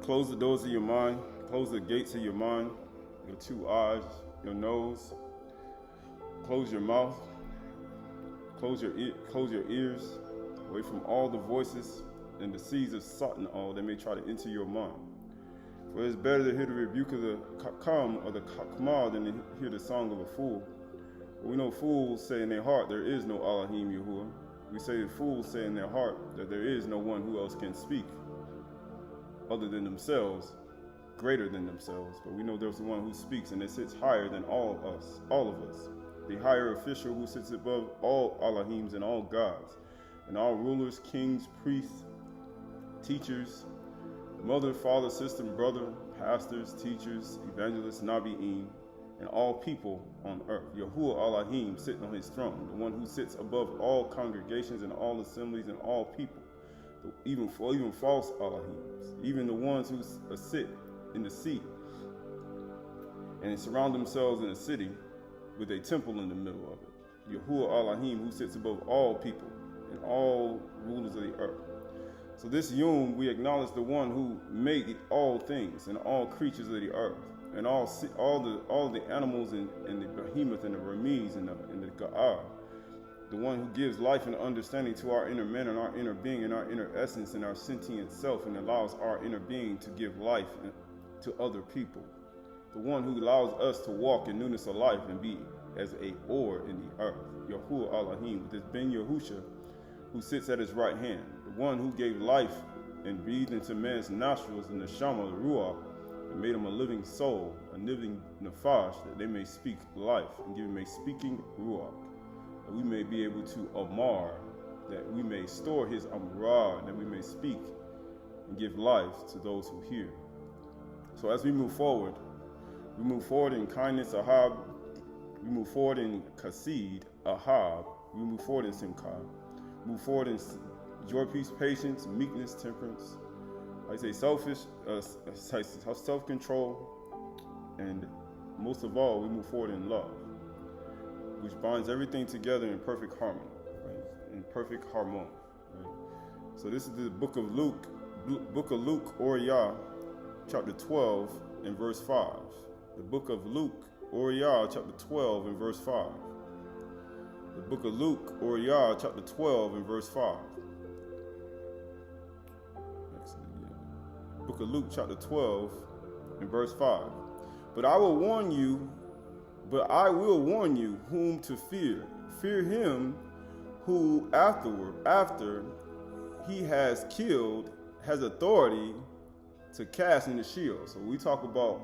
close the doors of your mind, close the gates of your mind, your two eyes, your nose, close your mouth, close your ears, away from all the voices and the seeds of Satan, all that may try to enter your mind. For it is better to hear the rebuke of the Kakam or the Kakma than to hear the song of a fool. We know fools say in their heart there is no Elohim Yahuwah. We say that fools say in their heart that there is no one who else can speak other than themselves, greater than themselves. But we know there's the one who speaks and that sits higher than all of us. The higher official who sits above all Elohims and all gods, and all rulers, kings, priests, teachers, mother, father, sister, brother, pastors, teachers, evangelists, Nabi'im, and all people on earth. Yahuwah Elohim sitting on his throne, the one who sits above all congregations and all assemblies and all people, even false Elohims, even the ones who sit in the sea and they surround themselves in a city with a temple in the middle of it. Yahuwah Elohim who sits above all people and all rulers of the earth. So this Yom, we acknowledge the one who made all things and all creatures of the earth, and all the animals and the behemoth and the Rames and the Ga'ar, the one who gives life and understanding to our inner man and our inner being and our inner essence and our sentient self, and allows our inner being to give life to other people. The one who allows us to walk in newness of life and be as a or in the earth. Yahuwah Elohim, with this Ben Yahusha, who sits at his right hand, the one who gave life and breathed into man's nostrils in the Shama, the Ruach, and made him a living soul, a living Nefash, that they may speak life and give him a speaking Ruach, that we may be able to Amar, that we may store his Amrah, that we may speak and give life to those who hear. So as we move forward in kindness, Ahab, we move forward in Kasid, Ahab, we move forward in Simcha, move forward in joy, peace, patience, meekness, temperance. I say self-control, and most of all, we move forward in love, which binds everything together in perfect harmony, right? In perfect harmony. Right? So this is the book of Luke, Oriyah, chapter 12 and verse 5. The book of Luke, Oriyah, chapter 12 and verse 5. The book of Luke, Oriyah, chapter 12 and verse 5. Book of Luke, chapter 12 and verse 5. But I will warn you whom to fear. Fear him who after he has killed, has authority to cast in the shield. So we talk about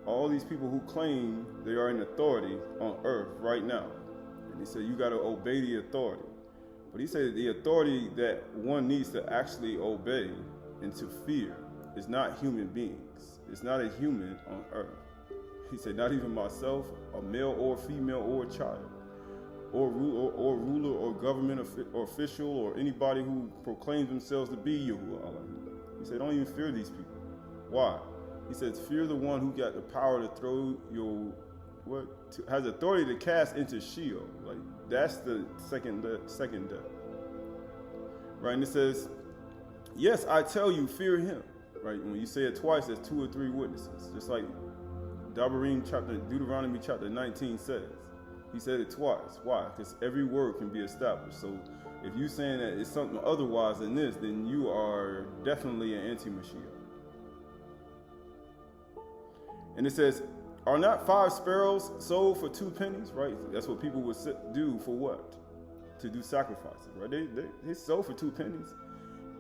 all these people who claim they are in authority on earth right now. And he said you got to obey the authority. But he said the authority that one needs to actually obey and to fear is not human beings. It's not a human on earth. He said not even myself, a male or female or a child, or ruler or government official or anybody who proclaims themselves to be Yahuwah Elohim. He said don't even fear these people. Why? He says fear the one who got the power to throw has authority to cast into Sheol. Like that's the second death. Right? And it says, yes, I tell you, fear him. Right? When you say it twice, there's 2 or 3 witnesses. Just like Deuteronomy chapter 19 says. He said it twice. Why? Because every word can be established. So if you're saying that it's something otherwise than this, then you are definitely an anti-Mashiach. And it says, are not 5 sparrows sold for 2 pennies? Right? That's what people would do for what? To do sacrifices, right? They sold for 2 pennies.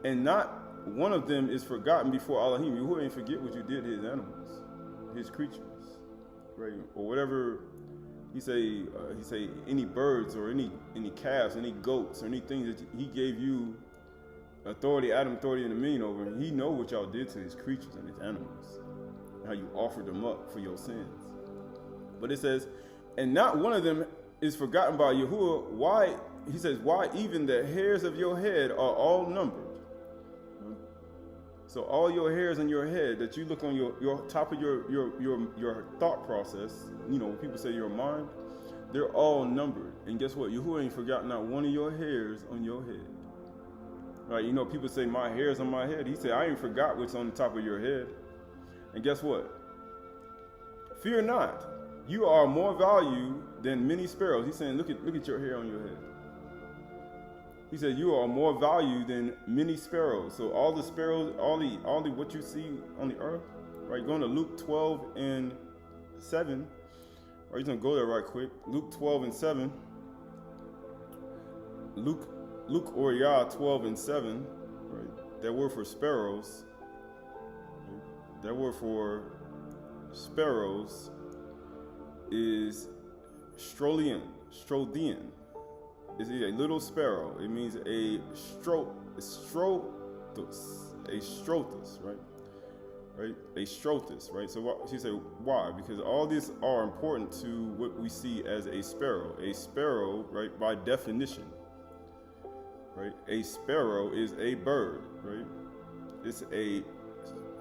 And not one of them is forgotten before Elohim. You wouldn't forget what you did to his animals, his creatures, right? Or whatever he say any birds or any calves, any goats, or anything that he gave you authority, Adam authority, and dominion over. He know what y'all did to his creatures and his animals, how you offered them up for your sins. But it says, and not one of them is forgotten by Yahuwah. Why? He says, why even the hairs of your head are all numbered. So all your hairs on your head that you look on your top of your thought process, you know, when people say your mind, they're all numbered. And guess what? Yahuwah ain't forgotten not one of your hairs on your head. Right? You know, people say my hair's on my head. He said, I ain't forgot what's on the top of your head. And guess what? Fear not. You are more value than many sparrows. He's saying, look at your hair on your head. He said, you are more value than many sparrows. So all the sparrows, all the what you see on the earth, right? Going to Luke 12:7. Right, you're gonna go there right quick. Luke 12:7. Luke or Yah 12:7. Right? That word for sparrows. Right? That word for sparrows is strolian. It's a little sparrow. It means a strotus, right? Right? A strotus, right? So she said, why? Because all these are important to what we see as a sparrow. A sparrow, right, by definition, right? A sparrow is a bird, right?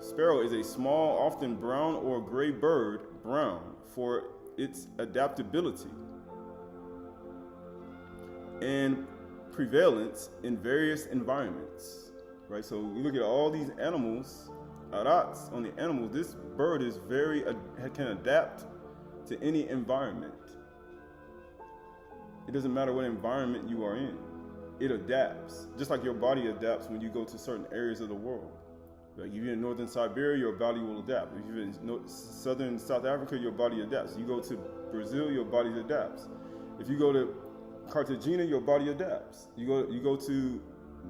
Sparrow is a small, often brown or gray bird, brown for its adaptability and prevalence in various environments, right? So we look at all these animals, arats on the animals. This bird is can adapt to any environment. It doesn't matter what environment you are in. It adapts, just like your body adapts when you go to certain areas of the world. Like if you're in northern Siberia, your body will adapt. If you're in southern South Africa, your body adapts. You go to Brazil, your body adapts. If you go to Cartagena, your body adapts. You go to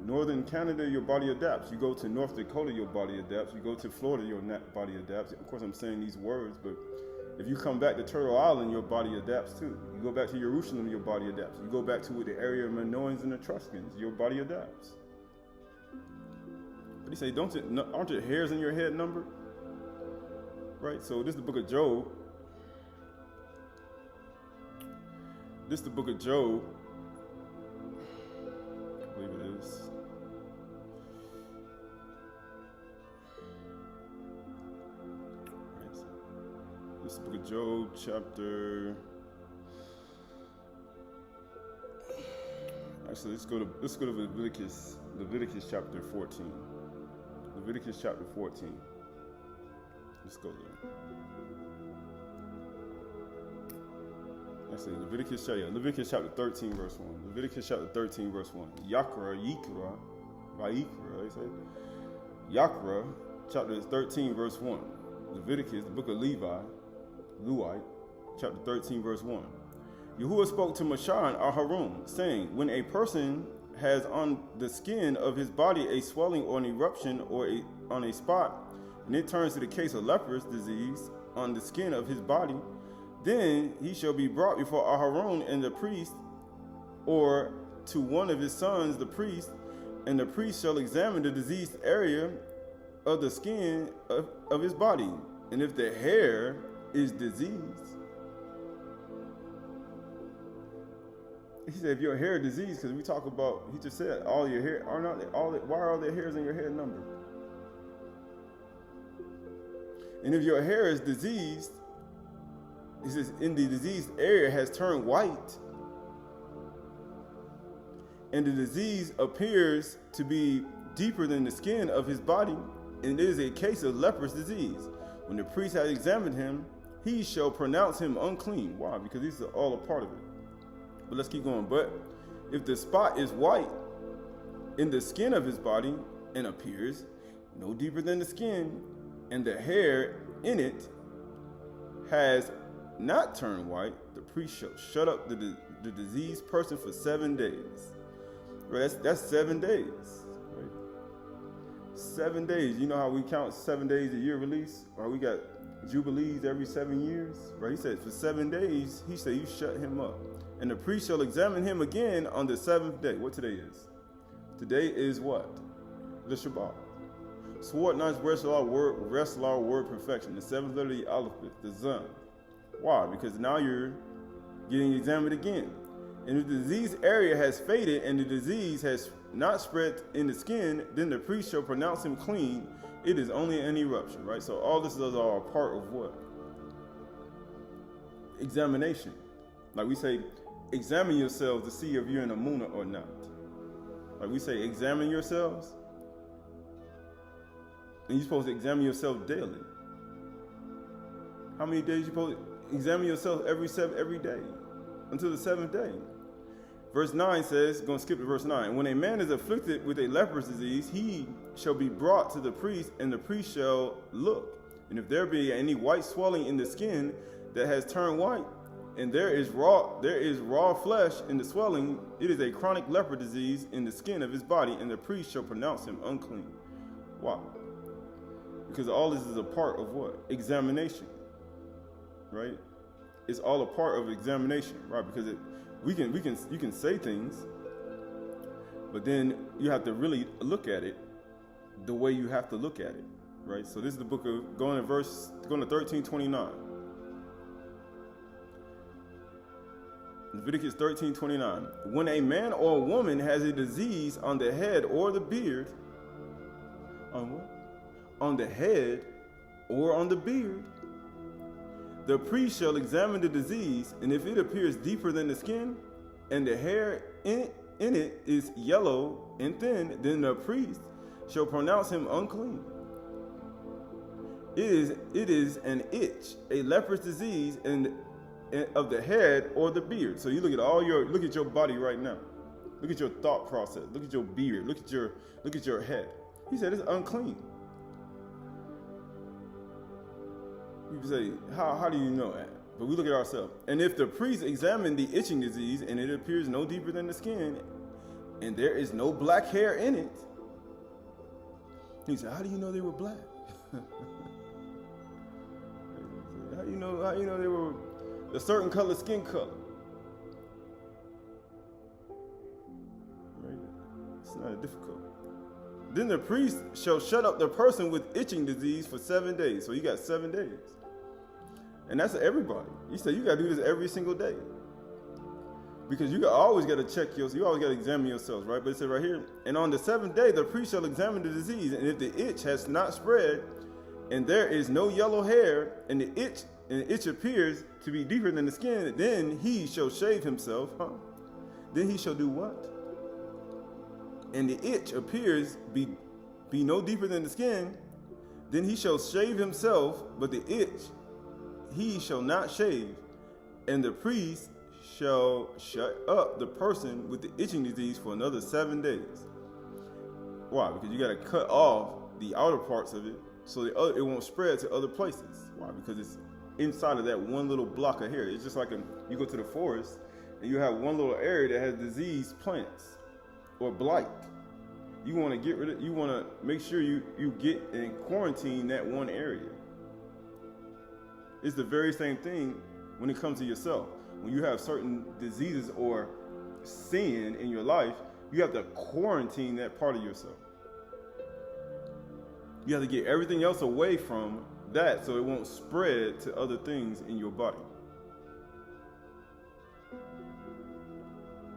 northern Canada, your body adapts. You go to North Dakota, your body adapts. You go to Florida, your body adapts. Of course, I'm saying these words, but if you come back to Turtle Island, your body adapts too. You go back to Jerusalem, your body adapts. You go back to the area of Minoans and Etruscans, your body adapts. But he say, aren't your hairs in your head numbered? Right. So this is the book of Job. This is the book of Job. I believe it is. Right. This is the book of Job, chapter. Actually, let's go to Leviticus chapter 14. Leviticus chapter 14. Let's go there. Actually, Leviticus chapter 13, verse 1. Leviticus chapter 13, verse 1. Yikra, they say. Yakra, chapter 13, verse 1. Leviticus, the book of Luite, chapter 13, verse 1. Yahuwah spoke to Moshe and Aharon, saying, when a person has on the skin of his body a swelling or an eruption or on a spot, and it turns to the case of leprous disease on the skin of his body, then he shall be brought before Aharon and the priest, or to one of his sons, the priest, and the priest shall examine the diseased area of the skin of his body. And if the hair is diseased, he said, if your hair is diseased, because we talk about, he just said, all your hair are not, why are all the hairs in your head numbered? And if your hair is diseased, he says, in the diseased area has turned white, and the disease appears to be deeper than the skin of his body, and it is a case of leprous disease. When the priest has examined him, he shall pronounce him unclean. Why? Because these are all a part of it. But let's keep going. But if the spot is white in the skin of his body and appears no deeper than the skin, and the hair in it has not turned white, the priest shall shut up the diseased person for 7 days. Right, that's 7 days. Right? 7 days. You know how we count 7 days a year release? Or we got jubilees every 7 years? Right? He said for 7 days, he said you shut him up. And the priest shall examine him again on the 7th day. What today is? Today is what? The Shabath. Sword knives wrestle our word perfection. The 7th letter of the alphabet, the Zun. Why? Because now you're getting examined again. And if the disease area has faded and the disease has not spread in the skin, then the priest shall pronounce him clean. It is only an eruption, right? So all this is all a part of what? Examination. Like we say, examine yourselves to see if you're in a muna or not. Like we say, examine yourselves. And you're supposed to examine yourself daily. How many days you supposed to examine yourself every day until the seventh day? Verse 9 says, going to skip to verse 9. When a man is afflicted with a leprous disease, he shall be brought to the priest, and the priest shall look. And if there be any white swelling in the skin that has turned white, and there is raw flesh in the swelling, it is a chronic leper disease in the skin of his body, and the priest shall pronounce him unclean. Why? Because all this is a part of what? Examination. Right? It's all a part of examination, right? Because you can say things, but then you have to really look at it the way you have to look at it, right? So this is the book of going to 13:29. Leviticus 13:29. When a man or a woman has a disease on the head or the beard, on what? On the head or on the beard, the priest shall examine the disease, and if it appears deeper than the skin, and the hair in it is yellow and thin, then the priest shall pronounce him unclean. It is an itch, a leprous disease, and of the head or the beard. So you look at your body right now. Look at your thought process. Look at your beard. Look at your head. He said it's unclean. People say, how do you know that? But we look at ourselves. And if the priest examine the itching disease, and it appears no deeper than the skin, and there is no black hair in it, he said, how do you know they were black? How you know they were a certain color, skin color? Right? It's not difficult. Then the priest shall shut up the person with itching disease for 7 days. So you got 7 days. And that's everybody. He said you got to do this every single day. Because you always got to check yourself. You always got to examine yourselves, right? But it said right here, and on the 7th day, the priest shall examine the disease. And if the itch has not spread, and there is no yellow hair, and the itch appears to be deeper than the skin, then he shall shave himself. Then he shall do what? And the itch appears be no deeper than the skin, then he shall shave himself, but the itch he shall not shave, and the priest shall shut up the person with the itching disease for another 7 days. Why? Because you got to cut off the outer parts of it so it won't spread to other places. Why? Because it's inside of that one little block of hair. It's just like you go to the forest and you have one little area that has diseased plants or blight. You want to get rid of. You want to make sure you get and quarantine that one area. It's the very same thing when it comes to yourself. When you have certain diseases or sin in your life, you have to quarantine that part of yourself. You have to get everything else away from that so it won't spread to other things in your body.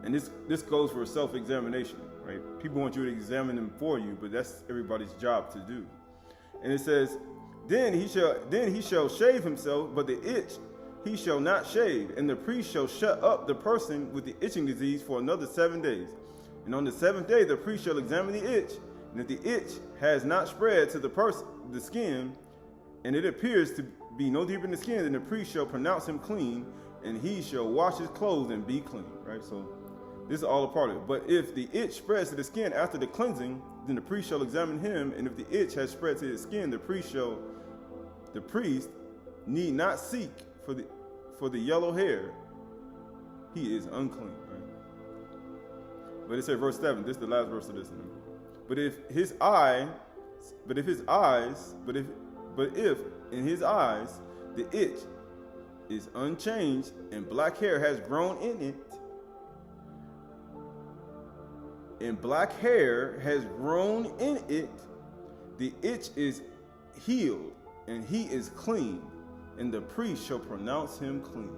And this goes for self-examination, right? People want you to examine them for you, but that's everybody's job to do. And it says, Then he shall shave himself, but the itch he shall not shave, and the priest shall shut up the person with the itching disease for another 7 days. And on the 7th day the priest shall examine the itch, and if the itch has not spread to the skin, and it appears to be no deeper in the skin, then the priest shall pronounce him clean, and he shall wash his clothes and be clean. Right? So this is all a part of it. But if the itch spreads to the skin after the cleansing, then the priest shall examine him, and if the itch has spread to his skin, the priest need not seek for the yellow hair. He is unclean. Right? But it said verse 7. This is the last verse of this. But if in his eyes the itch is unchanged and black hair has grown in it, the itch is healed, and he is clean, and the priest shall pronounce him clean.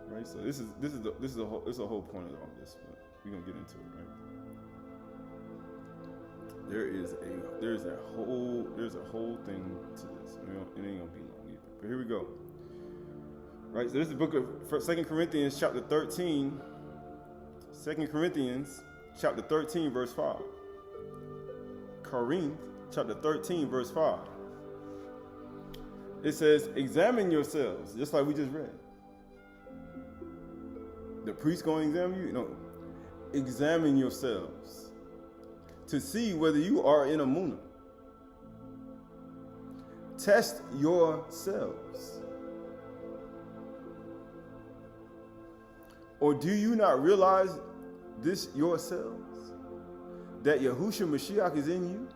Right. So this is the whole point of all this. But we're gonna get into it, right? There's a whole thing to this. It ain't gonna be long either. But here we go. Right. So this is the book of 2 Corinthians chapter 13. 2 Corinthians chapter 13, verse 5. Corinth, chapter 13, verse 5. It says, examine yourselves, just like we just read. The priest going to examine you? No. Examine yourselves to see whether you are in a munah. Test yourselves. Or do you not realize this yourselves? That Yahushua Mashiach is in you?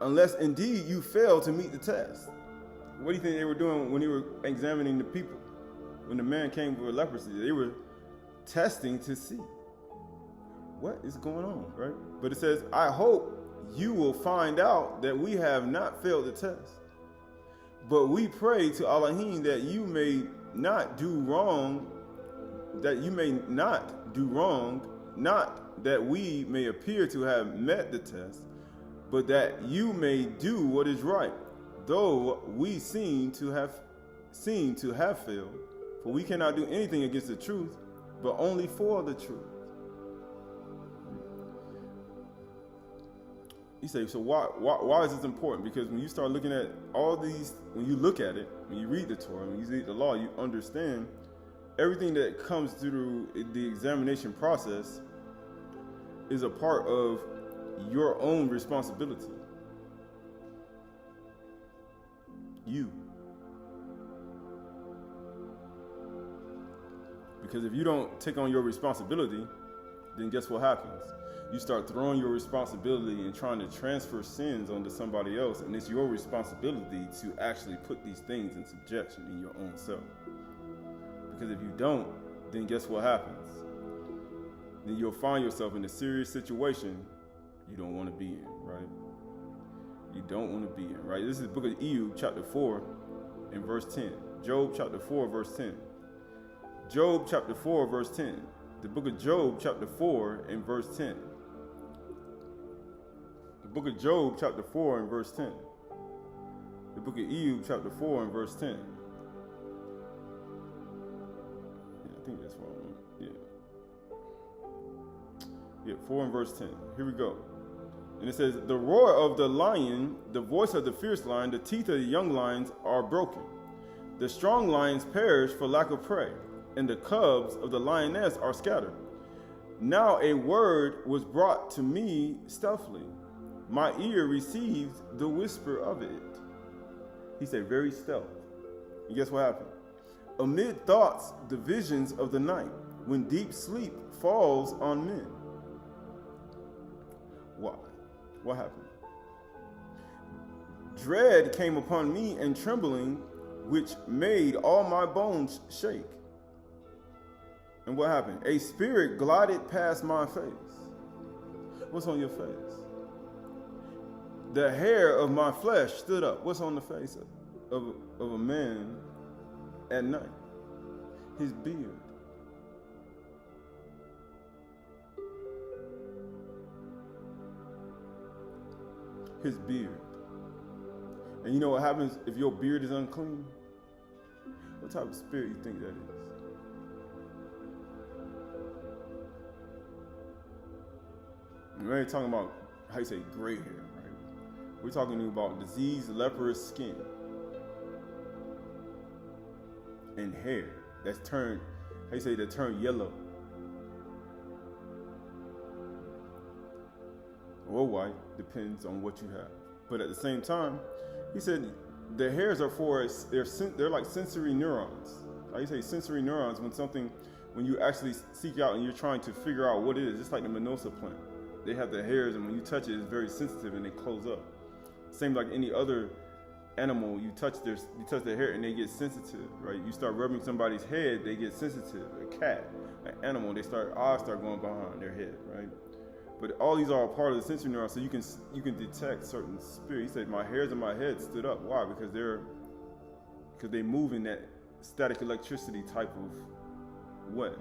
Unless indeed you fail to meet the test. What do you think they were doing when they were examining the people? When the man came with leprosy, they were testing to see what is going on, right? But it says, I hope you will find out that we have not failed the test. But we pray to Elohim that you may not do wrong, not that we may appear to have met the test, but that you may do what is right, though we seem to have failed. For we cannot do anything against the truth, but only for the truth. You say, so why is this important? Because when you start looking at all these, when you look at it, when you read the Torah, when you read the law, you understand everything that comes through the examination process is a part of your own responsibility. You. Because if you don't take on your responsibility, then guess what happens? You start throwing your responsibility and trying to transfer sins onto somebody else, and it's your responsibility to actually put these things in subjection in your own self. Because if you don't, then guess what happens? Then you'll find yourself in a serious situation you don't want to be in, right? You don't want to be in, right? This is the book of Aydah, chapter 4 and verse 10. Job chapter 4, verse 10. Job chapter 4, verse 10. The book of Job chapter 4 and verse 10. The book of Job chapter 4 and verse 10. The book of Aydah chapter 4 and verse 10. Yeah, I think that's what I want. Yeah, 4 and verse 10. Here we go. And it says, the roar of the lion, the voice of the fierce lion, the teeth of the young lions are broken. The strong lions perish for lack of prey, and the cubs of the lioness are scattered. Now a word was brought to me stealthily. My ear received the whisper of it. He said, very stealth. And guess what happened? Amid thoughts, the visions of the night, when deep sleep falls on men. Why? What happened? Dread came upon me and trembling, which made all my bones shake. And what happened? A spirit glided past my face. What's on your face? The hair of my flesh stood up. What's on the face of a man at night? His beard. His beard. And you know what happens if your beard is unclean? What type of spirit you think that is? We ain't talking about, how you say, gray hair, right? We're talking about diseased, leprous skin. And hair that's turned, how you say, that turned yellow. Or white, depends on what you have. But at the same time, he said the hairs are for, they're like sensory neurons. How you say sensory neurons when you actually seek out and you're trying to figure out what it is, just like the mimosa plant. They have the hairs, and when you touch it, it's very sensitive and they close up. Same like any other animal, you touch their hair and they get sensitive, right? You start rubbing somebody's head, they get sensitive. A cat, an animal, eyes start going behind their head, right? But all these are a part of the sensory neurons, so you can detect certain spirits. He said, my hairs in my head stood up. Why? Because they move in that static electricity type of way.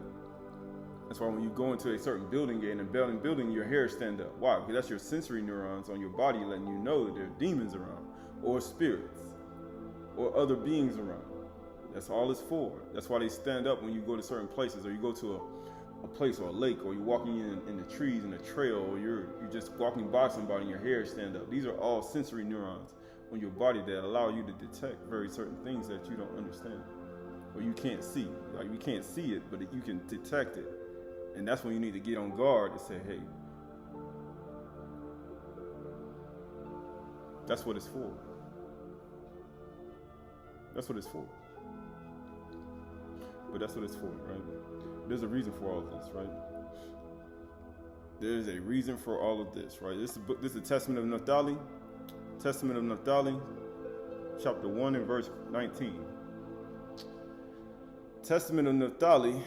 That's why when you go into a certain building, in a building, your hairs stand up. Why? Because that's your sensory neurons on your body letting you know that there are demons around, or spirits, or other beings around. That's all it's for. That's why they stand up when you go to certain places, or you go to a place or a lake, or you're walking in the trees in a trail, or you're just walking by somebody and your hair stand up. These are all sensory neurons on your body that allow you to detect very certain things that you don't understand or you can't see. Like, you can't see it, but you can detect it. And that's when you need to get on guard and say, hey, that's what it's for. That's what it's for. But that's what it's for, right? There's a reason for all of this, right? There's a reason for all of this, right? This is the Testament of Naphtali. Testament of Naphtali, chapter 1 and verse 19. Testament of Naphtali.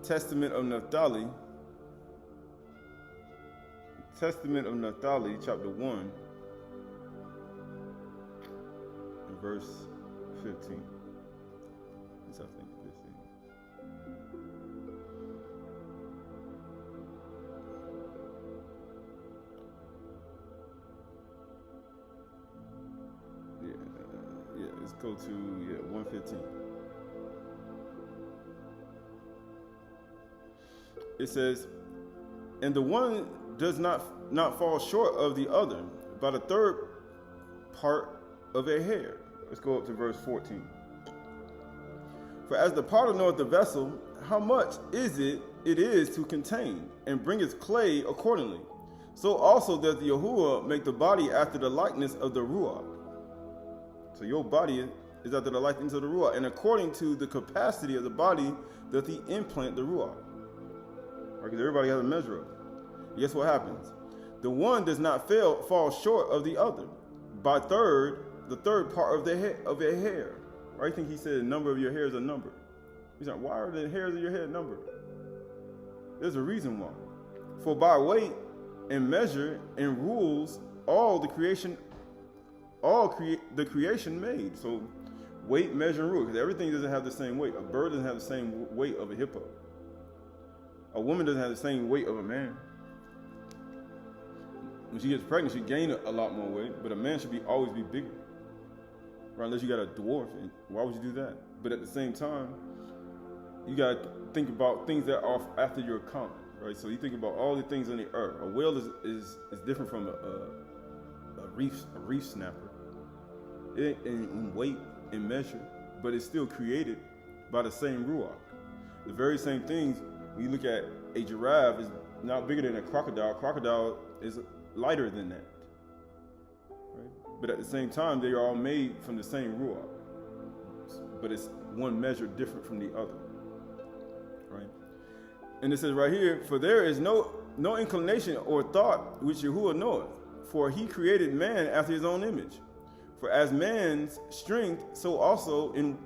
Testament of Naphtali. Testament of Naphtali, chapter 1 and verse 15. Yes, I think this is. Let's go to 115. It says, and the one does not fall short of the other, by the third part of a hair. Let's go up to verse 14. For as the potter knoweth the vessel, how much it is to contain, and bringeth clay accordingly, so also does Yahuwah make the body after the likeness of the Ruach. So your body is after the likeness of the Ruach, and according to the capacity of the body doth he implant the Ruach. Because everybody has a measure of it. Guess what happens? The one does not fall short of the other, by the third part of a hair. Right? I think he said the number of your hairs are numbered. He's like, why are the hairs of your head numbered? There's a reason why. For by weight and measure and rules the creation made. So weight, measure, and rule, because everything doesn't have the same weight. A bird doesn't have the same weight of a hippo. A woman doesn't have the same weight of a man. When she gets pregnant, she gains a lot more weight, but a man should always be bigger. Right? Unless you got a dwarf, and why would you do that? But at the same time, you got to think about things that are after your common, right? So you think about all the things on the earth. A whale is different from a reef snapper in weight and measure, but it's still created by the same ruach. The very same things. When you look at a giraffe, is not bigger than a crocodile. Crocodile is lighter than that. Right? But at the same time, they are all made from the same ruach. But it's one measure different from the other. Right? And it says right here, for there is no inclination or thought which Yahuwah knoweth, for he created man after his own image. For as man's strength, so also in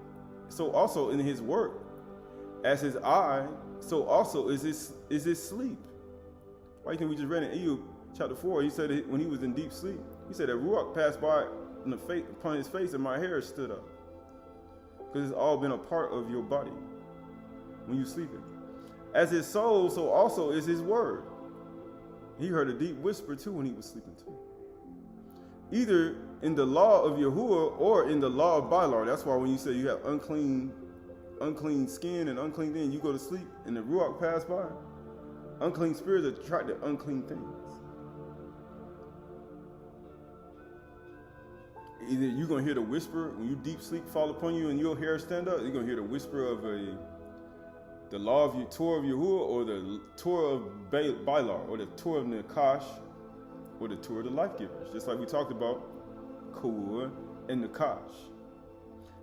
his work, as his eye, so also is his sleep. Why do you think we just read in Aydah chapter 4? He said when he was in deep sleep, he said that Ruach passed by upon his face and my hair stood up. Because it's all been a part of your body when you're sleeping. As his soul, so also is his word. He heard a deep whisper too when he was sleeping too. Either in the law of Yahuwah or in the law of bylaw. That's why when you say you have unclean skin and unclean things, you go to sleep and the Ruach pass by. Unclean spirits attract the unclean things. Either you're going to hear the whisper when you deep sleep fall upon you and your hair stand up, you're going to hear the whisper of the law of your Torah of Yahuwah, or the Torah of Bylaw, or the Torah of Nakash, or the Torah of the life givers. Just like we talked about Kawua and Nakash.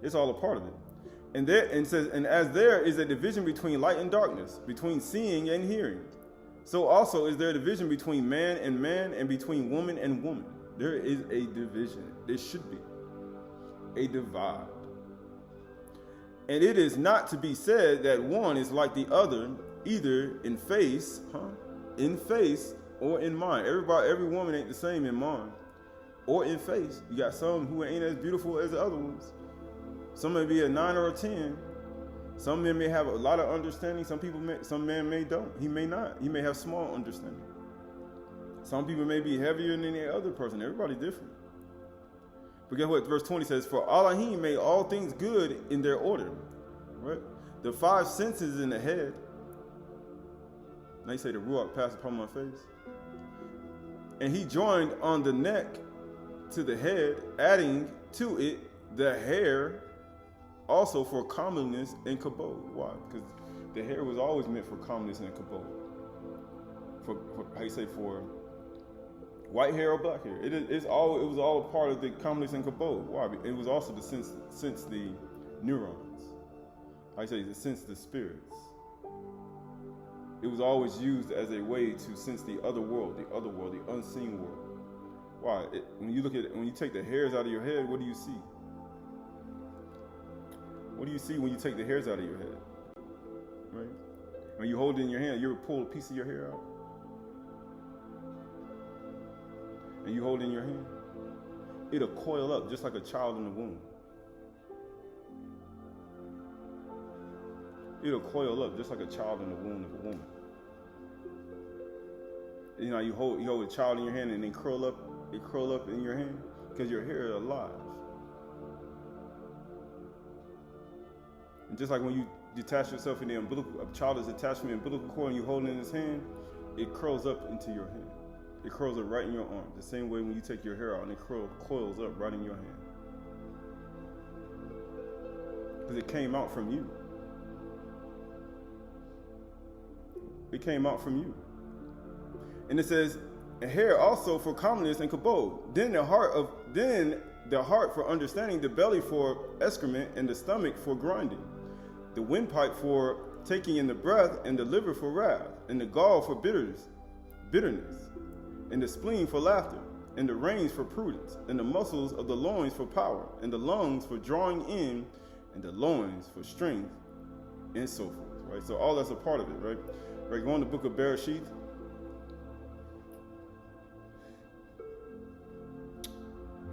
It's all a part of it. And it says, and as there is a division between light and darkness, between seeing and hearing, so also is there a division between man, and between woman and woman. There is a division. There should be a divide. And it is not to be said that one is like the other, either in face, or in mind. Every woman ain't the same in mind or in face. You got some who ain't as beautiful as the other ones. Some may be a 9 or a 10. Some men may have a lot of understanding. Some men may don't. He may not. He may have small understanding. Some people may be heavier than the other person. Everybody's different. But guess what? Verse 20 says, for Elohim made all things good in their order. Right? The 5 senses in the head. Now you say the Ruach passed upon my face. And he joined on the neck to the head, adding to it the hair also for comeliness and kabod. Why? Because the hair was always meant for comeliness and kabod. For how you say, for white hair or black hair. It was all a part of the comeliness and kabod. Why? It was also to sense the neurons. How you say, to sense the spirits. It was always used as a way to sense the other world, the unseen world. Why? When you look at it, when you take the hairs out of your head, what do you see? What do you see when you take the hairs out of your head? Right? When you hold it in your hand, you ever pull a piece of your hair out? And you hold it in your hand? It'll coil up just like a child in the womb. It'll coil up just like a child in the womb of a woman. You know, you hold a child in your hand and then curl up in your hand because your hair is alive. And just like when you detach yourself in the umbilical, a child is attached from the umbilical cord and you hold it in his hand, it curls up into your hand. It curls up right in your arm. The same way when you take your hair out and it coils up right in your hand. Because it came out from you. It came out from you. And it says, a hair also for comeliness and kabod. Then the heart for understanding, the belly for excrement, and the stomach for grinding. The windpipe for taking in the breath, and the liver for wrath, and the gall for bitterness, and the spleen for laughter, and the reins for prudence, and the muscles of the loins for power, and the lungs for drawing in, and the loins for strength, and so forth. Right? So all that's a part of it, right? Right, go in the book of Bereshit.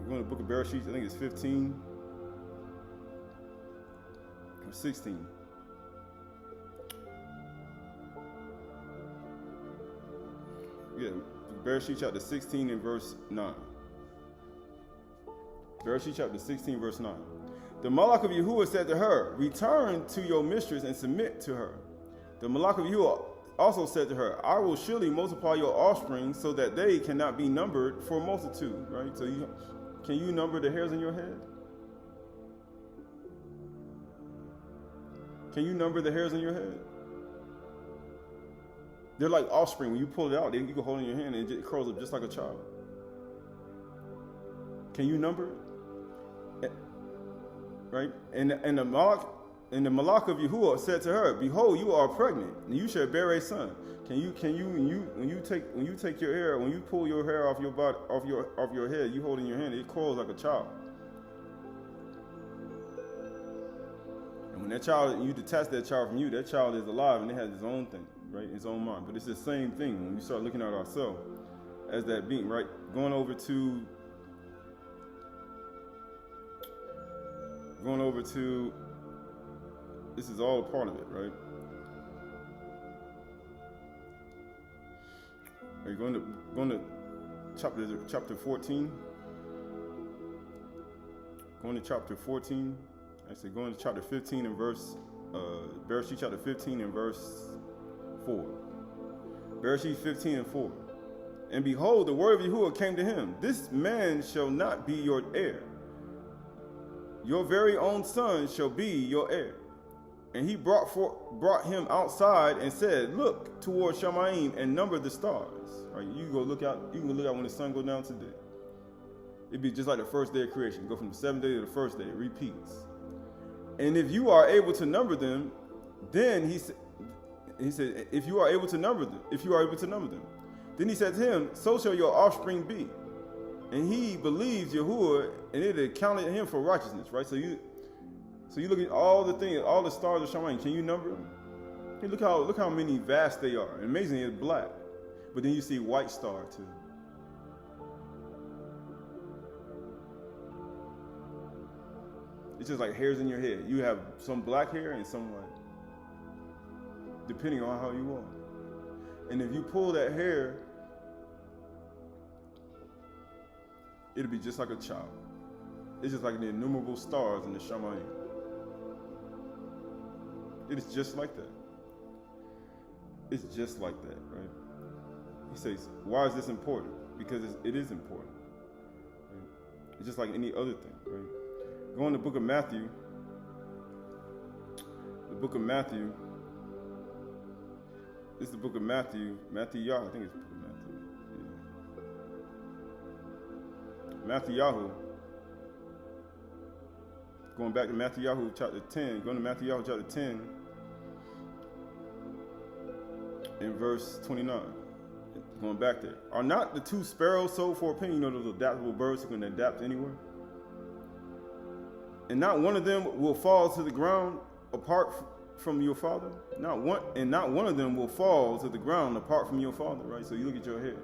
Go in the book of Bereshit, I think it's 15 or 16. Yeah, Bereshit chapter 16 and verse 9. Bereshit chapter 16, verse 9. The Malach of Yahuwah said to her, return to your mistress and submit to her. The Malach of Yahuwah also said to her, I will surely multiply your offspring so that they cannot be numbered for multitude. Right? So can you number the hairs in your head? Can you number the hairs in your head? They're like offspring. When you pull it out, you can hold it in your hand and it curls up just like a child. Can you number it? Right? And the Malach of Yahuwah said to her, behold, you are pregnant, and you shall bear a son. When you take your hair, when you pull your hair off your body, off your head, you hold it in your hand, it coils like a child. And when that child, you detach that child from you, that child is alive and it has its own thing, right? Its own mind. But it's the same thing when we start looking at ourselves as that being, right? Going over to this is all a part of it, right? Are you going to chapter 14? Going to chapter 14. Actually, going to chapter 15 and verse Bereshit chapter 15 and verse 4. Bereshit 15 and 4. And behold, the word of Yahuwah came to him. This man shall not be your heir. Your very own son shall be your heir. And he brought him outside and said, look toward Shamayim and number the stars. Right? You can go look out when the sun goes down today. It'd be just like the first day of creation. You go from the 7th day to the first day. It repeats. And if you are able to number them, then he said, if you are able to number them, then he said to him, so shall your offspring be. And he believes Yahuwah, and it accounted him for righteousness. Right? So you look at all the things, all the stars of Shamayim. Can you number them? Hey, look how many vast they are. And amazingly, it's black. But then you see white star too. It's just like hairs in your head. You have some black hair and some white, depending on how you want. And if you pull that hair, it'll be just like a child. It's just like the innumerable stars in the Shamayim. It is just like that. It's just like that, right? He says, why is this important? Because it is important. Right? It's just like any other thing, right? Go in the book of Matthew. The book of Matthew. This is the book of Matthew. Matthew, I think it's the book of Matthew. Yeah. Matthew Yahoo. Going back to Matthew Yahoo chapter 10. Going to Matthew Yahoo chapter 10 in verse 29. Going back there. Are not the two sparrows sold for a penny? You know those adaptable birds who can adapt anywhere? And not one of them will fall to the ground apart from your Father. Not one of them will fall to the ground apart from your Father, right? So you look at your hair.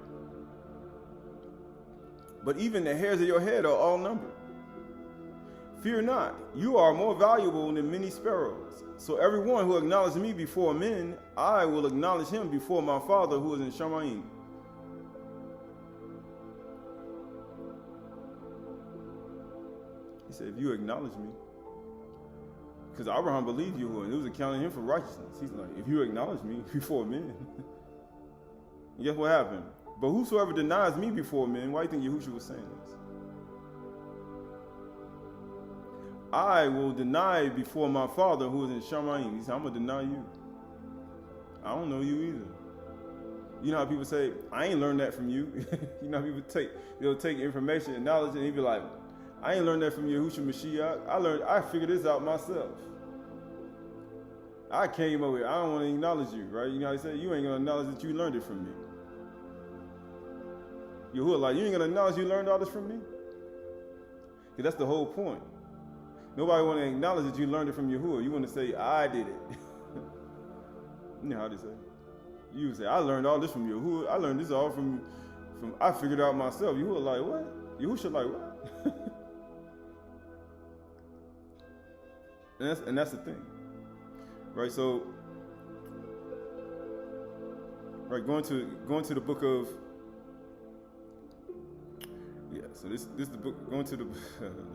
But even the hairs of your head are all numbered. Fear not, you are more valuable than many sparrows. So everyone who acknowledges me before men, I will acknowledge him before my Father who is in Shamayim. He said, if you acknowledge me, because Abraham believed you, and it was accounting him for righteousness. He's like, if you acknowledge me before men. And guess what happened? But whosoever denies me before men, why do you think Yahushua was saying this? I will deny before my Father who is in Shamayim. He said, I'm going to deny you. I don't know you either. You know how people say, I ain't learned that from you. You know how people they'll take information and knowledge and he'll be like, I ain't learned that from Yahushua Mashiach. I figured this out myself. I came over here. I don't want to acknowledge you, right? You know how they say, you ain't going to acknowledge that you learned it from me. Yahuwah like, you ain't going to acknowledge you learned all this from me? Because that's the whole point. Nobody want to acknowledge that you learned it from Yahuwah. You want to say, I did it. You know how they say it. You say, I learned all this from Yahuwah. I learned this all from I figured it out myself. Yahuwah like, what? Yahushua like, what? And that's the thing, right? So, right, going to the book of, so this is the book. Going to the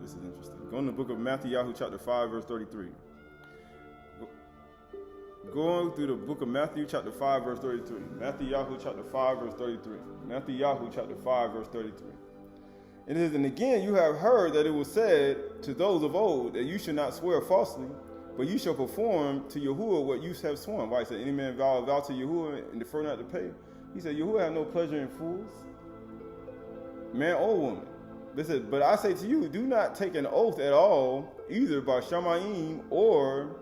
this is interesting. Going to the book of Matthew Yahoo chapter 5 verse 33. Going through the book of Matthew chapter 5 verse 33. Matthew Yahoo chapter 5 verse 33. Matthew Yahoo chapter 5 verse 33. It is, and again, you have heard that it was said to those of old that you should not swear falsely, but you shall perform to Yahuwah what you have sworn. Why? He said, any man vow to Yahuwah and defer not to pay. He said, Yahuwah have no pleasure in fools, man or woman. They said, but I say to you, do not take an oath at all, either by Shamayim or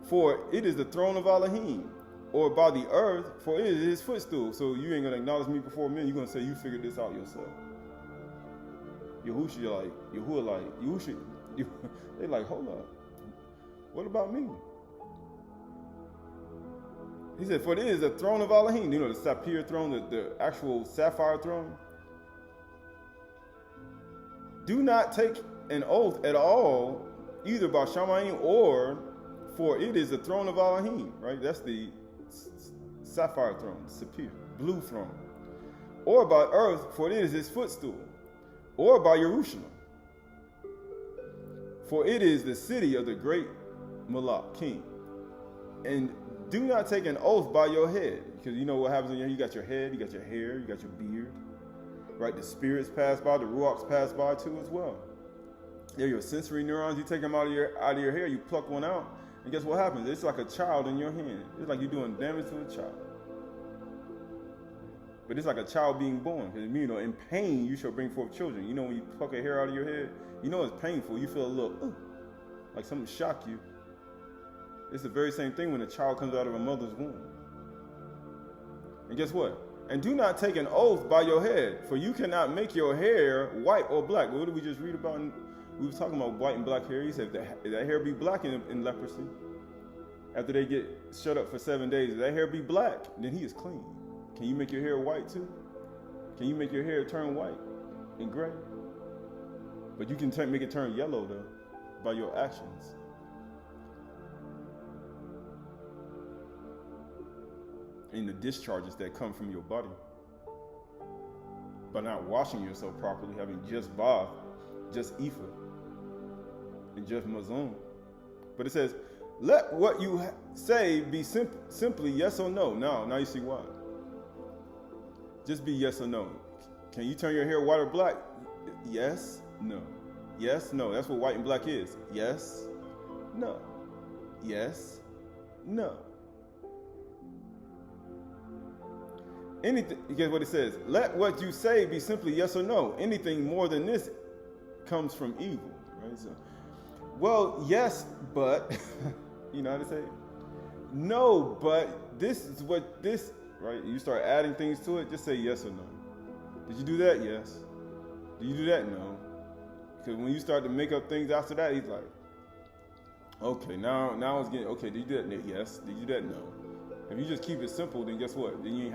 for it is the throne of Elohim, or by the earth, for it is his footstool. So you ain't going to acknowledge me before men. You're going to say you figured this out yourself. Yahushua they like, hold up. What about me? He said, for it is the throne of Elohim. You know, the sapphire throne, the actual sapphire throne. Do not take an oath at all, either by Shamayim or for it is the throne of Elohim, right? That's the sapphire throne, sapphire, blue throne. Or by earth, for it is his footstool. Or by Jerusalem, for it is the city of the great Malach, king. And do not take an oath by your head, because you know what happens when you got your head, you got your hair, you got your beard, right? The spirits pass by, the ruachs pass by too as well. They're your sensory neurons. You take them out of your hair, you pluck one out, and guess what happens? It's like a child in your hand. It's like you're doing damage to a child. But it's like a child being born. Because, you know, in pain, you shall bring forth children. You know, when you pluck a hair out of your head, you know it's painful. You feel a little, like something shocked you. It's the very same thing when a child comes out of a mother's womb. And guess what? And do not take an oath by your head, for you cannot make your hair white or black. What did we just read about? We were talking about white and black hair. He said if that hair be black in leprosy, after they get shut up for 7 days, if that hair be black, then he is clean. Can you make your hair white too? Can you make your hair turn white and gray? But you can make it turn yellow though, by your actions. And the discharges that come from your body. By not washing yourself properly, having just bath, just ephah, and just mazon. But it says, Let what you say be simply yes or no. Now you see why. Just be yes or no. Can you turn your hair white or black? Yes, no. Yes, no. That's what white and black is. Yes, no. Yes, no. Anything, guess what it says? Let what you say be simply yes or no. Anything more than this comes from evil. Right? So, well, yes, but, you know how to say it? No, but this is what this, right? You start adding things to it, just say yes or no. Did you do that? Yes. Did you do that? No. Because when you start to make up things after that, he's like, okay, now it's getting, okay, did you do that? Yes. Did you do that? No. If you just keep it simple, then guess what? Then you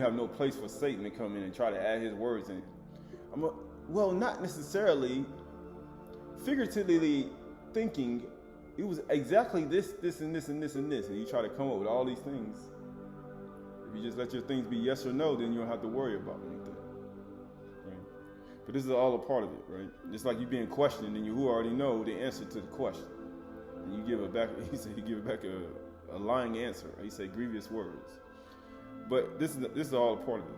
have no place for Satan to come in and try to add his words in. Well, not necessarily. Figuratively thinking, it was exactly this, and this, and this, and this, and you try to come up with all these things. If you just let your things be yes or no, then you don't have to worry about anything. Right? But this is all a part of it, right? Just like you being questioned, and you already know the answer to the question, and you give it back. He said you give it back a lying answer. He said grievous words. But this is all a part of it.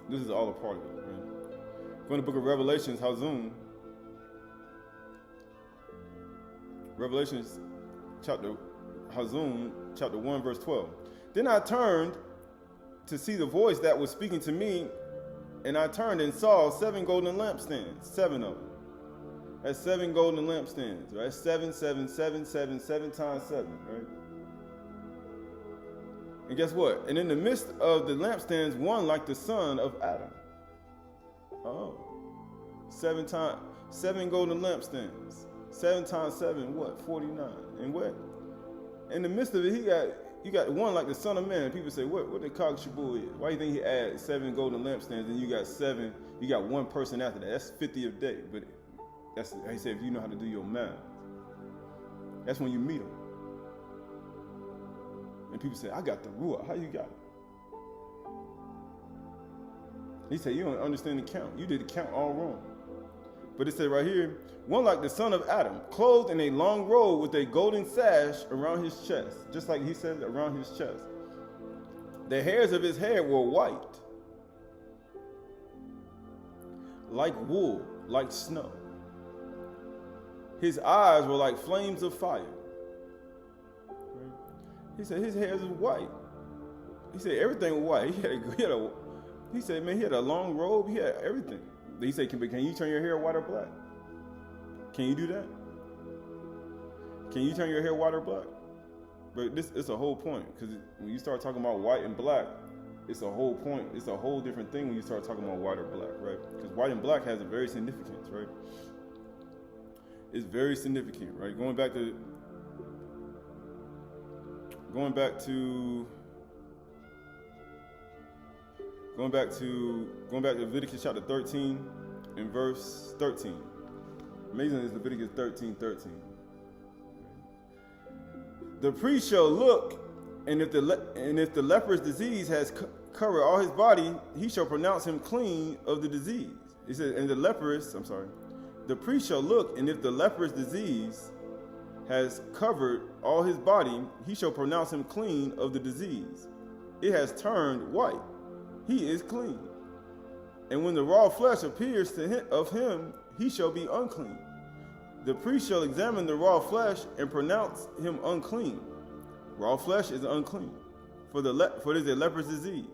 This is all a part of it. Right? Go in the book of Revelations, Revelations chapter 1, verse 12. Then I turned to see the voice that was speaking to me, and I turned and saw 7 golden lampstands, 7 of them. That's 7 golden lampstands, right? 7, 7, 7, 7, 7 times 7, right? And guess what? And in the midst of the lampstands, one like the son of Adam. Oh, 7 golden lampstands. 7 times 7, what? 49. And what? In the midst of it, you got one like the Son of Man. People say, what the Shabath is? Why do you think he adds 7 golden lampstands and you got 7? You got one person after that. That's 50 a day. But that's, he said, if you know how to do your math, that's when you meet him. And people say, I got the Ruach. How you got it? He said, you don't understand the count. You did the count all wrong. But it said right here, one like the son of Adam, clothed in a long robe with a golden sash around his chest, just like he said, around his chest. The hairs of his hair were white, like wool, like snow. His eyes were like flames of fire. He said his hairs was white. He said everything was white. He said, man, he had a long robe. He had everything. He said, can you turn your hair white or black? Can you do that? Can you turn your hair white or black? But it's a whole point, because when you start talking about white and black, it's a whole point. It's a whole different thing when you start talking about white or black, right? Because white and black has a very significance, right? It's very significant, right? Going back to Leviticus chapter 13 and verse 13. Amazing is Leviticus 13:13. The priest shall look, and if the leprous disease has covered all his body, he shall pronounce him clean of the disease. He says, the priest shall look, and if the leprous disease has covered all his body, he shall pronounce him clean of the disease. It has turned white. He is clean. And when the raw flesh appears of him, he shall be unclean. The priest shall examine the raw flesh and pronounce him unclean. Raw flesh is unclean, for it is a leprous disease.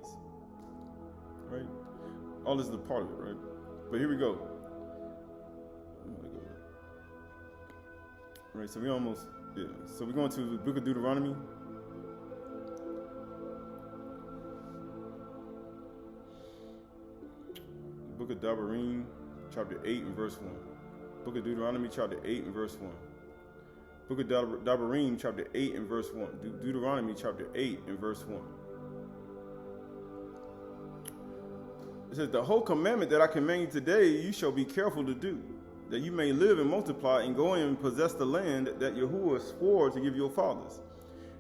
Right? All this is a part of it, right? But here we go. Right, so we're going to the book of Deuteronomy. Book of Devarim, chapter 8 and verse 1. Book of Deuteronomy, chapter 8 and verse 1. Book of Devarim, chapter 8 and verse 1. Deuteronomy, chapter 8 and verse 1. It says, the whole commandment that I command you today, you shall be careful to do, that you may live and multiply and go in and possess the land that Yahuwah swore to give your fathers.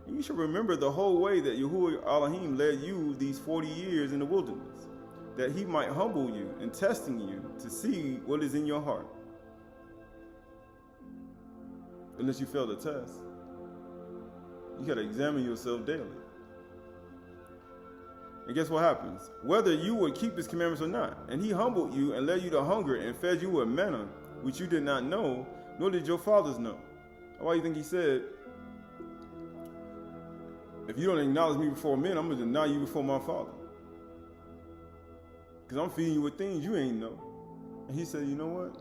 And you shall remember the whole way that Yahuwah Elohim led you these 40 years in the wilderness, that he might humble you and testing you to see what is in your heart. Unless you fail the test, You got to examine yourself daily. And guess what happens? Whether you would keep his commandments or not. And he humbled you and led you to hunger and fed you with manna, which you did not know, nor did your fathers know. Why do you think he said, if you don't acknowledge me before men, I'm going to deny you before my Father? Because I'm feeding you with things you ain't know. And he said, you know what?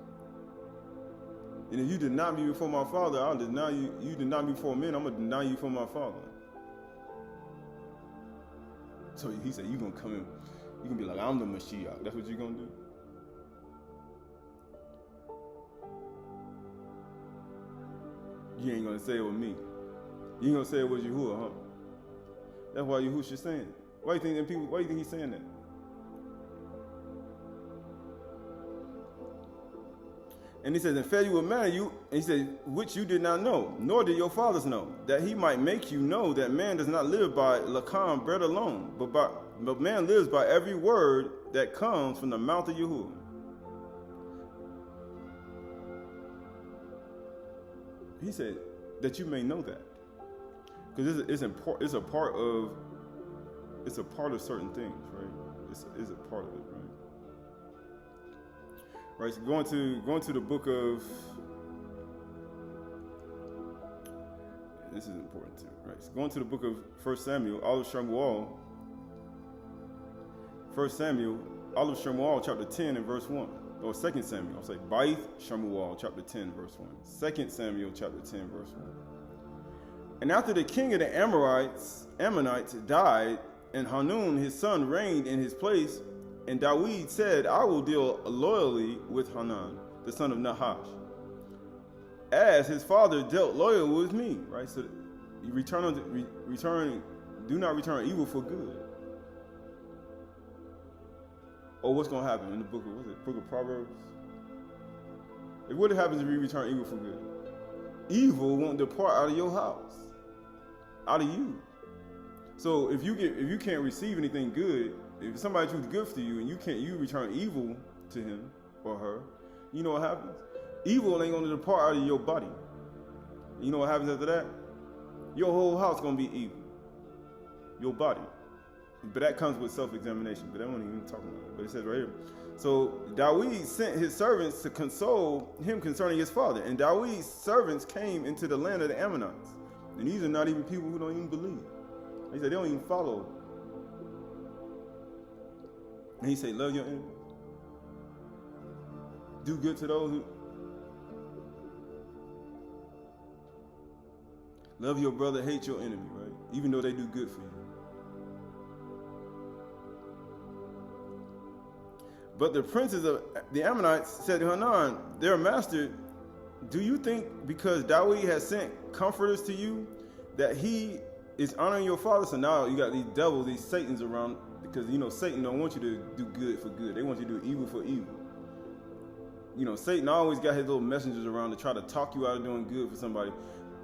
And if you deny me before my Father, I'll deny you. You deny me before men, I'm going to deny you before my Father. So he said, you're going to come in. You're going to be like, I'm the Mashiach. That's what you're going to do? You ain't going to say it with me. You ain't going to say it with Yahuwah, huh? That's why Yahushua's saying it. Why do you think he's saying that? And he says, and fed you with manna, and he said, which you did not know, nor did your fathers know, that he might make you know that man does not live by lakam, bread alone, but man lives by every word that comes from the mouth of Yahuwah. He said that you may know that, because it's a part of certain things, right? It's a part of it, right? Right, so going to the book of, this is important too, right? So going to the book of 1 Samuel, Olive Shemuel, chapter 10 and verse 1. Or 2 Samuel, I'll say Baith Shemuel, chapter 10, verse 1. 2 Samuel, chapter 10, verse 1. And after the king of the Ammonites died, and Hanun his son reigned in his place, and Dawid said, I will deal loyally with Hanan, the son of Nahash, as his father dealt loyally with me. Right? So you do not return evil for good. Or what's going to happen in the book of Proverbs? What happens if you return evil for good? Evil won't depart out of your house, out of you. So if you can't receive anything good, if somebody chooses good for you and you return evil to him or her, you know what happens? Evil ain't going to depart out of your body. You know what happens after that? Your whole house is going to be evil. Your body. But that comes with self-examination. But I won't even talk about it. But it says right here. So Dawid sent his servants to console him concerning his father. And Dawid's servants came into the land of the Ammonites. And these are not even people who don't even believe. He said they don't even follow. And he said, love your enemies. Do good to those who... Love your brother, hate your enemy, right? Even though they do good for you. But the princes of the Ammonites said to Hanan, their master, do you think because Dawid has sent comforters to you that he is honoring your father? So now you got these devils, these Satans around, because Satan don't want you to do good for good. They want you to do evil for evil. Satan always got his little messengers around to try to talk you out of doing good for somebody.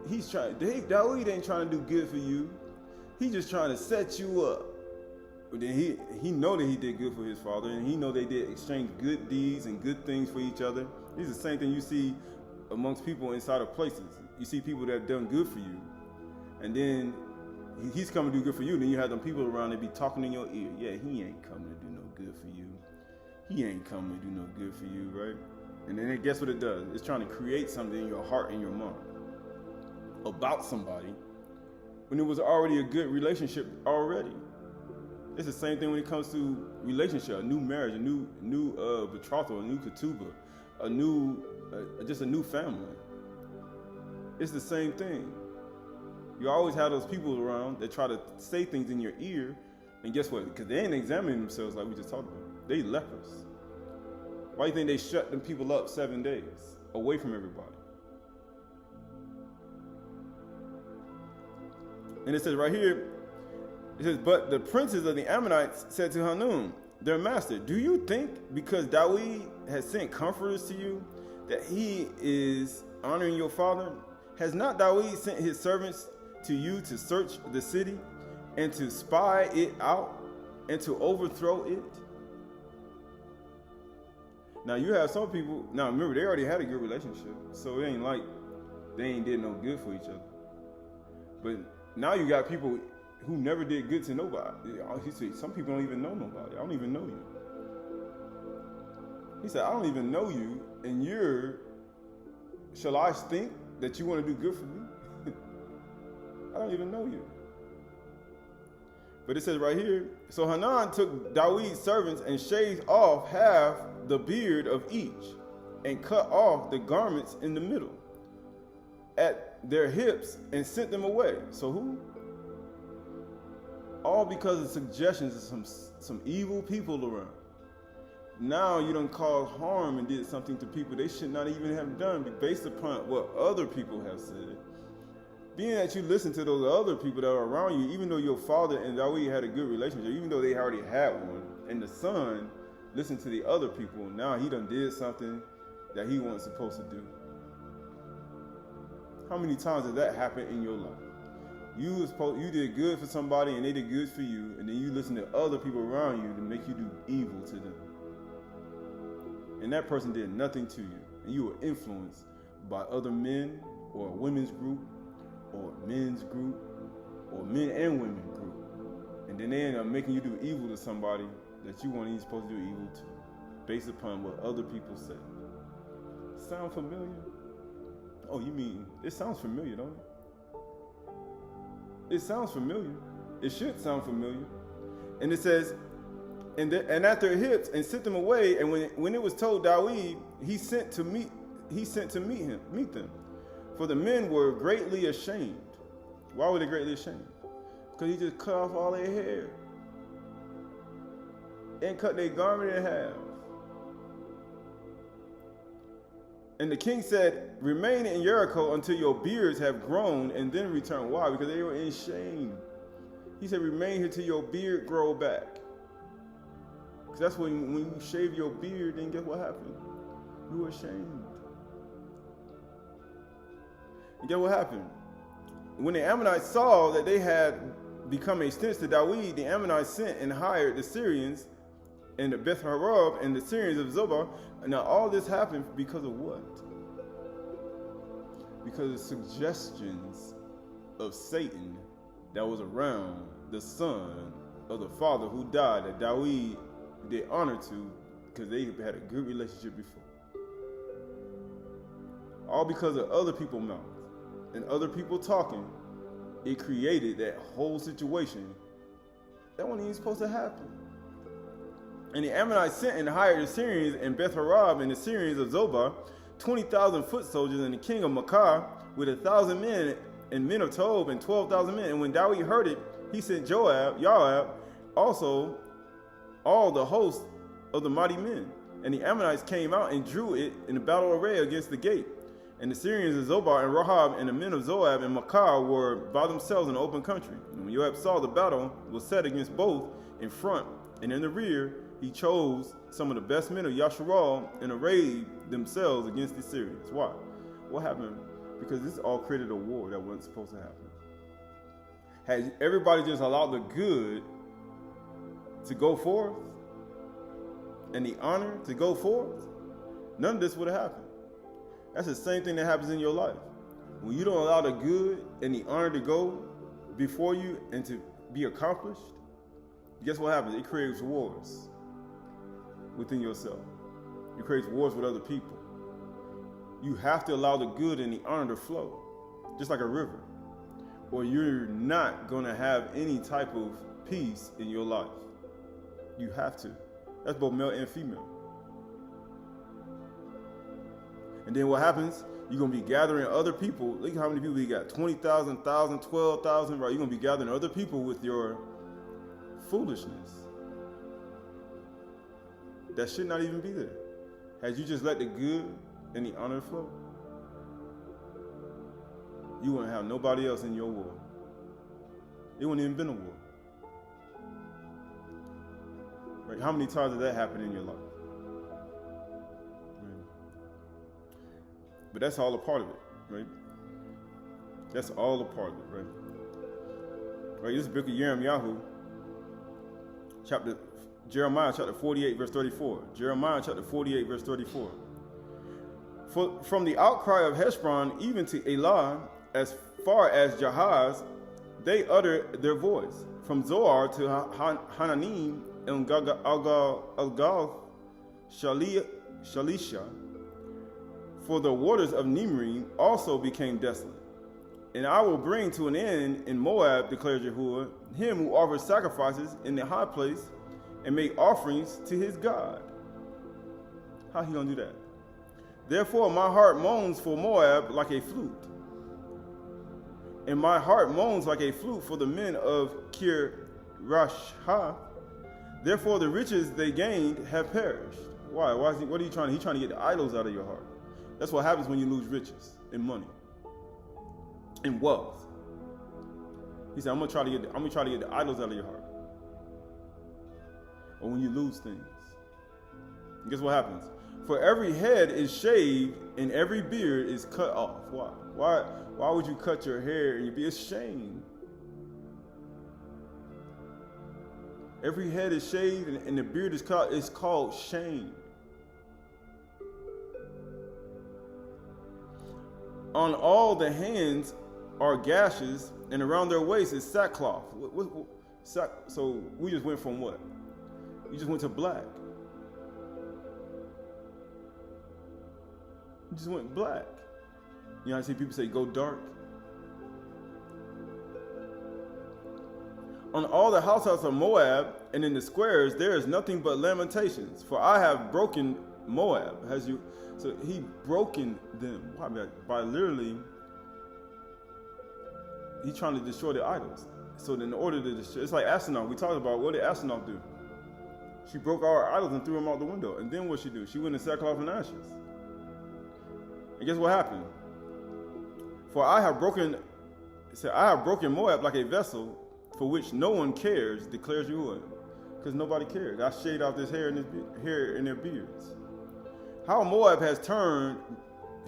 Dawid ain't trying to do good for you. He's just trying to set you up. But then he know that he did good for his father, and he know they did exchange good deeds and good things for each other. These are the same thing you see amongst people inside of places. You see people that have done good for you, and then he's coming to do good for you, and then you have them people around that be talking in your ear. Yeah, he ain't coming to do no good for you. He ain't coming to do no good for you, right? And then guess what it does? It's trying to create something in your heart and your mind about somebody when it was already a good relationship already. It's the same thing when it comes to relationship, a new marriage, a new betrothal, a new ketubah, just a new family. It's the same thing. You always have those people around that try to say things in your ear, and guess what? Because they ain't examining themselves like we just talked about. They lepers. Why do you think they shut them people up 7 days away from everybody? And it says right here, it says, but the princes of the Ammonites said to Hanun, their master, do you think because Dawid has sent comforters to you that he is honoring your father? Has not Dawid sent his servants to you to search the city and to spy it out and to overthrow it? Now you have some people, now remember they already had a good relationship, so it ain't like they ain't did no good for each other. But now you got people who never did good to nobody. He said, some people don't even know nobody. I don't even know you. He said, I don't even know you, and shall I think that you want to do good for me? I don't even know you. But it says right here, so Hanan took David's servants and shaved off half the beard of each, and cut off the garments in the middle at their hips, and sent them away. So who? All because of suggestions of some evil people around. Now you done caused harm and did something to people they should not even have done based upon what other people have said. Being that you listen to those other people that are around you, even though your father and David had a good relationship, even though they already had one, and the son listened to the other people, now he done did something that he wasn't supposed to do. How many times did that happen in your life? You did good for somebody and they did good for you, and then you listen to other people around you to make you do evil to them. And that person did nothing to you, and you were influenced by other men or a women's group or a men's group or men and women group, and then they end up making you do evil to somebody that you weren't even supposed to do evil to, based upon what other people said. Sound familiar? Oh, you mean it sounds familiar, don't it? It sounds familiar. It should sound familiar. And it says, and at their hips, and sent them away. And when it was told David, he sent to meet them. For the men were greatly ashamed. Why were they greatly ashamed? Because he just cut off all their hair and cut their garment in half. And the king said, remain in Jericho until your beards have grown, and then return. Why? Because they were in shame. He said, remain here till your beard grow back. Because that's when you shave your beard, then guess what happened? You were ashamed. And guess what happened? When the Ammonites saw that they had become a stench to David, the Ammonites sent and hired the Syrians and the Beth Harab and the Syrians of Zobah. Now all this happened because of what? Because of suggestions of Satan that was around the son of the father who died, that David did honor to, because they had a good relationship before. All because of other people's mouths and other people talking, it created that whole situation that wasn't even supposed to happen. And the Ammonites sent and hired the Syrians and Beth Harab and the Syrians of Zobah, 20,000 foot soldiers, and the king of Makkah with 1,000 men, and men of Tob and 12,000 men. And when David heard it, he sent Joab, also all the host of the mighty men. And the Ammonites came out and drew it in a battle array against the gate. And the Syrians of Zobah and Rahab and the men of Zoab and Makkah were by themselves in the open country. And when Joab saw the battle was set against both in front and in the rear, he chose some of the best men of Yasharal and arrayed themselves against the Syrians. Why? What happened? Because this all created a war that wasn't supposed to happen. Had everybody just allowed the good to go forth and the honor to go forth, none of this would have happened. That's the same thing that happens in your life. When you don't allow the good and the honor to go before you and to be accomplished, guess what happens? It creates wars within yourself. It creates wars with other people. You have to allow the good and the honor to flow, just like a river, or you're not going to have any type of peace in your life. You have to. That's both male and female. And then what happens? You're going to be gathering other people. Look how many people you got. 20,000, 1,000, 12,000, right? You're going to be gathering other people with your foolishness. That should not even be there. Had you just let the good and the honor flow, you wouldn't have nobody else in your war. It wouldn't even been a war. Right? How many times did that happen in your life? But that's all a part of it, right? That's all a part of it, right? Right, this is the book of Jeremiah chapter 48, verse 34. Jeremiah chapter 48, verse 34. From the outcry of Heshbon even to Elah, as far as Jahaz, they utter their voice. From Zoar to Hananim and Algal Shalisha, for the waters of Nimrim also became desolate. And I will bring to an end in Moab, declares Yahuwah, him who offers sacrifices in the high place and make offerings to his God. How he gonna do that? Therefore my heart moans for Moab like a flute, and my heart moans like a flute for the men of Kirashha. Therefore the riches they gained have perished. Why? What are you trying to? He's trying to get the idols out of your heart. That's what happens when you lose riches and money and wealth. He said, I'm gonna try to get the idols out of your heart. Or when you lose things. And guess what happens? For every head is shaved and every beard is cut off. Why? Why would you cut your hair and your beard? It's shame. Every head is shaved and the beard is cut. It's called shame. On all the hands are gashes, and around their waist is sackcloth. So we just went from what? We just went to black. We just went black. You know, I see people say go dark. On all the households of Moab and in the squares there is nothing but lamentations. For I have broken Moab. So he broken them. Why? By literally, he's trying to destroy the idols. So in order to destroy, it's like Asenath. We talked about what did Asenath do? She broke all her idols and threw them out the window. And then what she do? She went in sackcloth and ashes. And guess what happened? For I have broken Moab like a vessel for which no one cares, declares Yahuwah. Because nobody cares. I shaved off this hair in their beards. How Moab has turned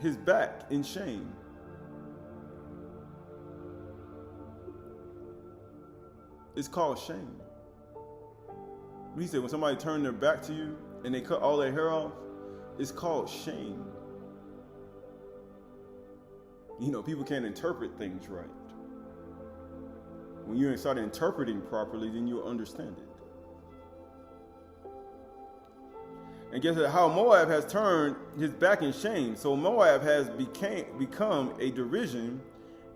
his back in shame. It's called shame. He said when somebody turned their back to you and they cut all their hair off, it's called shame. You know, people can't interpret things right. When you start interpreting properly, then you'll understand it. And guess how Moab has turned his back in shame. So Moab has become a derision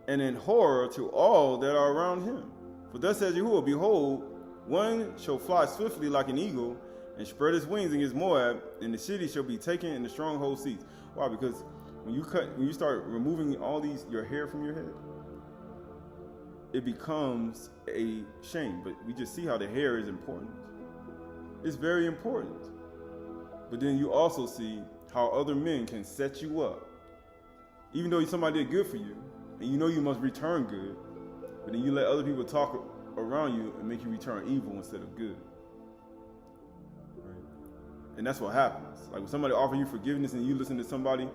and an horror to all that are around him. For thus says Yahuwah, behold, one shall fly swiftly like an eagle and spread his wings against Moab, and the city shall be taken and the stronghold seized. Why? Because when you start removing your hair from your head, it becomes a shame. But we just see how the hair is important. It's very important. But then you also see how other men can set you up. Even though somebody did good for you, and you know you must return good, but then you let other people talk around you and make you return evil instead of good. Right? And that's what happens. Like when somebody offers you forgiveness and you listen to somebody,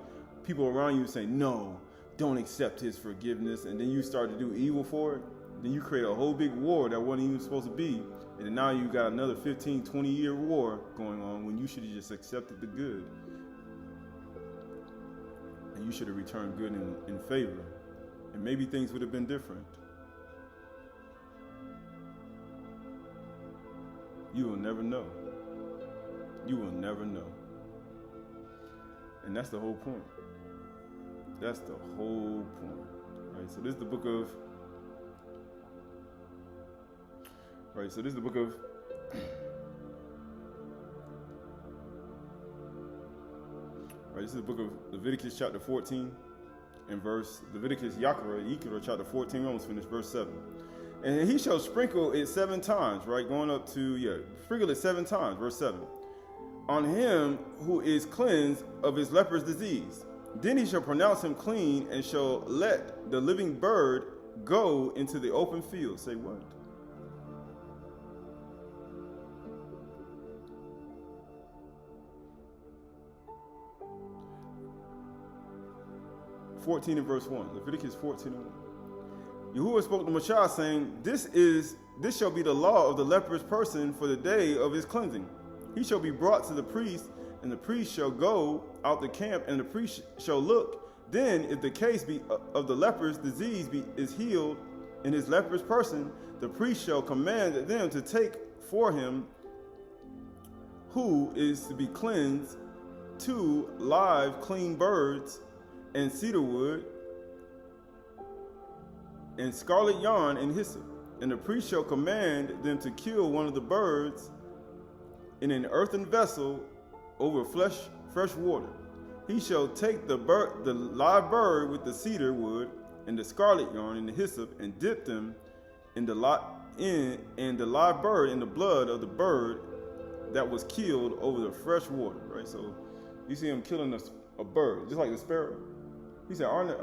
people around you say, no, don't accept his forgiveness, and then you start to do evil for it, then you create a whole big war that wasn't even supposed to be. And then now you got another 15, 20-year war going on when you should have just accepted the good. And you should have returned good in favor. And maybe things would have been different. You will never know. You will never know. And that's the whole point. That's the whole point. Right? So this is the book of Leviticus chapter 14 and Leviticus Yikra chapter 14, we almost finished verse 7. And he shall sprinkle it 7 times, right? Going up to, sprinkle it 7 times, verse 7. On him who is cleansed of his leprous disease. Then he shall pronounce him clean and shall let the living bird go into the open field. Say what? (14) and verse 1. Leviticus 14 and 1. Yahuwah spoke to Moshe, saying, This shall be the law of the leprous person for the day of his cleansing. He shall be brought to the priest, and the priest shall go out the camp, and the priest shall look. Then, if the case be of the leper's disease is healed, in his leprous person, the priest shall command them to take for him who is to be cleansed 2 live clean birds and cedar wood and scarlet yarn and hyssop. And the priest shall command them to kill one of the birds in an earthen vessel over fresh water. He shall take the live bird with the cedar wood and the scarlet yarn and the hyssop, and dip them in the live bird in the blood of the bird that was killed over the fresh water. Right. So you see him killing a bird, just like the sparrow. He said, "Aren't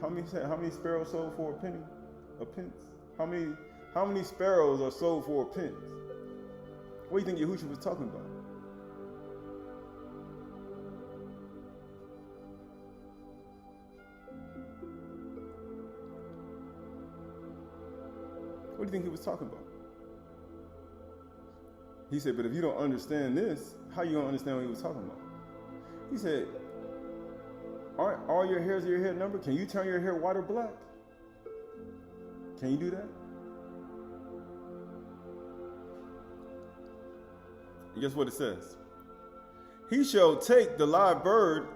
how many sparrows sold for a penny? A pence? How many sparrows are sold for a pence?" What do you think Yahushua was talking about? What do you think he was talking about? He said, but if you don't understand this, how you gonna understand what he was talking about? He said, aren't all your hairs of your head numbered? Can you turn your hair white or black? Can you do that? And guess what it says? He shall take the live bird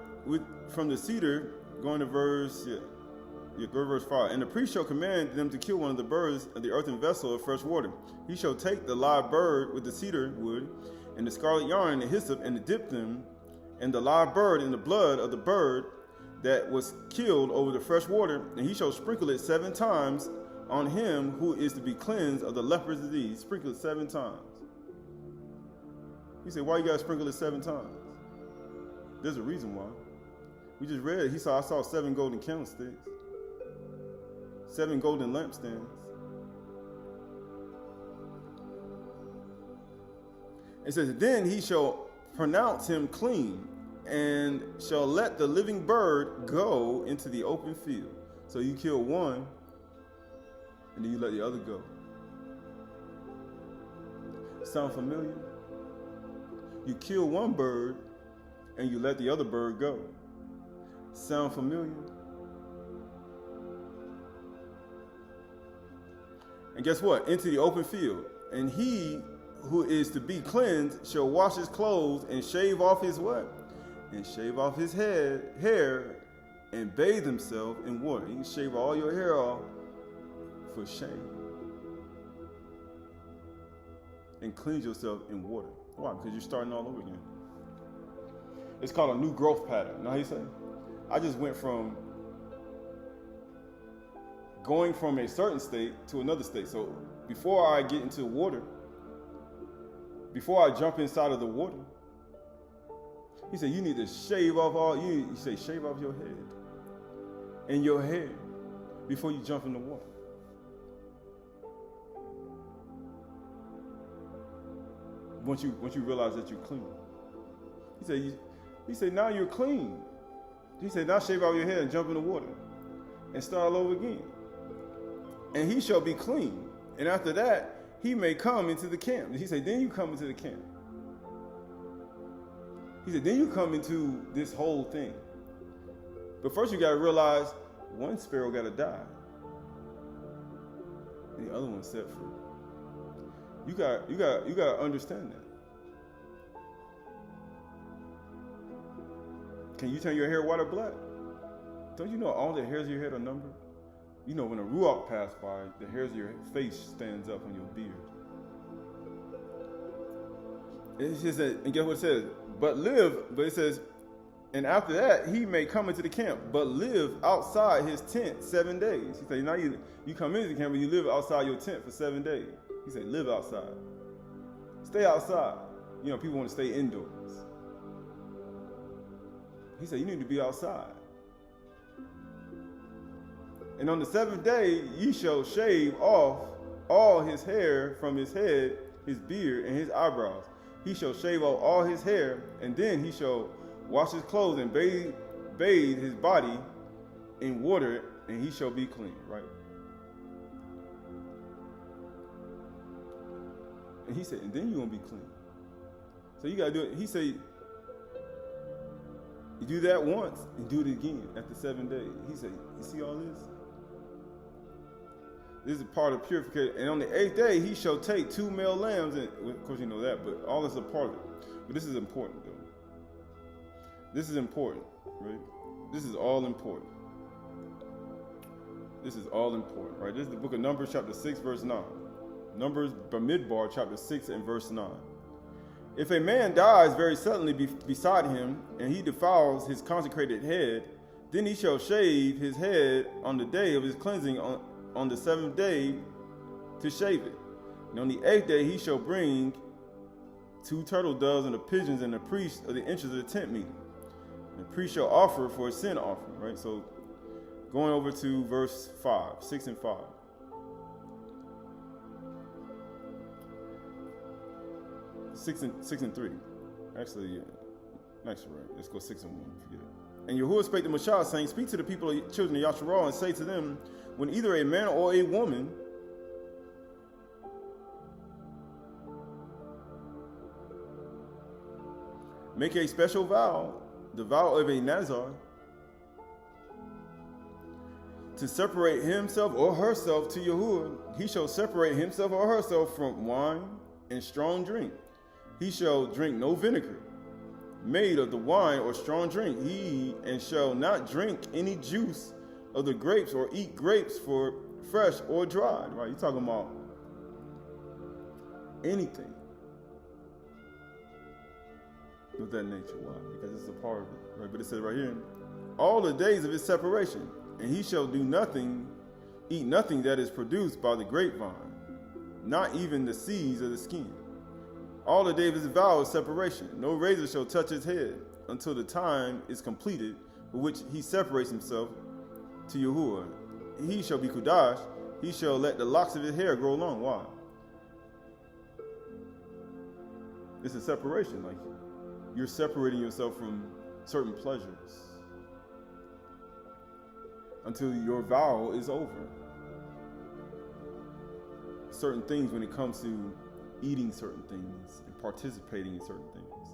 from the cedar, going to verse 5. And the priest shall command them to kill one of the birds of the earthen vessel of fresh water. He shall take the live bird with the cedar wood and the scarlet yarn and the hyssop, and dip them and the live bird in the blood of the bird that was killed over the fresh water, and he shall sprinkle it 7 times on him who is to be cleansed of the leprous disease. Sprinkle it 7 times. He said, why you gotta sprinkle it 7 times? There's a reason why. We just read, I saw 7 golden candlesticks, 7 golden lampstands. It says, then he shall pronounce him clean, and shall let the living bird go into the open field. So you kill one, and then you let the other go. Sound familiar? You kill one bird, and you let the other bird go. Sound familiar? And guess what? Into the open field. And he who is to be cleansed shall wash his clothes and shave off his what? And shave off his hair and bathe himself in water. You can shave all your hair off for shame. And cleanse yourself in water. Why? Because you're starting all over again. It's called a new growth pattern. You know how you say? I just went from going from a certain state to another state. So before I get into water, before I jump inside of the water, he said, you need to shave off shave off your head and your hair before you jump in the water. Once you realize that you're clean. He said, now you're clean. He said, now shave off your hair and jump in the water and start all over again. And he shall be clean. And after that, he may come into the camp. He said, then you come into the camp. He said, then you come into this whole thing. But first you got to realize one sparrow got to die. And the other one set free. You got to understand that. Can you turn your hair white or black? Don't you know all the hairs of your head are numbered? You know when a ruach passes by, the hairs of your face stands up on your beard. It says that, and guess what it says? But it says, and after that he may come into the camp, but live outside his tent 7 days. He said, now you come into the camp, but you live outside your tent for 7 days. He said, live outside. Stay outside. You know, people want to stay indoors. He said, you need to be outside. And on the 7th day, ye shall shave off all his hair from his head, his beard, and his eyebrows. He shall shave off all his hair, and then he shall wash his clothes and bathe his body in water, and he shall be clean, right? And he said, and then you're going to be clean. So you got to do it. He said, you do that once and do it again after 7 days. He said, you see all this? This is part of purification. And on the 8th day, he shall take 2 male lambs. And of course, you know that, but all this is a part of it. But this is important, though. This is important, right? This is all important. This is all important, right? This is the book of Numbers, chapter 6, verse 9. Numbers, Bamidbar, chapter 6 and verse 9. If a man dies very suddenly beside him, and he defiles his consecrated head, then he shall shave his head on the day of his cleansing on the 7th day to shave it. And on the 8th day he shall bring 2 turtle doves and the pigeons, and the priest of the entrance of the tent meeting. And the priest shall offer for a sin offering, right? So going over to verse 5, 6 and 5. 6 and 3. Actually, yeah. Next, right. Let's go 6 and 1. Forget it. And Yahuwah spake to Moshe, saying, speak to the people of children of Yasharal, and say to them, when either a man or a woman make a special vow, the vow of a Nazar, to separate himself or herself to Yahuwah, he shall separate himself or herself from wine and strong drink. He shall drink no vinegar made of the wine or strong drink. He and shall not drink any juice of the grapes or eat grapes for fresh or dried. Right? You're talking about anything of that nature. Why? Because it's a part of it. Right? But it says right here, all the days of his separation, and he shall do nothing, eat nothing that is produced by the grapevine, not even the seeds of the skin. All the days of his vow of separation, no razor shall touch his head until the time is completed for which he separates himself to Yahuwah. He shall be Kudash, he shall let the locks of his hair grow long. Why? It's a separation, like you're separating yourself from certain pleasures until your vow is over. Certain things when it comes to eating certain things and participating in certain things.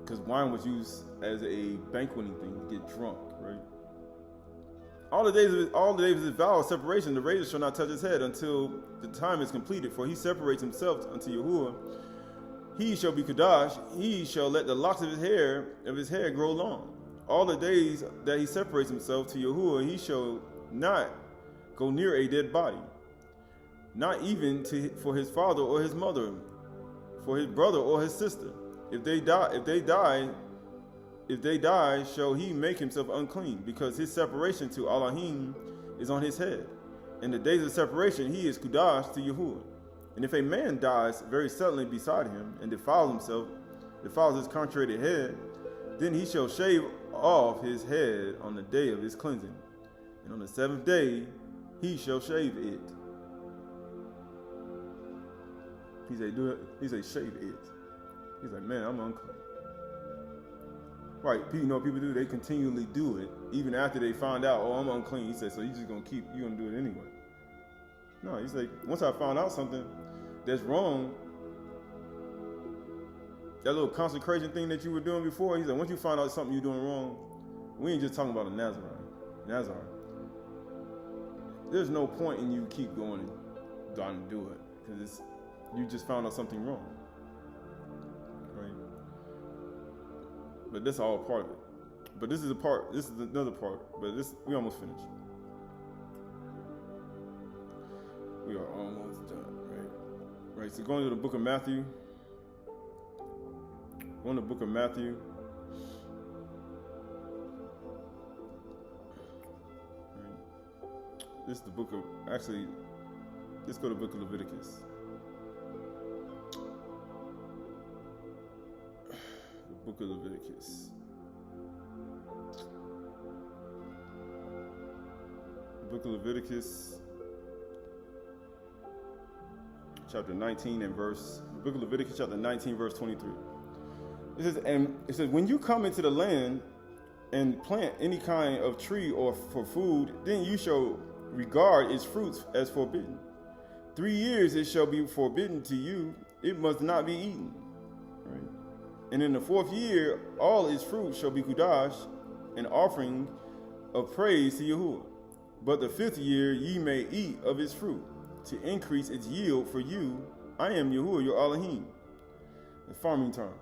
Because wine was used as a banqueting thing to get drunk, right? All the days of his vow of separation, the razor shall not touch his head until the time is completed, for he separates himself unto Yahuwah. He shall be Kadash, he shall let the locks of his hair grow long. All the days that he separates himself to Yahuwah, he shall not go near a dead body, not even for his father or his mother, for his brother or his sister. If they die, shall he make himself unclean, because his separation to Elohim is on his head. In the days of separation, he is Kudash to Yahuwah. And if a man dies very suddenly beside him and defiles his consecrated head, then he shall shave off his head on the day of his cleansing. And on the 7th day, he shall shave it. He say, shave it. He's like, man, I'm unclean. Right, you know what people do? They continually do it, even after they find out, oh, I'm unclean. He said, so you're going to do it anyway. No, he's like, once I found out something that's wrong, that little consecration thing that you were doing before, he's like, once you find out something you're doing wrong, we ain't just talking about a Nazar. There's no point in you keep going and trying to do it, because you just found out something wrong, right? But that's all part of it. But this is another part, but we almost finished. We are almost done, right? Right, so going to the book of Matthew. Right. This is the book of, actually, let's go to the book of Leviticus. The book of Leviticus. The book of Leviticus, chapter 19 and verse, the book of Leviticus chapter 19, verse 23. It says, when you come into the land and plant any kind of tree or for food, then you shall regard its fruits as forbidden. 3 years it shall be forbidden to you, it must not be eaten. Right? And in the 4th year, all its fruit shall be kudash, an offering of praise to Yahuwah. But the 5th year ye may eat of its fruit, to increase its yield for you. I am Yahuwah, your Elohim. The farming terms.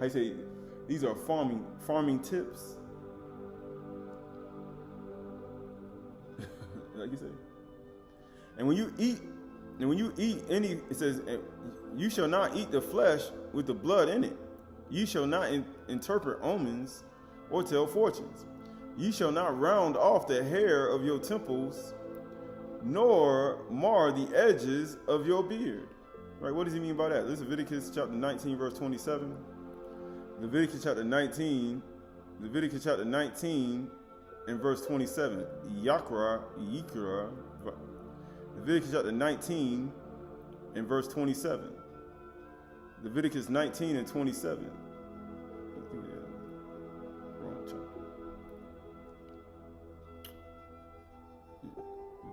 I say these are farming tips. Like you say. And when you eat any, it says, you shall not eat the flesh with the blood in it. You shall not interpret omens or tell fortunes. You shall not round off the hair of your temples, nor mar the edges of your beard. Right? What does he mean by that? This is Leviticus chapter 19, verse 27. Leviticus chapter 19 and verse 27. Yikra. Leviticus chapter 19 and verse 27. Leviticus 19 and 27.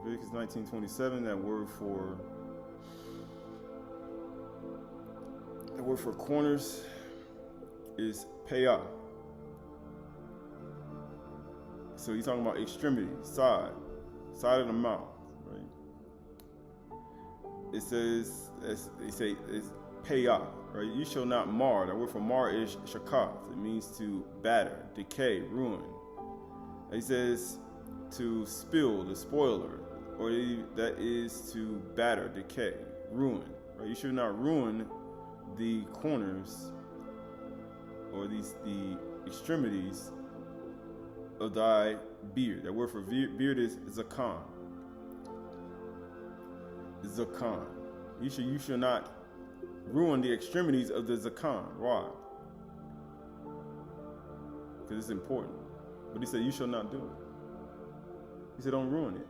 Leviticus 19:27. That word for corners is payah. So he's talking about extremity, side of the mouth, right? It says it's payah, right? You shall not mar. That word for mar is shakath. It means to batter, decay, ruin. He says to spill, the spoiler, or that is to batter, decay, ruin. Right? You should not ruin the corners or the extremities of thy beard. That word for beard is zakan. Zakan. You should not ruin the extremities of the zakan. Why? Because it's important. But he said you shall not do it. He said don't ruin it.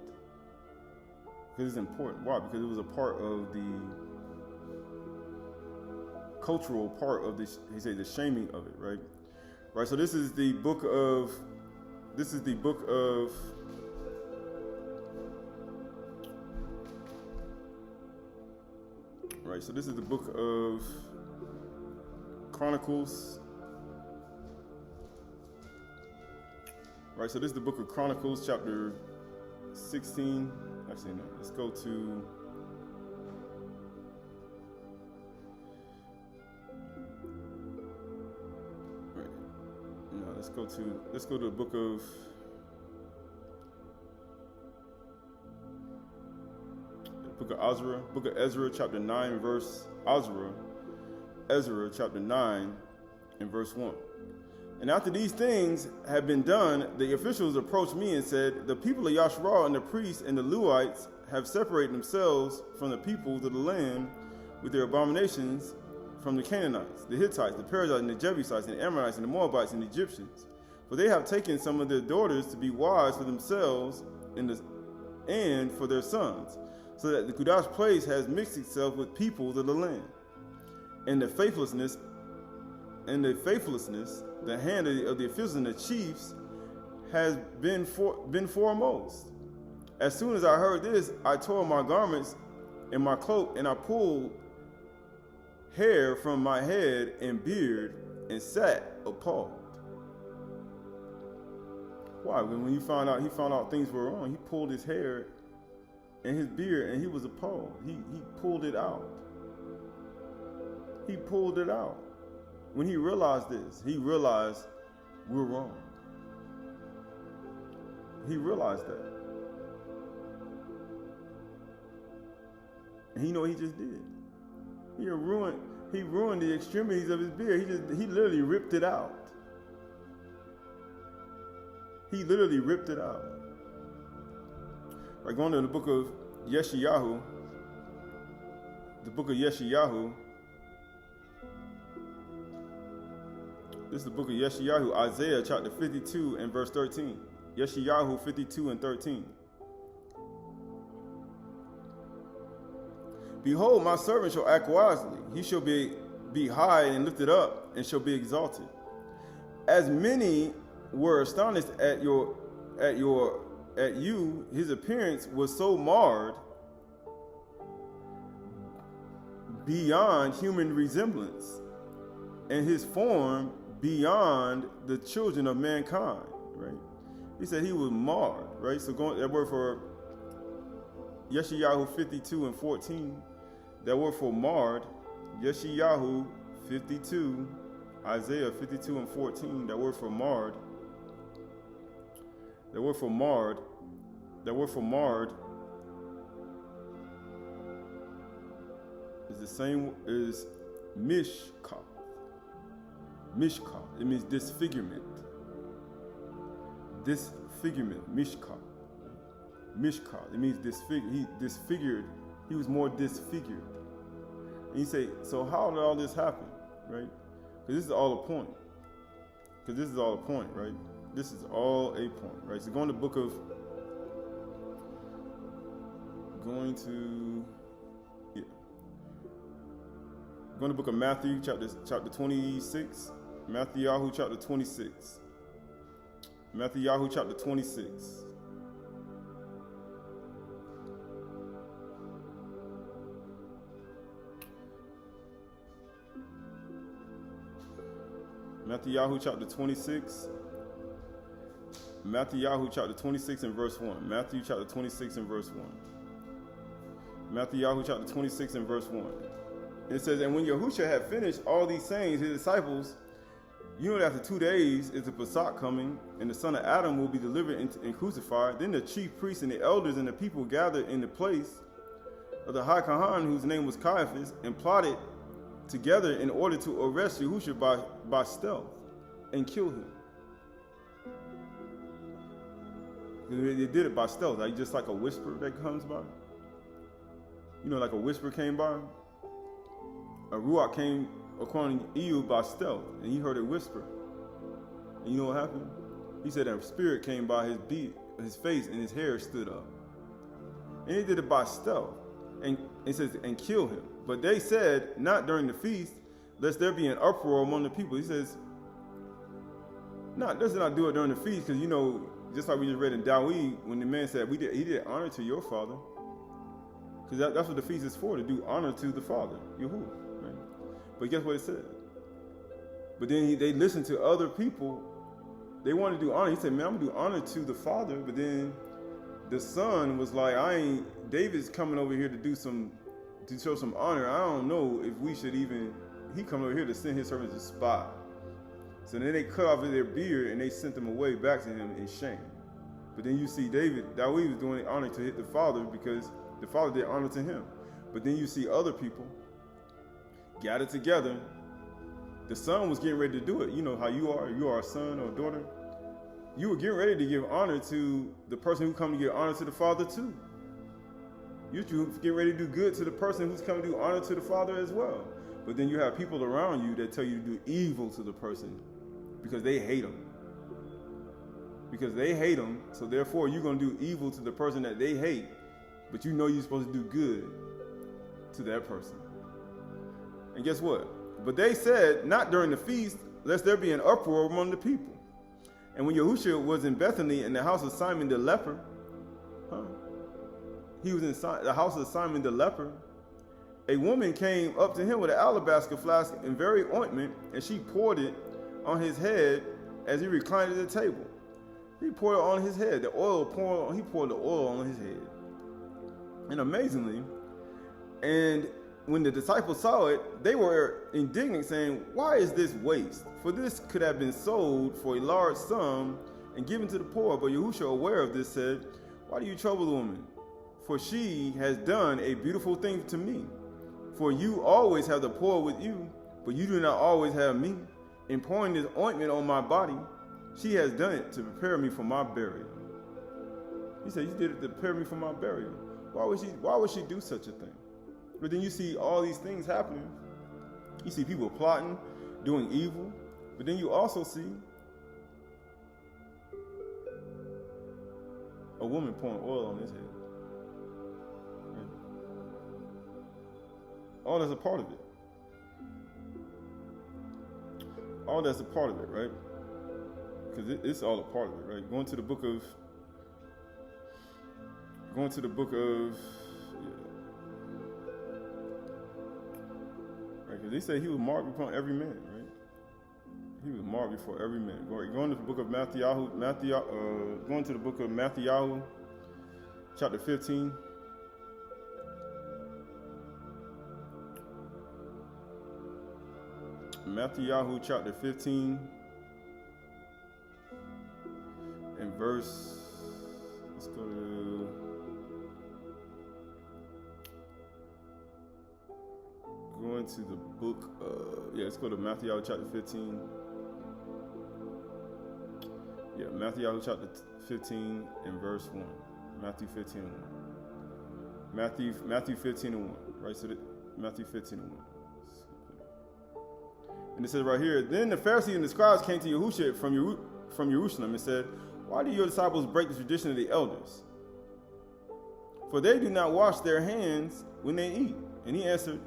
Because it's important. Why? Because it was a part of the cultural part of this, he said, the shaming of it, right? Right, so this is the book of right, so this is the book of Chronicles. Right, so this is the book of Chronicles, chapter 16. Actually, no, let's go to let's go to the book of Ezra, chapter 9, verse Ezra, chapter 9, and verse 1. And after these things had been done, the officials approached me and said, the people of Yasharal and the priests and the Levites have separated themselves from the peoples of the land with their abominations from the Canaanites, the Hittites, the Perizzites, and the Jebusites, and the Ammonites, and the Moabites, and the Egyptians. For they have taken some of their daughters to be wives for themselves and for their sons, so that the Kudash place has mixed itself with peoples of the land. And the faithlessness, the hand of the officials and the chiefs has been foremost. As soon as I heard this, I tore my garments and my cloak, and I pulled hair from my head and beard and sat appalled. Why? When he found out things were wrong, he pulled his hair and his beard and he was appalled. He pulled it out. He pulled it out. When he realized this, he realized we're wrong. He realized that. And you know what he just did? He ruined the extremities of his beard. He literally ripped it out. He literally ripped it out. Right, going to the book of Yeshayahu. The book of Yeshayahu. This is the book of Yeshayahu, Isaiah chapter 52 and verse 13. Yeshayahu 52 and 13. Behold, my servant shall act wisely. He shall be high and lifted up, and shall be exalted. As many were astonished at you, his appearance was so marred beyond human resemblance, and his form beyond the children of mankind. Right? He said he was marred. right? So that word for Yeshayahu 52 and 14, that word for marred, Yeshayahu 52, Isaiah 52 and 14, that word for marred, that word for marred is the same as mishkah. Mishkah, it means disfigurement. Disfigurement, mishkah. Mishkah, it means disfigured. He was more disfigured. And you say, so how did all this happen, right? Because this is all a point. Right? This is all a point, right? So going to book of Matthew, chapter 26. Matthew chapter 26. Matthew chapter 26. Matthew chapter 26. Matthew chapter 26 and verse 1. Matthew chapter 26 and verse 1. Matthew chapter 26 and verse 1. It says, and when Yahushua had finished all these sayings, his disciples, you know that after 2 days is the Pesach coming, and the son of Adam will be delivered and crucified. Then the chief priests and the elders and the people gathered in the place of the high Kohen, whose name was Caiaphas, and plotted together in order to arrest Yahushua by stealth and kill him. They did it by stealth, like just like a whisper that comes by. You know, like a whisper came by. A ruach came according to Ehud by stealth, and he heard it whisper. And you know what happened? He said a spirit came by his face, and his hair stood up. And he did it by stealth. And it says, and kill him. But they said, not during the feast, lest there be an uproar among the people. He says, let's not do it during the feast, because, you know, just like we just read in Dawid, when the man said, he did honor to your father. Because that's what the feast is for, to do honor to the father, Yahuwah. Right? But guess what it said? But then they listened to other people. They wanted to do honor. He said, man, I'm going to do honor to the father. But then the son was like, David's coming over here to show some honor. I don't know if we should he come over here to send his servants to spy. So then they cut off their beard and they sent them away back to him in shame. But then you see David was doing honor to the father because the father did honor to him. But then you see other people gathered together. The son was getting ready to do it. You know how you are a son or a daughter. You were getting ready to give honor to the person who come to give honor to the father too. You get ready to do good to the person who's coming to do honor to the father as well. But then you have people around you that tell you to do evil to the person because they hate him. So therefore you're going to do evil to the person that they hate, but you know you're supposed to do good to that person. And guess what? But they said, not during the feast, lest there be an uproar among the people. And when Yahushua was in Bethany in the house of Simon the leper, he was in the house of Simon the leper, a woman came up to him with an alabaster flask and very ointment, and she poured it on his head as he reclined at the table. He poured it on his head. He poured the oil on his head. And amazingly, and when the disciples saw it, they were indignant, saying, why is this waste? For this could have been sold for a large sum and given to the poor. But Yahushua, aware of this, said, why do you trouble the woman? For she has done a beautiful thing to me. For you always have the poor with you, but you do not always have me. In pouring this ointment on my body, she has done it to prepare me for my burial. He said, you did it to prepare me for my burial. Why would she do such a thing? But then you see all these things happening. You see people plotting, doing evil, but then you also see a woman pouring oil on his head. Right? All that's a part of it. All that's a part of it, right? Because it's all a part of it, right? Going to the book of right? Because they say he was marked upon every man, right? He was marked before every man. Going to the book of going to the book of Matthew, chapter 15. Matthew chapter 15 and verse, let's go to, going to the book, let's go to Matthew chapter 15. Yeah, Matthew chapter 15 and verse 1. Matthew 15 and 1. Matthew 15 and 1. Right, so Matthew 15 and 1. And it says right here, then the Pharisees and the scribes came to Yahushua from Jerusalem and said, why do your disciples break the tradition of the elders? For they do not wash their hands when they eat. And he answered,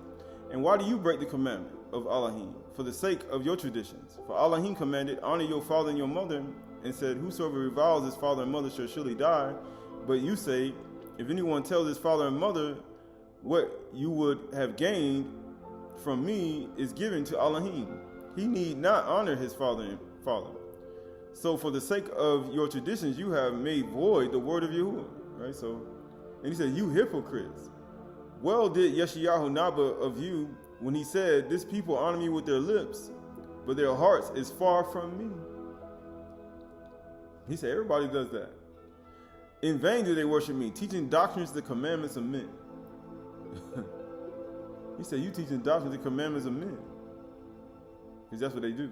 and why do you break the commandment of Elohim for the sake of your traditions? For Elohim commanded, honor your father and your mother, and said, whosoever reviles his father and mother shall surely die. But you say, if anyone tells his father and mother what you would have gained from me is given to Elohim, he need not honor his father. So for the sake of your traditions, you have made void the word of Yahuwah. Right? So, and he said, you hypocrites. Well did Yeshayahu Naba of you when he said, this people honor me with their lips, but their hearts is far from me. He said, everybody does that. In vain do they worship me, teaching doctrines the commandments of men. He said, you teaching doctrines the commandments of men. Because that's what they do.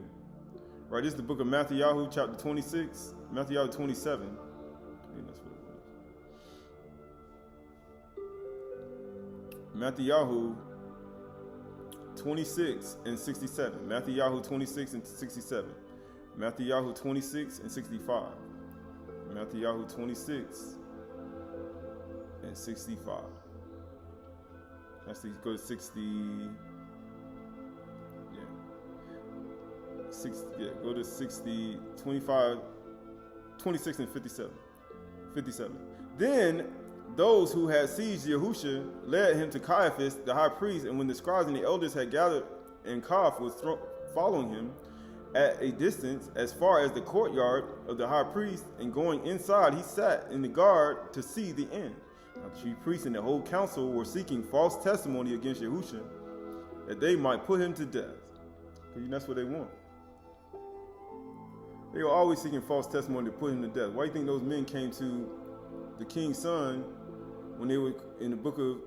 Right, this is the book of Matthew, chapter 26, Matthew 27. I think that's what it was. Matthew 26 and 67. Matthew 26 and 67. Matthew 26 and 65. Matthew 26 and 65. Actually, go to 60. Go to 60, 25, 26 and 57. Then those who had seized Yahusha led him to Caiaphas, the high priest, and when the scribes and the elders had gathered and Caiaphas was following him at a distance as far as the courtyard of the high priest, and going inside, he sat in the guard to see the end. Now, the chief priests and the whole council were seeking false testimony against Yahusha, that they might put him to death. Because that's what they want. They were always seeking false testimony to put him to death. Why do you think those men came to the king's son when they were in the book of,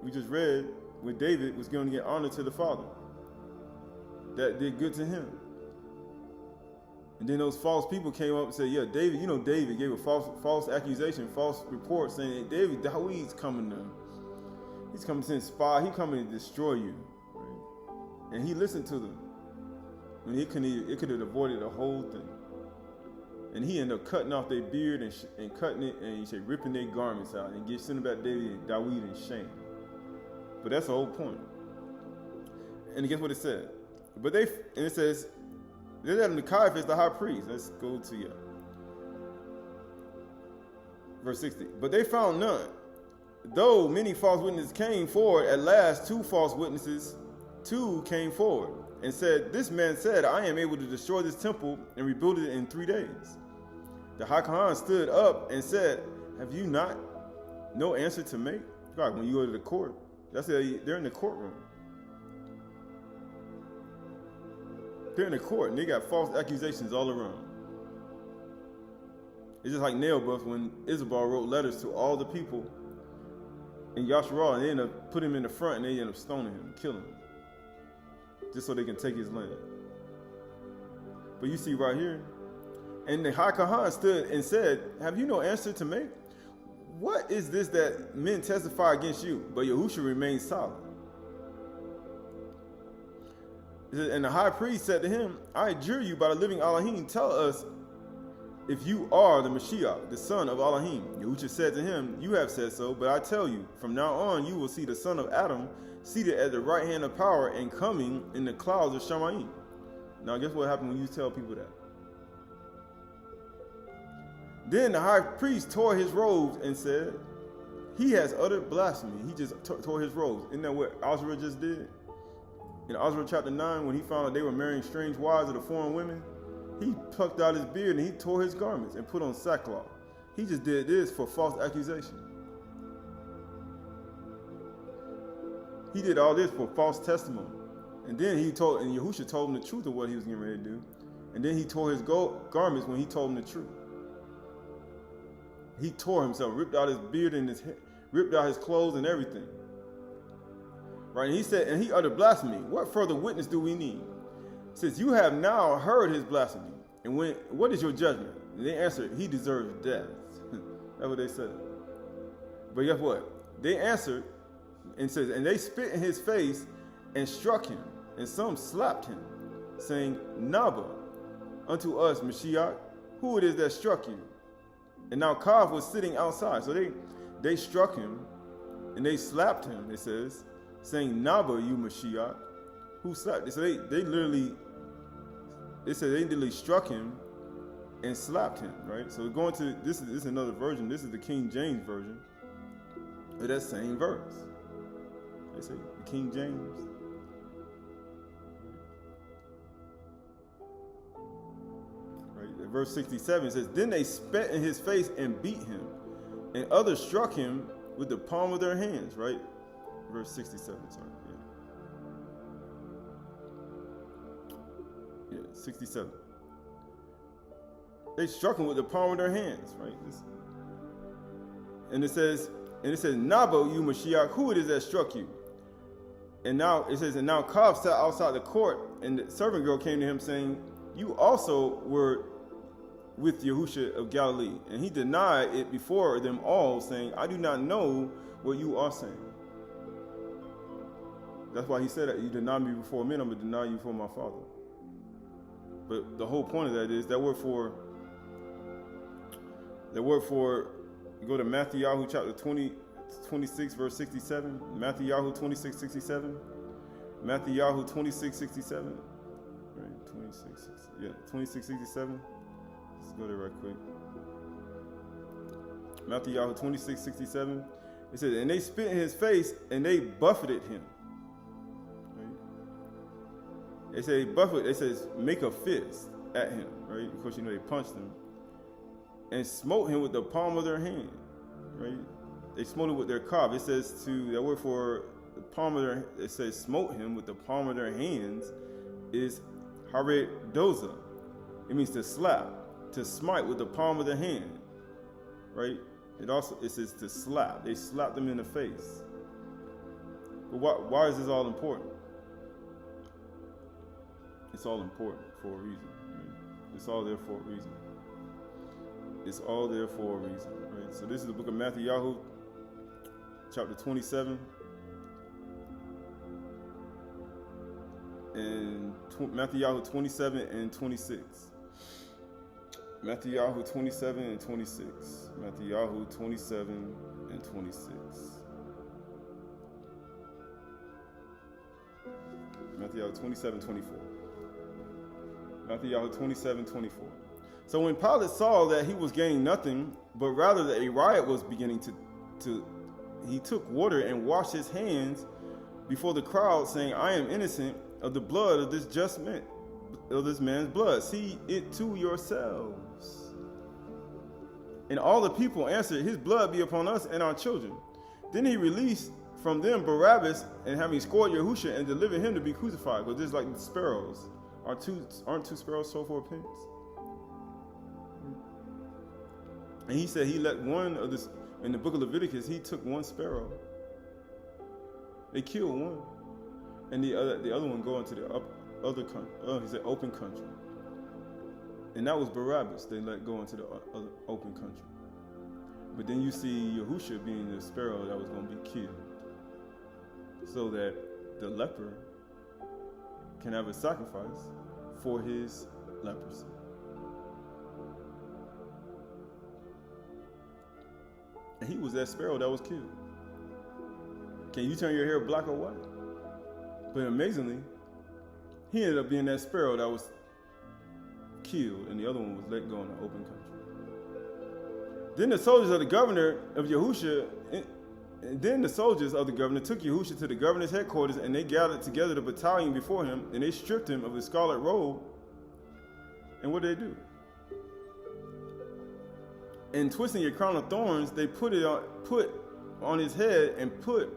we just read, where David was going to get honor to the father? That did good to him. And then those false people came up and said, yeah, David, David gave a false accusation, false report saying, hey, David's coming to, he's coming to send spy, he's coming to destroy you. Right? And he listened to them. When it could have avoided the whole thing. And he ended up cutting off their beard and cutting it, and he said ripping their garments out and sending back David in shame. But that's the whole point. And guess what it said? It says, they led him to Caiaphas, the high priest. Let's go to verse 60. But they found none. Though many false witnesses came forward, at last 2 false witnesses came forward and said, this man said, I am able to destroy this temple and rebuild it in 3 days. The high Kohen stood up and said, have you not no answer to make? God, when you go to the court, they're in the courtroom. They're in the court and they got false accusations all around. It's just like nail buffs when Isabel wrote letters to all the people in Yasharal, and they end up putting him in the front and they end up stoning him, killing him, just so they can take his land. But you see right here, and the high Kohen stood and said, have you no answer to make? What is this that men testify against you? But Yahushua remained silent. And the high priest said to him, I adjure you by the living Elohim, tell us if you are the Mashiach, the son of Elohim. Yahushua said to him, you have said so, but I tell you, from now on you will see the son of Adam seated at the right hand of power and coming in the clouds of Shamayim. Now guess what happened when you tell people that? Then the high priest tore his robes and said, he has uttered blasphemy. He just tore his robes. Isn't that what Azra just did? In Ezra chapter 9, when he found out they were marrying strange wives of the foreign women, he plucked out his beard and he tore his garments and put on sackcloth. He just did this for false accusation. He did all this for false testimony. And then Yahushua told him the truth of what he was getting ready to do. And then he tore his garments when he told him the truth. He tore himself, ripped out his beard and ripped out his clothes and everything. Right? And he said, and he uttered blasphemy. What further witness do we need? Since you have now heard his blasphemy, and what is your judgment? And they answered, he deserves death. That's what they said. But guess what? They answered and says, and they spit in his face and struck him, and some slapped him, saying, Naba, unto us, Mashiach, who it is that struck you? And now Kav was sitting outside. So they struck him, and they slapped him, it says, saying, Naba, you Mashiach, who slapped? So they literally struck him and slapped him, right? So going to, this is another version. This is the King James version of that same verse. They say the King James. Right, verse 67 says, then they spat in his face and beat him, and others struck him with the palm of their hands, right? Verse 67, sorry. Yeah, 67. They struck him with the palm of their hands, right? And it says, Nabo, you Mashiach, who it is that struck you? And now it says, and now Kav sat outside the court, and the servant girl came to him saying, you also were with Yahushua of Galilee. And he denied it before them all, saying, I do not know what you are saying. That's why he said that you deny me before men, I'm going to deny you before my Father. But the whole point of that is that word for, you go to Matthew chapter 26, verse 67. Matthew 26, 67. Matthew 26, 67. Right, 26, yeah, 26, 67. Let's go there right quick. Matthew 26, 67. It says, and they spit in his face and they buffeted him. They say buffet. They says make a fist at him, right? Of course, you know they punched him and smote him with the palm of their hand, right? They smote him with their cob. It says to that word for the palm of their. It says smote him with the palm of their hands is haredoza. It means to slap, to smite with the palm of the hand, right? It says to slap. They slapped them in the face. But why is this all important? It's all important for a reason. Right? It's all there for a reason. It's all there for a reason. Right? So this is the book of Matthew, chapter 27, and Matthew 27 and 26. Matthew 27 and 26. Matthew 27 and 26. Matthew 27, 24. Matthew 27, 24. So when Pilate saw that he was gaining nothing, but rather that a riot was beginning he took water and washed his hands before the crowd, saying, I am innocent of the blood of this just man, of this man's blood. See it to yourselves. And all the people answered, his blood be upon us and our children. Then he released from them Barabbas, and having scored Yahushua and delivered him to be crucified. But just like the sparrows. Aren't two sparrows sold for a pence? And he said he let one of this, in the book of Leviticus, he took one sparrow. They killed one. And the other one go into the other country. He said open country. And that was Barabbas they let go into the other open country. But then you see Yahushua being the sparrow that was going to be killed. So that the leper can have a sacrifice for his leprosy. And he was that sparrow that was killed. Can you turn your hair black or white? But amazingly, he ended up being that sparrow that was killed, and the other one was let go in the open country. Then the soldiers of the governor of Yahushua And then the soldiers of the governor took Yahusha to the governor's headquarters, and they gathered together the battalion before him, and they stripped him of his scarlet robe. And what did they do? And twisting a crown of thorns, they put on his head and put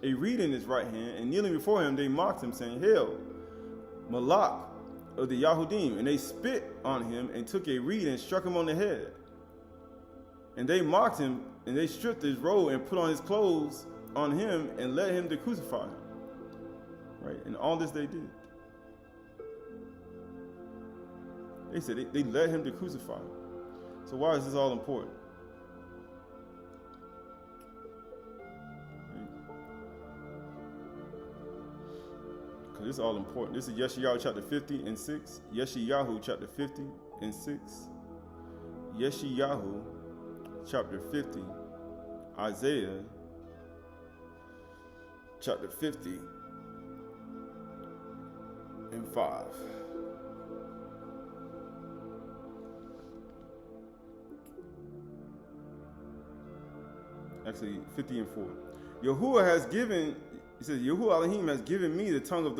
a reed in his right hand, and kneeling before him, they mocked him, saying, "Hail, Malach of the Yahudim." And they spit on him and took a reed and struck him on the head. And they mocked him, and they stripped his robe and put on his clothes on him and led him to crucify him. Right? And all this they did. They said they led him to crucify him. So why is this all important? Because it's all important. This is Yeshayahu chapter 50 and 6. Yeshayahu chapter 50 and 6. Yeshayahu chapter 50. Isaiah chapter 50 and 5. Actually, 50 and 4. Yahuwah has given, he says, Yahuwah Elohim has given me the tongue of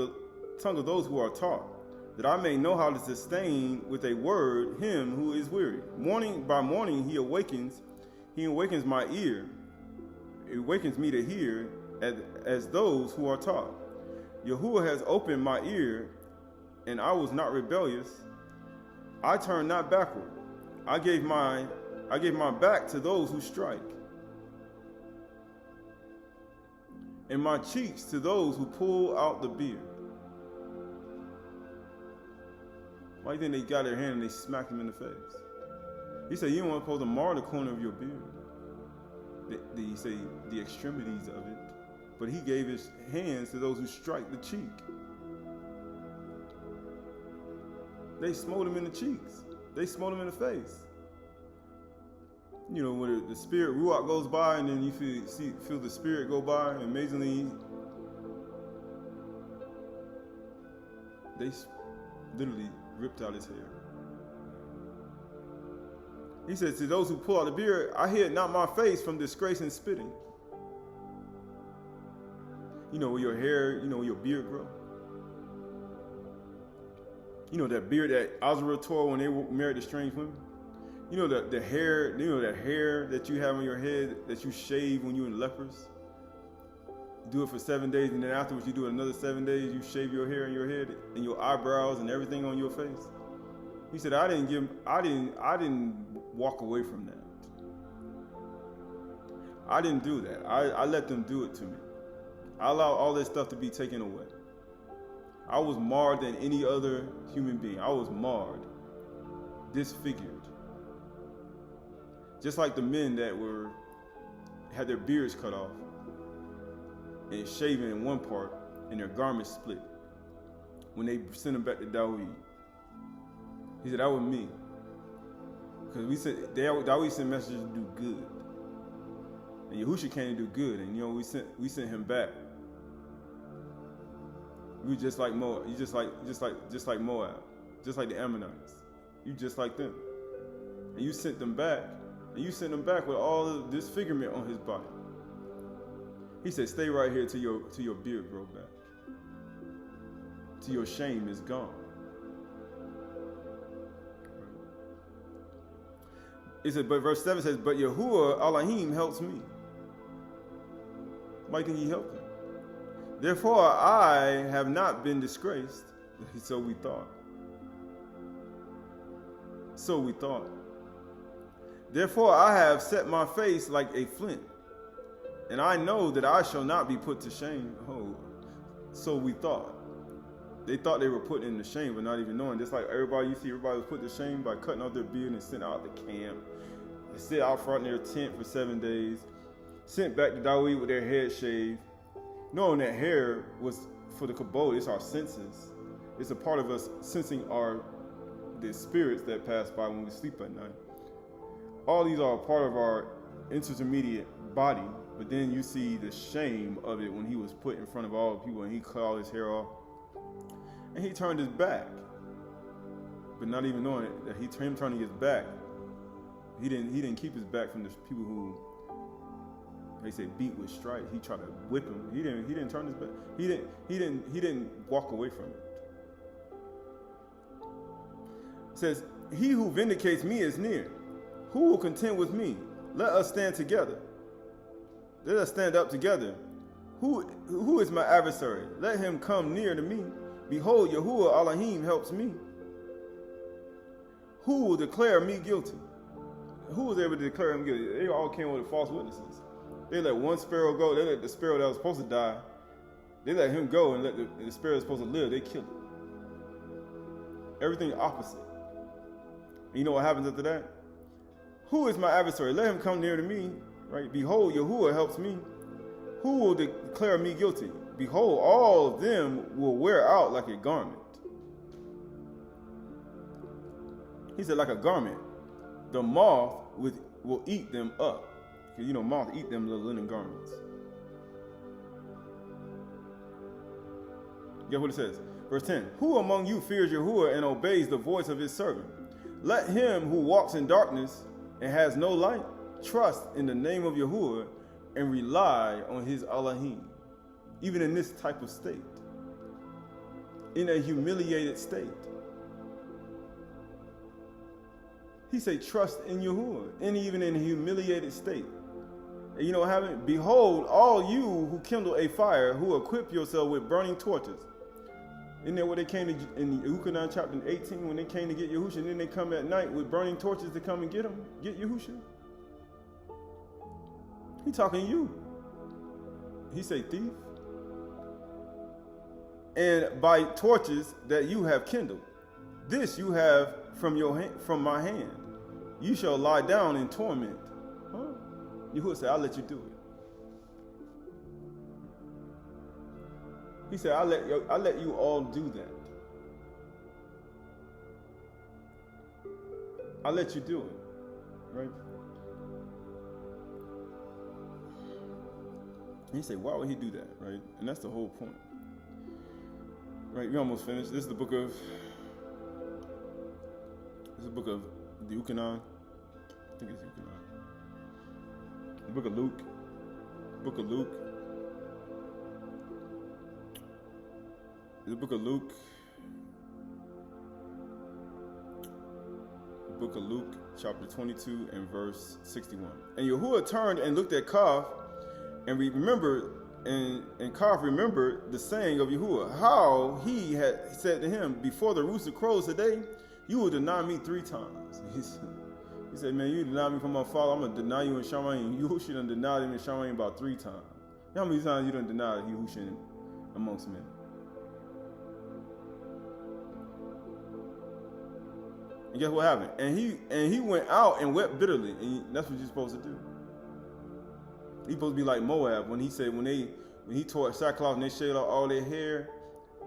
those who are taught, that I may know how to sustain with a word him who is weary. Morning by morning he awakens my ear. It awakens me to hear as those who are taught. Yahuwah has opened my ear, and I was not rebellious. I turned not backward. I gave my back to those who strike, and my cheeks to those who pull out the beard. Why do you think they got their hand and they smacked him in the face? He said, you don't want to supposed to mar the corner of your beard. He say the extremities of it. But he gave his hands to those who strike the cheek. They smote him in the cheeks. They smote him in the face. You know, when the spirit Ruach goes by, and then you feel the spirit go by, and amazingly, they literally ripped out his hair. He says, to those who pull out the beard, I hid not my face from disgrace and spitting. You know, where your hair, you know, where your beard grow. You know, that beard that Azra tore when they married the strange women. You know, the hair, you know, that hair that you have on your head that you shave when you're in lepers. You do it for 7 days, and then afterwards you do it another 7 days. You shave your hair in your head and your eyebrows and everything on your face. He said, I didn't walk away from that. I didn't do that. I let them do it to me. I allowed all this stuff to be taken away. I was marred than any other human being. I was marred, disfigured. Just like the men that had their beards cut off and shaven in one part and their garments split when they sent them back to Dawid. He said, that was me. Because Dawid sent messengers to do good. And Yahusha came to do good, and you know, we sent him back. We were just like Moab. You just like Moab, just like the Ammonites. You just like them, and you sent them back, with all of this disfigurement on his body. He said, "Stay right here till your beard grow back, till your shame is gone." He said, but verse 7 says, "But Yahuwah Elohim helps me." Why do you think he helped him? Therefore I have not been disgraced. So we thought. Therefore I have set my face like a flint, and I know that I shall not be put to shame. Oh, so we thought. They thought they were put in the shame, but not even knowing. Just like everybody was put to shame by cutting off their beard and sent out to camp. They sit out front in their tent for 7 days. Sent back to Dawid with their head shaved. Knowing that hair was for the kabod, it's our senses. It's a part of us sensing the spirits that pass by when we sleep at night. All these are a part of our intermediate body, but then you see the shame of it when he was put in front of all the people and he cut all his hair off. And he turned his back, but not even knowing that him turning his back, he didn't keep his back from the people who They say beat with stripes. He tried to whip him. He didn't turn his back. He didn't walk away from it. It says, he who vindicates me is near. Who will contend with me? Let us stand together. Let us stand up together. Who is my adversary? Let him come near to me. Behold, Yahuwah Elohim helps me. Who will declare me guilty? Who was able to declare him guilty? They all came with false witnesses. They let one sparrow go. They let the sparrow that was supposed to die, they let him go and let the sparrow that was supposed to live. They killed him. Everything opposite. And you know what happens after that? Who is my adversary? Let him come near to me. Right? Behold, Yahuwah helps me. Who will declare me guilty? Behold, all of them will wear out like a garment. He said, like a garment. The moth will eat them up. Because, moth eat them little linen garments. Guess what it says? Verse 10. Who among you fears Yahuwah and obeys the voice of his servant? Let him who walks in darkness and has no light trust in the name of Yahuwah and rely on his Elohim. Even in this type of state. In a humiliated state. He said, trust in Yahuwah, and even in a humiliated state. And you know what happened? Behold, all you who kindle a fire, who equip yourself with burning torches. Isn't that what they came to in Qahalath chapter 18 when they came to get Yahushua, and then they come at night with burning torches to come and get Yahushua? He talking to you. He say, thief. And by torches that you have kindled, this you have from my hand. You shall lie down in torment. Huh? Yahuwah said, I'll let you do it. He said, I'll let you all do that. I'll let you do it. Right? And he said, why would he do that? Right? And that's the whole point. Right? We almost finished. This is the book of the Qahalath. I think it's Qahalath. The book of Luke. Book of Luke. The book of Luke. The book of Luke, chapter 22 and verse 61. And Yahuwah turned and looked at Qahalath and remembered, and Qahalath remembered the saying of Yahuwah, how he had said to him, before the rooster crows today, you will deny me 3 times. He said, man, you deny me from my father, I'm going to deny you in Shamayim. Yahushua done denied him in Shamayim about 3 times. You know how many times you done denied Yahushua amongst men? And guess what happened? And he went out and wept bitterly. And that's what you're supposed to do. He's supposed to be like Moab when he said when he tore sackcloth and they shaved out all their hair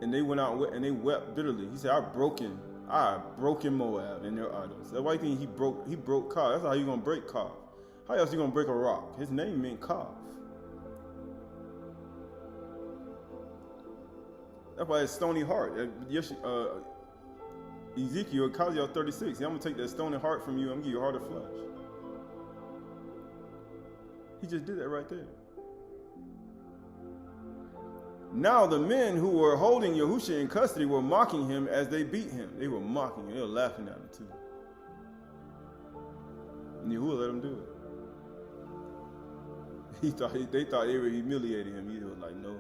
and they went out and they wept bitterly. He said, I've broken Moab and their idols. That's why you think he broke Qahalath. That's how you gonna break Qahalath. How else you gonna break a rock? His name meant Qahalath. That's why it's stony heart. Ezekiel, Qahalath 36. I'm gonna take that stony heart from you. I'm gonna give you a heart of flesh. He just did that right there. Now the men who were holding Yahushua in custody were mocking him as they beat him. They were mocking him. They were laughing at him too. And Yahuwah let him do it. They thought they were humiliating him. He was like, no.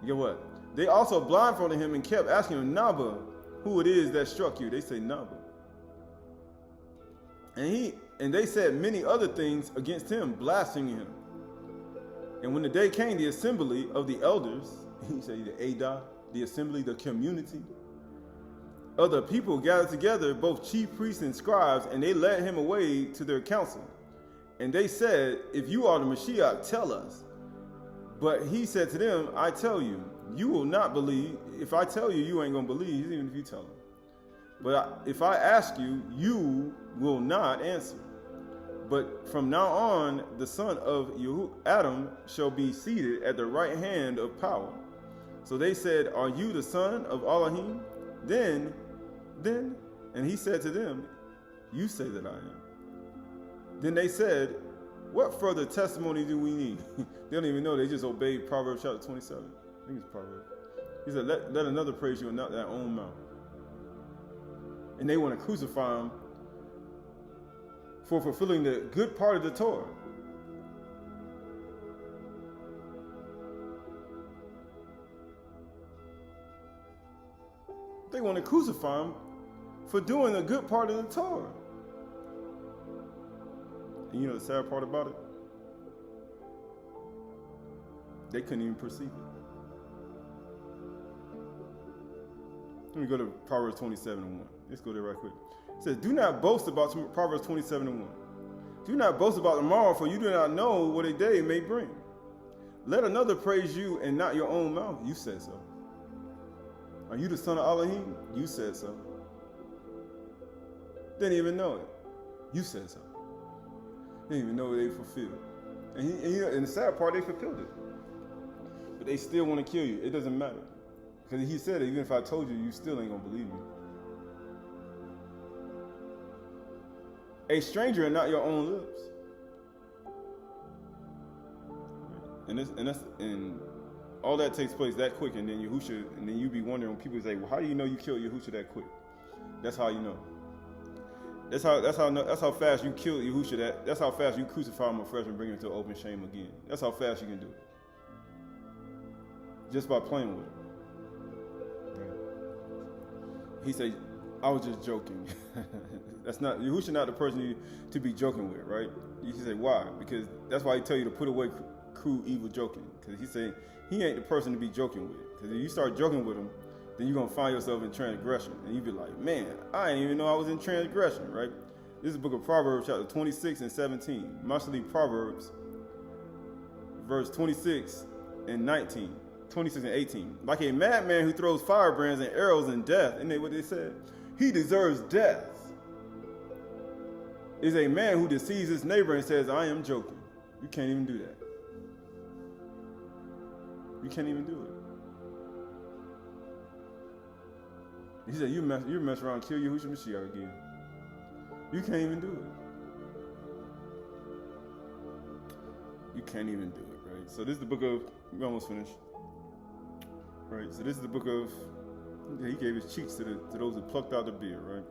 You get what? They also blindfolded him and kept asking him, Naba, who it is that struck you. They say Naba. And they said many other things against him, blaspheming him. And when the day came, the assembly of the elders, he said the Aydah, the assembly, the community of the people gathered together, both chief priests and scribes, and they led him away to their council. And they said, if you are the Mashiach, tell us. But he said to them, I tell you, you will not believe. If I tell you, you ain't going to believe, even if you tell him. But if I ask you, you will not answer. But from now on, the son of Adam shall be seated at the right hand of power. So they said, are you the son of Elohim? Then, and he said to them, you say that I am. Then they said, what further testimony do we need? They don't even know. They just obeyed Proverbs chapter 27. I think it's Proverbs. He said, let another praise you and not their own mouth. And they want to crucify him for fulfilling the good part of the Torah. They want to crucify him for doing a good part of the Torah. And you know the sad part about it? They couldn't even perceive it. Let me go to Proverbs 27:1. Let's go there right quick. It says, do not boast about Proverbs 27:1. Do not boast about tomorrow, for you do not know what a day may bring. Let another praise you and not your own mouth. You said so. Are you the son of Elohim? You said so. Didn't even know it. You said so. Didn't even know they fulfilled. And the sad part, they fulfilled it. But they still want to kill you. It doesn't matter. Because he said, even if I told you, you still ain't going to believe me. A stranger and not your own lips. And all that takes place that quick, and then Yahusha, and then you be wondering when people say, well, how do you know you killed Yahusha that quick? That's how you know. That's how fast you kill Yahusha. That's how fast you crucify him afresh and bring him to open shame again. That's how fast you can do it. Just by playing with him. He said, I was just joking. That's not, Yahusha not the person to be joking with, right? You say, why? Because that's why he tell you to put away crude, evil joking. Because he said he ain't the person to be joking with. Because if you start joking with him, then you're going to find yourself in transgression. And you be like, man, I didn't even know I was in transgression, right? This is the book of Proverbs, chapter 26 and 17. Mostly Proverbs, verse 26 and 19. 26 and 18. Like a madman who throws firebrands and arrows in death. And what they said? He deserves death. Is a man who deceives his neighbor and says, I am joking. You can't even do that. You can't even do it. He said, you mess around and kill Yahushua Mashiach again. You can't even do it. You can't even do it, right? So this is the book of, we're almost finished. Right, so this is the book of, he gave his cheeks to those who plucked out the beard, right?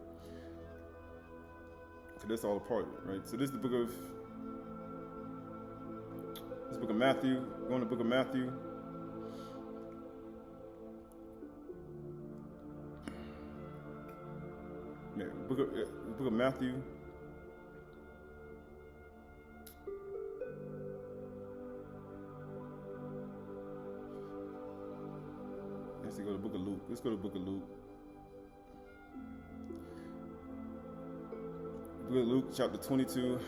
So that's all a part of it, right? So this is the book of Matthew, going to the book of Matthew. Yeah, book of Matthew. Let's go to the book of Luke. Let's go to the book of Luke. Book of Luke, chapter 22,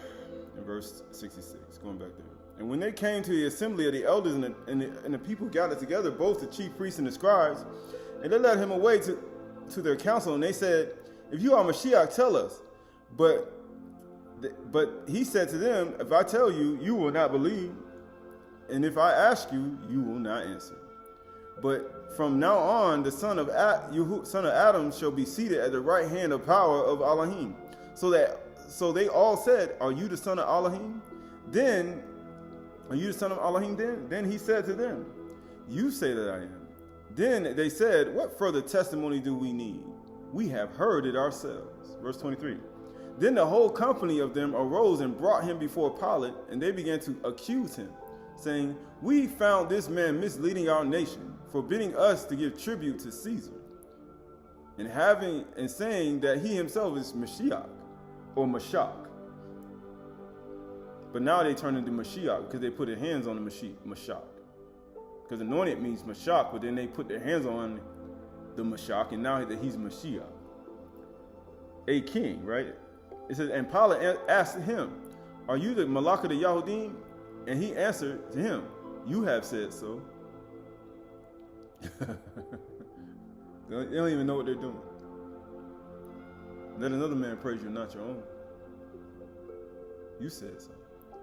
and verse 66. Going back there. And when they came to the assembly of the elders and the people gathered together, both the chief priests and the scribes, and they led him away to their council, and they said, if you are Mashiach, tell us. But he said to them, if I tell you, you will not believe. And if I ask you, you will not answer. But from now on, the son of Adam shall be seated at the right hand of power of Elohim. So they all said, are you the son of Elohim? Then, are you the son of Elohim then? Then he said to them, you say that I am. Then they said, what further testimony do we need? We have heard it ourselves. Verse 23. Then the whole company of them arose and brought him before Pilate, and they began to accuse him, saying, we found this man misleading our nation, forbidding us to give tribute to Caesar, and saying that he himself is Mashiach, or Mashach. But now they turn into Mashiach because they put their hands on the Mashach. Because anointed means Mashach, but then they put their hands on the Mashach, and now that he's Mashiach, a king, right? It says, and Pilate asked him, are you the Malach of the Yahudim? And he answered to him, you have said so. They don't even know what they're doing. Let another man praise you, not your own. You said so.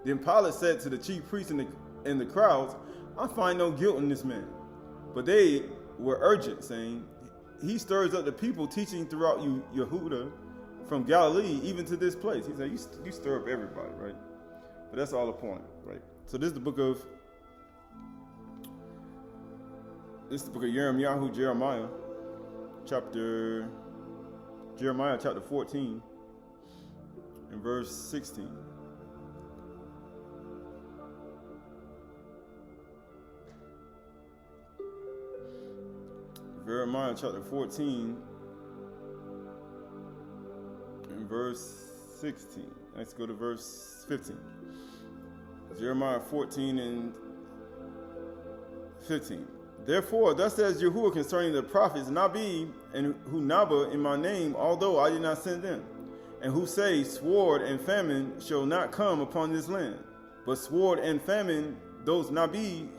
Then Pilate said to the chief priests and the crowds, I find no guilt in this man. But they were urgent, saying, he stirs up the people, teaching throughout Yehuda from Galilee even to this place. He said, you stir up everybody, right? But that's all the point, right? So this is the book of Jeremiah chapter 14 and verse 16. Jeremiah chapter 14 and verse 16. Let's go to verse 15. Jeremiah 14 and 15. Therefore, thus says Yahuwah concerning the prophets Nabi and who Naba in my name, although I did not send them, and who say, sword and famine shall not come upon this land, but sword and famine, those Nabi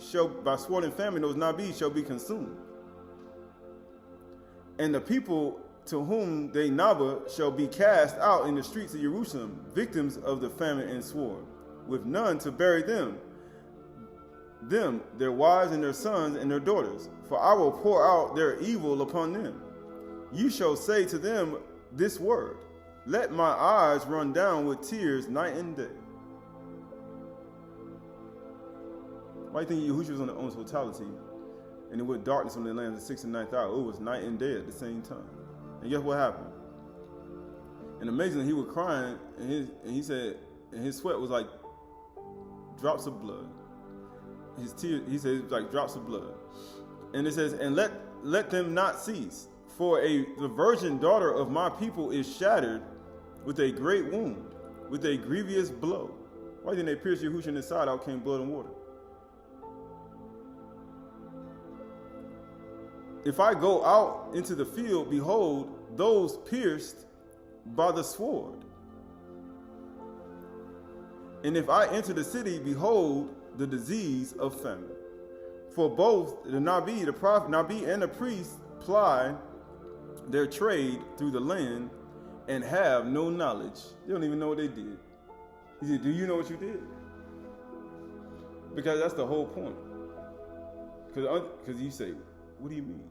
shall be consumed. And the people to whom they Naba shall be cast out in the streets of Jerusalem, victims of the famine and sword, with none to bury them, their wives and their sons and their daughters. For I will pour out their evil upon them. You shall say to them this word, let my eyes run down with tears night and day. Why do you think Yahushua was on his totality, and it was darkness on the land the 6th and 9th hour? It was night and day at the same time. And guess what happened? And amazingly, he was crying, and he said, and his sweat was like drops of blood. His tears, he said, like drops of blood. And it says, and let them not cease, for the virgin daughter of my people is shattered with a great wound, with a grievous blow. Why didn't they pierce Yahushua in the side? Out came blood and water. If I go out into the field, behold, those pierced by the sword. And if I enter the city, behold, the disease of famine. For both the Nabi, the prophet, Nabi and the priest ply their trade through the land and have no knowledge. They don't even know what they did. He said, do you know what you did? Because that's the whole point. Because you say, what do you mean?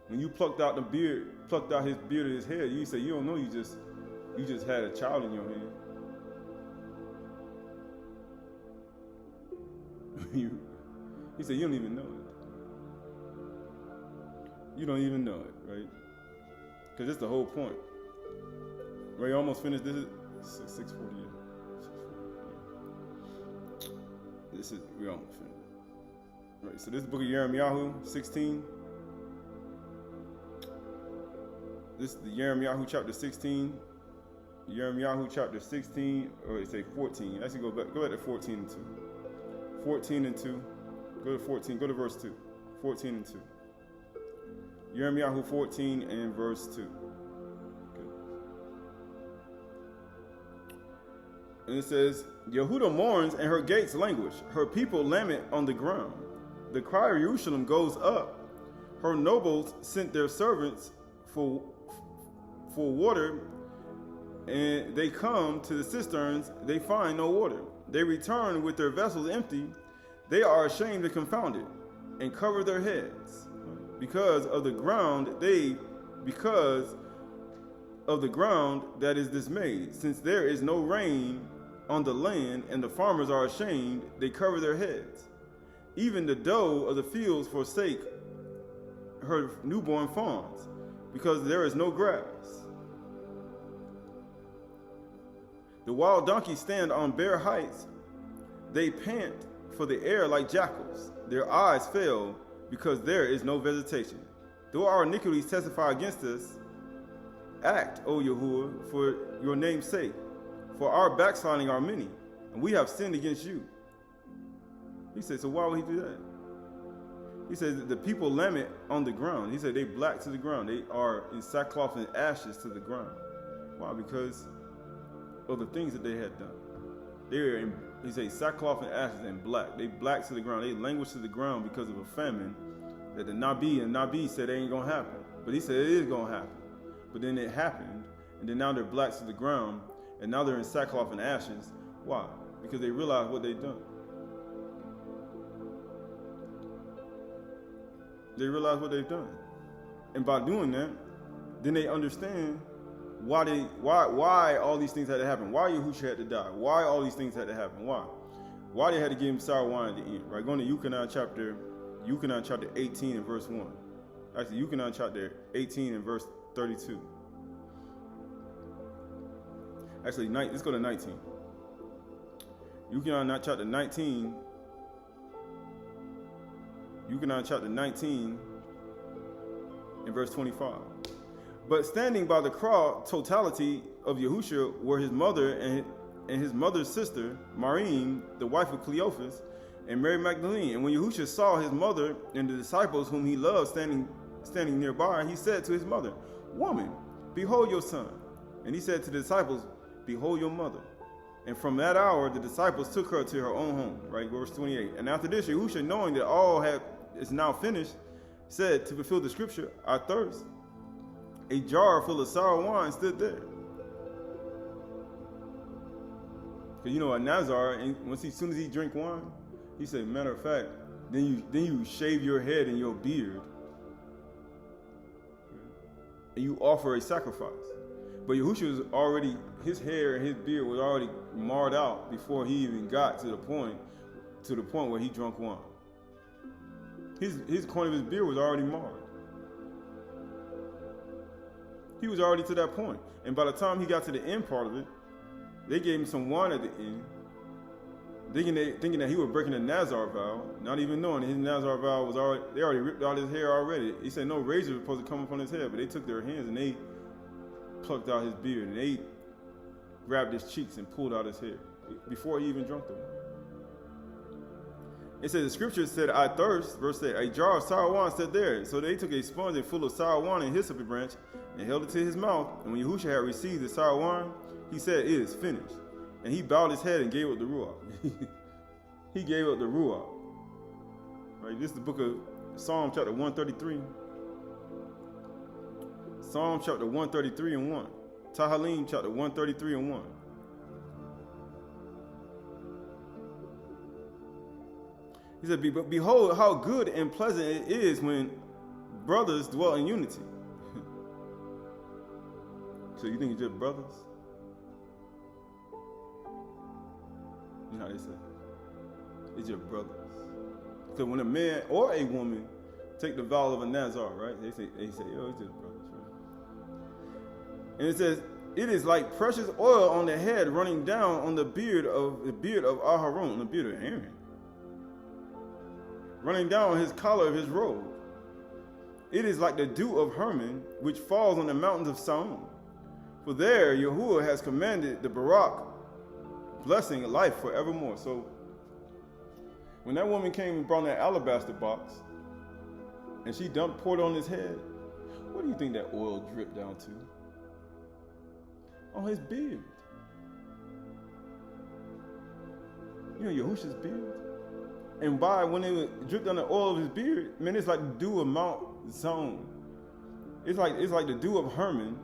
When you plucked out his beard of his hair, you say, you don't know, you just had a child in your hand. He said, you don't even know it. You don't even know it, right? Because that's the whole point. Right, you almost finished. This is 6:48. We almost finished. Right, so this is the book of Jeremiah 16. This is the Jeremiah chapter 16. Jeremiah chapter 16, or it say 14. Actually, go back to 14 and 2. 14 and 2. Go to 14. Go to verse 2. 14 and 2. Jeremiah 14 and verse 2. Okay. And it says, Yehuda mourns and her gates languish. Her people lament on the ground. The cry of Jerusalem goes up. Her nobles sent their servants for water, and they come to the cisterns. They find no water. They return with their vessels empty. They are ashamed and confounded, and cover their heads because of the ground that is dismayed. Since there is no rain on the land, and the farmers are ashamed, they cover their heads. Even the doe of the fields forsake her newborn fawns, because there is no grass. The wild donkeys stand on bare heights. They pant for the air like jackals. Their eyes fail because there is no vegetation. Though our iniquities testify against us, act, O Yahuwah, for your name's sake. For our backsliding are many, and we have sinned against you. He said, so why would he do that? He said, the people lament on the ground. He said, they black to the ground. They are in sackcloth and ashes to the ground. Why? Because of the things that they had done. They are in, he said, sackcloth and ashes and black. They black to the ground. They languish to the ground because of a famine that the Nabi said it ain't going to happen. But he said it is going to happen. But then it happened, and then now they're black to the ground, and now they're in sackcloth and ashes. Why? Because they realize what they've done. They realize what they've done. And by doing that, then they understand why all these things had to happen? Why Yahushua had to die? Why all these things had to happen? Why they had to give him sour wine at the end? Right, going to Yuchanan chapter 18 and verse 1. Actually, Yuchanan chapter 18 and verse 32. Actually, let's go to 19. Yuchanan chapter 19. Yuchanan chapter 19 and verse 25. But standing by the crowd totality of Yahushua were his mother and his mother's sister, Marim, the wife of Cleophas, and Mary Magdalene. And when Yahushua saw his mother and the disciples whom he loved standing nearby, he said to his mother, Woman, behold your son. And he said to the disciples, Behold your mother. And from that hour, the disciples took her to her own home. Right, verse 28. And after this, Yahushua, knowing that all is now finished, said to fulfill the scripture, I thirst. A jar full of sour wine stood there. Because a Nazar, and as soon as he drink wine, he said, matter of fact, then you shave your head and your beard, and you offer a sacrifice. But Yahushua was already, his hair and his beard was already marred out before he even got to the point where he drank wine. His corner of his beard was already marred. He was already to that point. And by the time he got to the end part of it, they gave him some wine at the end, thinking that he was breaking the Nazar vow, not even knowing that his Nazar vow was they already ripped out his hair already. He said no razor was supposed to come upon his head, but they took their hands and they plucked out his beard and they grabbed his cheeks and pulled out his hair before he even drank the wine. It says the scripture said, I thirst, verse 8, a jar of sour wine stood there. So they took a sponge full of sour wine and hyssop branch and held it to his mouth. And when Yahushua had received the sour wine, he said, it is finished. And he bowed his head and gave up the Ruach. He gave up the Ruach. Right, this is the book of Psalm chapter 133. Psalm chapter 133 and 1. Tahalim chapter 133 and 1. He said, but behold how good and pleasant it is when brothers dwell in unity. So you think it's just brothers? You know how they say? It's your brothers. Because when a man or a woman take the vow of a Nazar, right? They say, it's just brothers, right? And it says, it is like precious oil on the head running down on the beard of Aharon, the beard of Aaron, running down on his collar of his robe. It is like the dew of Hermon, which falls on the mountains of Sion. For there Yahuwah has commanded the Barak, blessing life forevermore. So when that woman came and brought that alabaster box, and she poured on his head, what do you think that oil dripped down to? On his beard. Yahushua's beard. And when it dripped on the oil of his beard, man, it's like the dew of Mount Zion. It's like the dew of Hermon,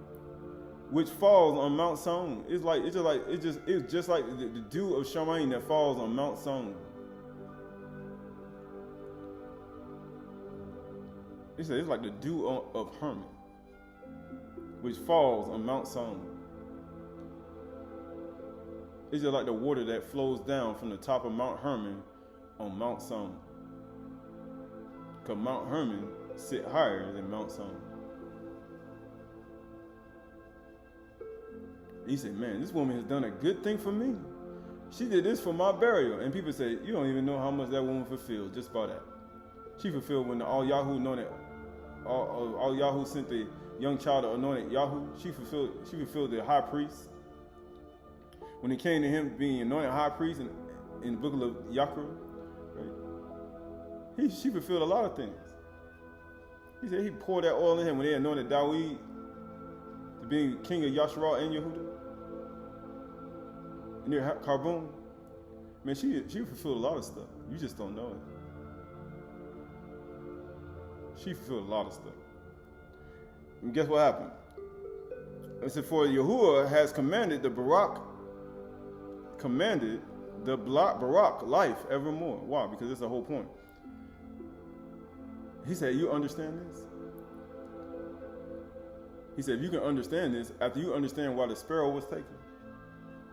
which falls on Mount Zion. It's just like the dew of Shamaim that falls on Mount Zion. It's like the dew of Hermon, which falls on Mount Zion. It's just like the water that flows down from the top of Mount Hermon on Mount Zion. Because Mount Hermon sit higher than Mount Zion. He said, man, this woman has done a good thing for me. She did this for my burial. And people say, you don't even know how much that woman fulfilled just by that. She fulfilled when all Yahoo anointed, all Yahoo sent the young child to anointed Yahoo. She fulfilled the high priest. When it came to him being anointed high priest in the book of Yaakov, right? She fulfilled a lot of things. He said he poured that oil in him when they anointed Dawid to be king of Yasharal and Yehuda. Near Carbon. Man, she fulfilled a lot of stuff. You just don't know it. She fulfilled a lot of stuff. And guess what happened? It said, for Yahuwah has commanded the Barak life evermore. Why? Because that's the whole point. He said, you understand this? He said, if you can understand this, after you understand why the sparrow was taken,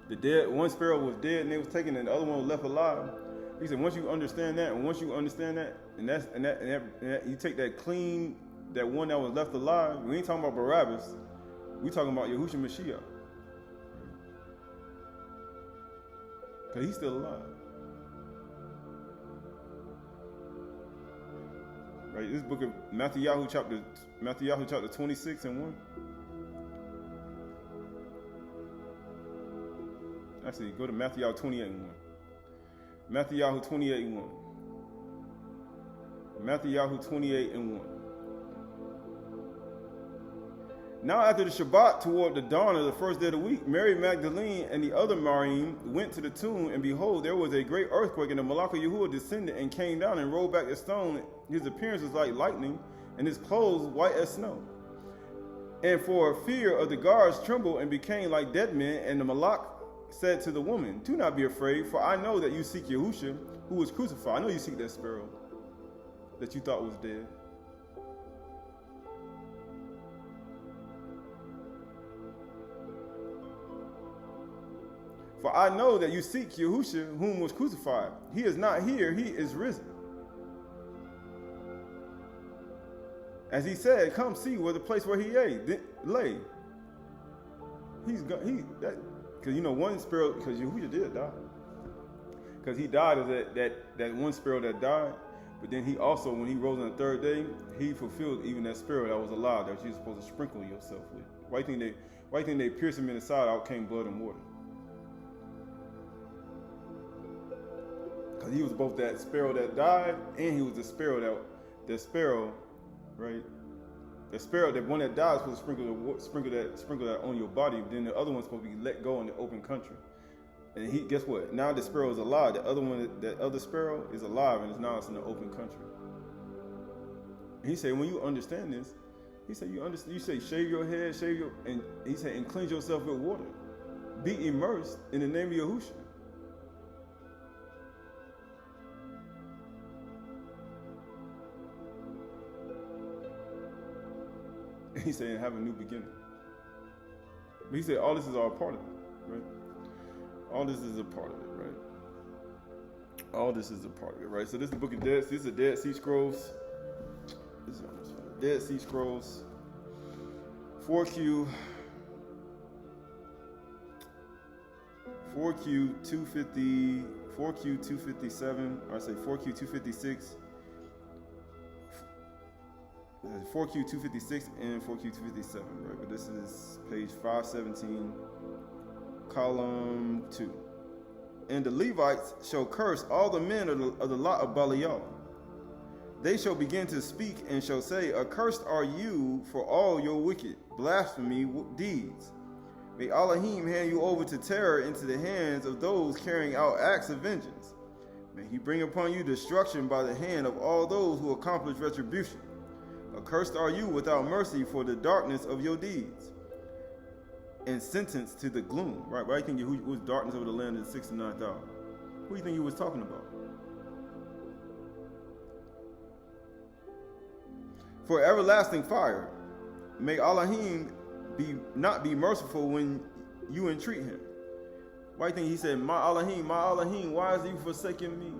the dead, one sparrow was dead and they was taken, and the other one was left alive. He said, once you understand that, and once you understand that, and you take that clean, that one that was left alive. We ain't talking about Barabbas. We talking about Yahushua Mashiach, because he's still alive. Right, this book of Matthew chapter 26 and 1. Actually, go to Matthew 28 and 1. Matthew 28 and 1. Matthew 28 and 1. Now after the Shabbat, toward the dawn of the first day of the week, Mary Magdalene and the other Mariam went to the tomb, and behold, there was a great earthquake, and the Malach of Yahuwah descended and came down and rolled back the stone. His appearance was like lightning, and his clothes white as snow. And for fear of the guards trembled and became like dead men, and the Malach said to the woman, do not be afraid, for I know that you seek Yahushua, who was crucified. I know you seek that sparrow that you thought was dead. For I know that you seek Yahushua, whom was crucified. He is not here, he is risen. As he said, come see where the place where he lay. Because you know, one sparrow, because Yahushua did die. Because he died as that one sparrow that died. But then he also, when he rose on the third day, he fulfilled even that sparrow that was alive that you were supposed to sprinkle yourself with. Why do you think they pierced him in the side? Out came blood and water. Because he was both that sparrow that died, and he was the sparrow right? The sparrow, that one that died, was supposed to sprinkle that on your body. But then the other one's supposed to be let go in the open country. And guess what? Now the sparrow is alive. That other sparrow is alive, and now it's in the open country. And he said, when you understand this, he said, you say, shave your head, and he said, and cleanse yourself with water. Be immersed in the name of Yahushua. He said, have a new beginning. But he said, all this is all part of it, right? All this is a part of it, right? All this is a part of it, right? So this is the book of Dead Sea. This is the Dead Sea Scrolls. This is almost fun. Dead Sea Scrolls. 4Q 250, 4Q 257, or I say 4Q 256. 4Q 256 and 4Q 257, right? But this is page 517, column 2. And the Levites shall curse all the men of the lot of Belial. They shall begin to speak and shall say, accursed are you for all your wicked blasphemy deeds. May Elohim hand you over to terror into the hands of those carrying out acts of vengeance. May he bring upon you destruction by the hand of all those who accomplish retribution. Accursed are you without mercy for the darkness of your deeds, and sentenced to the gloom. Right? Why do you think was darkness over the land in the 6th and 9th hour? Who do you think he was talking about? For everlasting fire, may Elohim not be merciful when you entreat him. Why do you think he said, my Elohim, why is he forsaking me?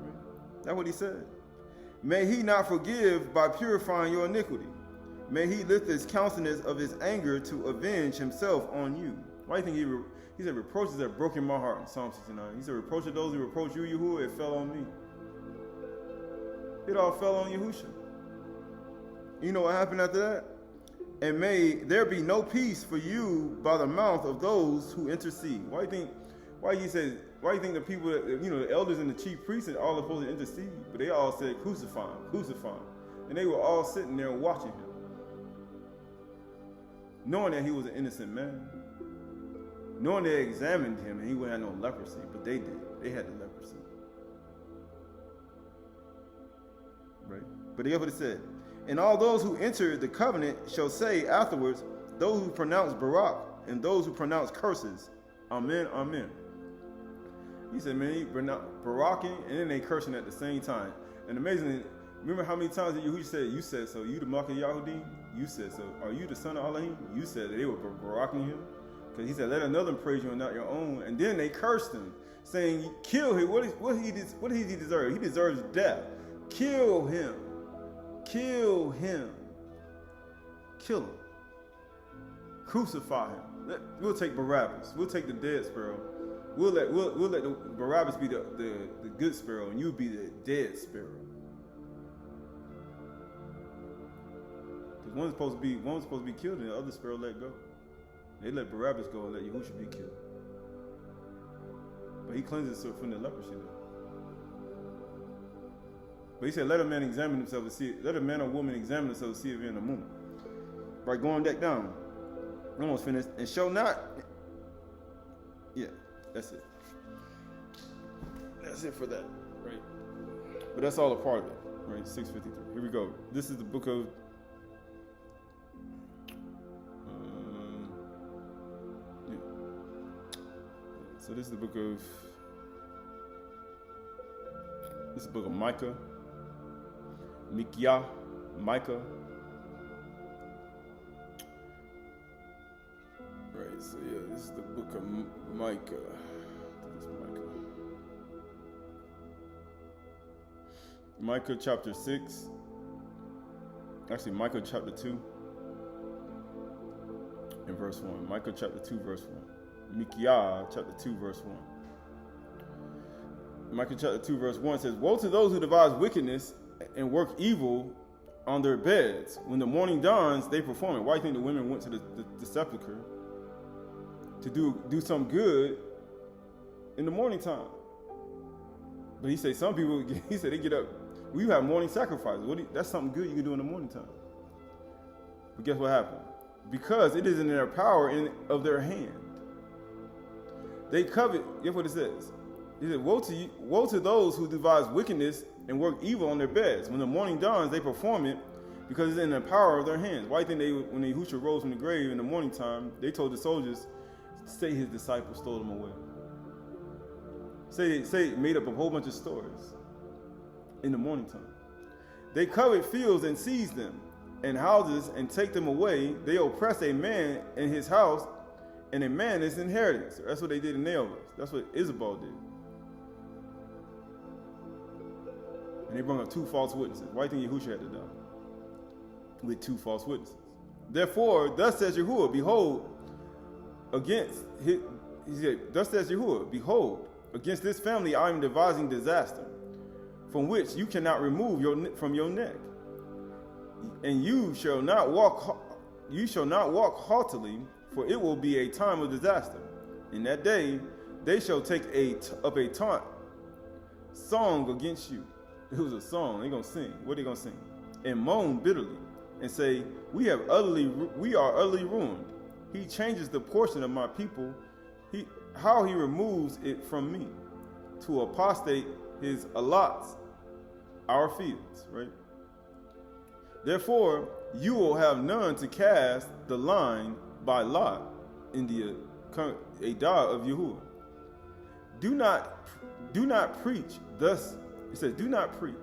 Right? That's what he said. May he not forgive by purifying your iniquity. May he lift his countenance of his anger to avenge himself on you. Why do you think he said, reproaches have broken my heart in Psalm 69. He said, reproach of those who reproach you, Yahuwah, it fell on me. It all fell on Yahushua. You know what happened after that? And may there be no peace for you by the mouth of those who intercede. Why do you think the people, the elders and the chief priests are all supposed to intercede? But they all said, crucify him. And they were all sitting there watching him, knowing that he was an innocent man, knowing they examined him and he wouldn't have no leprosy, but they did. They had the leprosy. Right? But here's what it said. And all those who enter the covenant shall say afterwards, those who pronounce Barak and those who pronounce curses, Amen, Amen. He said, man, he baraking and then they cursing at the same time. And amazingly, Remember how many times Yahushua said, you said so, you the Malka Yahudim? You said so. Are you the son of Elohim? You said that. They were baracking him. Because he said, let another praise you and not your own. And then they cursed him, saying, kill him. What did he deserve? He deserves death. Kill him. Kill him. Kill him. Crucify him. We'll take Barabbas. We'll take the dead sparrow. We'll let the Barabbas be the good sparrow, and you'll be the dead sparrow. Because one's supposed to be killed, and the other sparrow let go. They let Barabbas go and let Yahushua be killed. But he cleanses us from the leprosy, though. But he said, let a man examine himself to see it. Let a man or woman examine themselves to see if they're in the moon. Right, going back down. Almost finished. And shall not. Yeah, that's it. That's it for that, right? But that's all a part of it, right? 653. Here we go. This is the book of. So this is the book of. This is the book of Micah. Micah. Right, so yeah, this is the book of Micah. I think it's Micah. Micah chapter 6. Actually, Micah chapter 2 and verse 1. Micah chapter 2, verse 1. Micah chapter 2, verse 1. Micah chapter 2, verse 1 says, woe to those who devise wickedness and work evil on their beds. When the morning dawns, they perform it. Why do you think the women went to the sepulchre to do some good in the morning time? But he said some people, he said they get up. Well, you have morning sacrifices. That's something good you can do in the morning time. But guess what happened? Because it is in their power of their hand. They covet. Guess what it says? He said, woe to those who devise wickedness and work evil on their beds. When the morning dawns, they perform it because it's in the power of their hands. Why do you think when Yahushua rose from the grave in the morning time, they told the soldiers, say his disciples stole him away. Say made up a whole bunch of stories in the morning time. They covet fields and seize them, and houses and take them away. They oppress a man in his house, and a man is inheritance. That's what they did in Naomi. That's what Isabel did. And they brought up 2 false witnesses. Why do you think Yahushua had to die? With 2 false witnesses. Therefore, thus says Yahuwah, behold, thus says Yahuwah, behold, against this family I am devising disaster, from which you cannot remove from your neck. And you shall not walk haughtily, for it will be a time of disaster. In that day they shall take up a taunt song against you. It was a song. They're gonna sing. What are they gonna sing? And moan bitterly, and say, we are utterly ruined. He changes the portion of my people. How he removes it from me, to apostate his allots our fields, right? Therefore, you will have none to cast the line by lot in the Aydah of Yahuwah. Do not preach. Thus, it says, do not preach.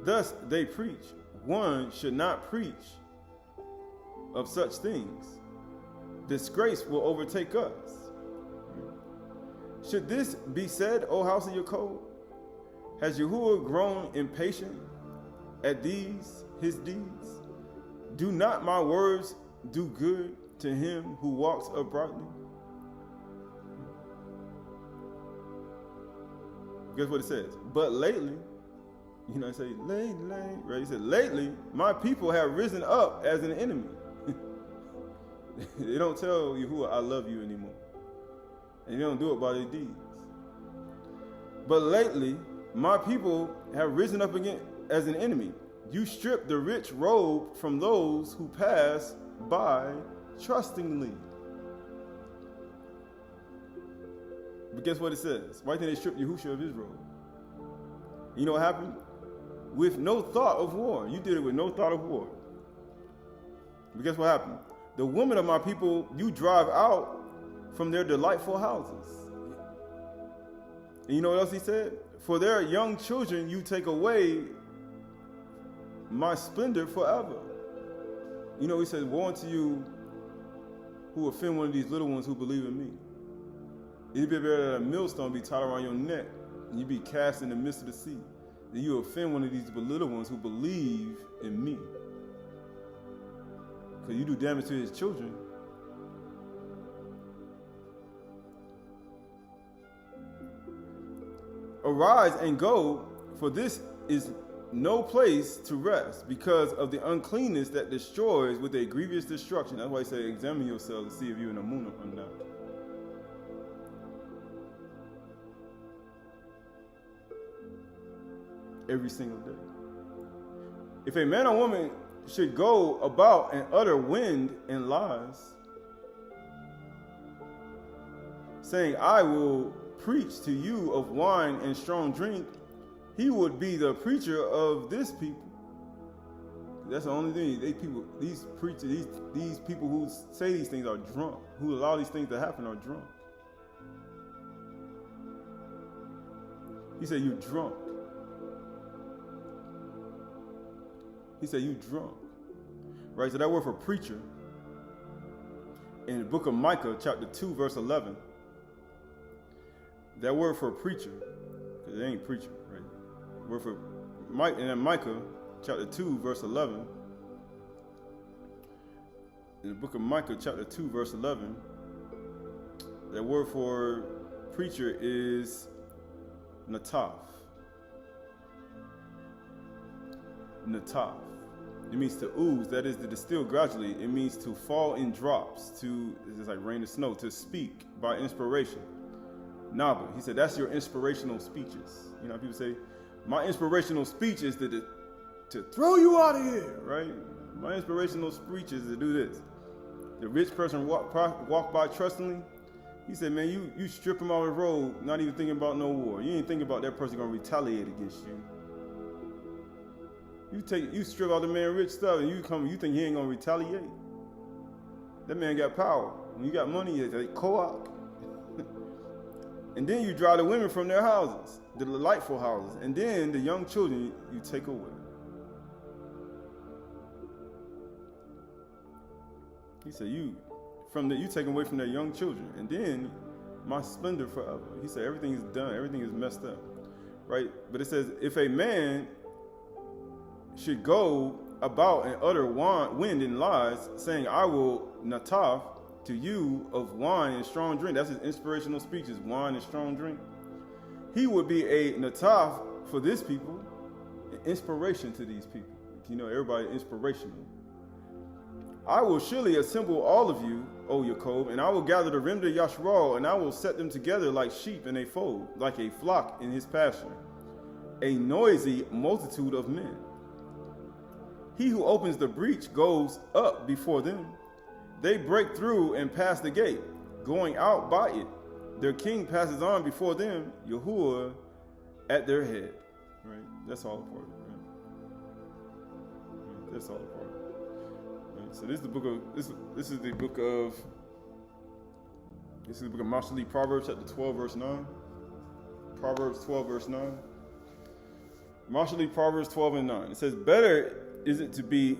Thus they preach. One should not preach of such things. Disgrace will overtake us. Should this be said, O house of Yaakov? Has Yahuwah grown impatient at his deeds? Do not my words do good to him who walks uprightly? Guess what it says? But lately, I say lately, right? He said, lately, my people have risen up as an enemy. They don't tell Yahuwah, I love you anymore. And they don't do it by their deeds. But lately, my people have risen up again as an enemy. You strip the rich robe from those who pass by trustingly. But guess what it says? Why didn't they strip Yahushua of his robe? You know what happened? With no thought of war. You did it with no thought of war. But guess what happened? The women of my people you drive out from their delightful houses. And you know what else he said? For their young children you take away my splendor forever. You know, he says, woe unto you who offend one of these little ones who believe in me. It'd be better that a millstone be tied around your neck and you be cast in the midst of the sea, than you offend one of these little ones who believe in me. Because you do damage to his children. Arise and go, for this is no place to rest, because of the uncleanness that destroys with a grievous destruction. That's why he said, examine yourselves to see if you're in the moon or not. Every single day. If a man or woman should go about and utter wind and lies, saying, I will preach to you of wine and strong drink, he would be the preacher of this people. That's the only thing. These preachers, these people who say these things are drunk, who allow these things to happen are drunk. He said, you drunk. He said, you drunk. Right, so that word for preacher, in the book of Micah, chapter 2, verse 11, that word for preacher, because it ain't preacher, right? Word for Micah, chapter 2, verse 11. In the book of Micah, chapter 2, verse 11, that word for preacher is nataf. Nataf. It means to ooze, that is to distill gradually. It means to fall in drops, it's like rain or snow, to speak by inspiration. Naba, he said, that's your inspirational speeches. You know, people say, my inspirational speech is to throw you out of here, right? My inspirational speech is to do this. The rich person walk by trustingly. He said, man, you strip him out of the road, not even thinking about no war. You ain't thinking about that person gonna retaliate against you. You strip out the man rich stuff and you think he ain't gonna retaliate. That man got power. When you got money, it's like co-op. And then you drive the women from their houses, the delightful houses, and then the young children you take away. He said, you take away from their young children, and then my splendor forever. He said, everything is done, everything is messed up, right? But it says, if a man should go about and utter wind and lies, saying, I will nataf to you of wine and strong drink. That's his inspirational speeches, wine and strong drink. He would be a nataf for this people, an inspiration to these people. You know, everybody inspirational. I will surely assemble all of you, O Yaakov, and I will gather the remnant of Yashral, and I will set them together like sheep in a fold, like a flock in his pasture, a noisy multitude of men. He who opens the breach goes up before them. They break through and pass the gate, going out by it. Their king passes on before them, Yahuwah at their head. Right? That's all a part of it. Right? That's all a part of it. Right? So this is the book of this is the book of Mashali, Proverbs chapter 12, verse 9. Proverbs 12, verse 9. Mashali, Proverbs 12 and 9. It says, better is it to be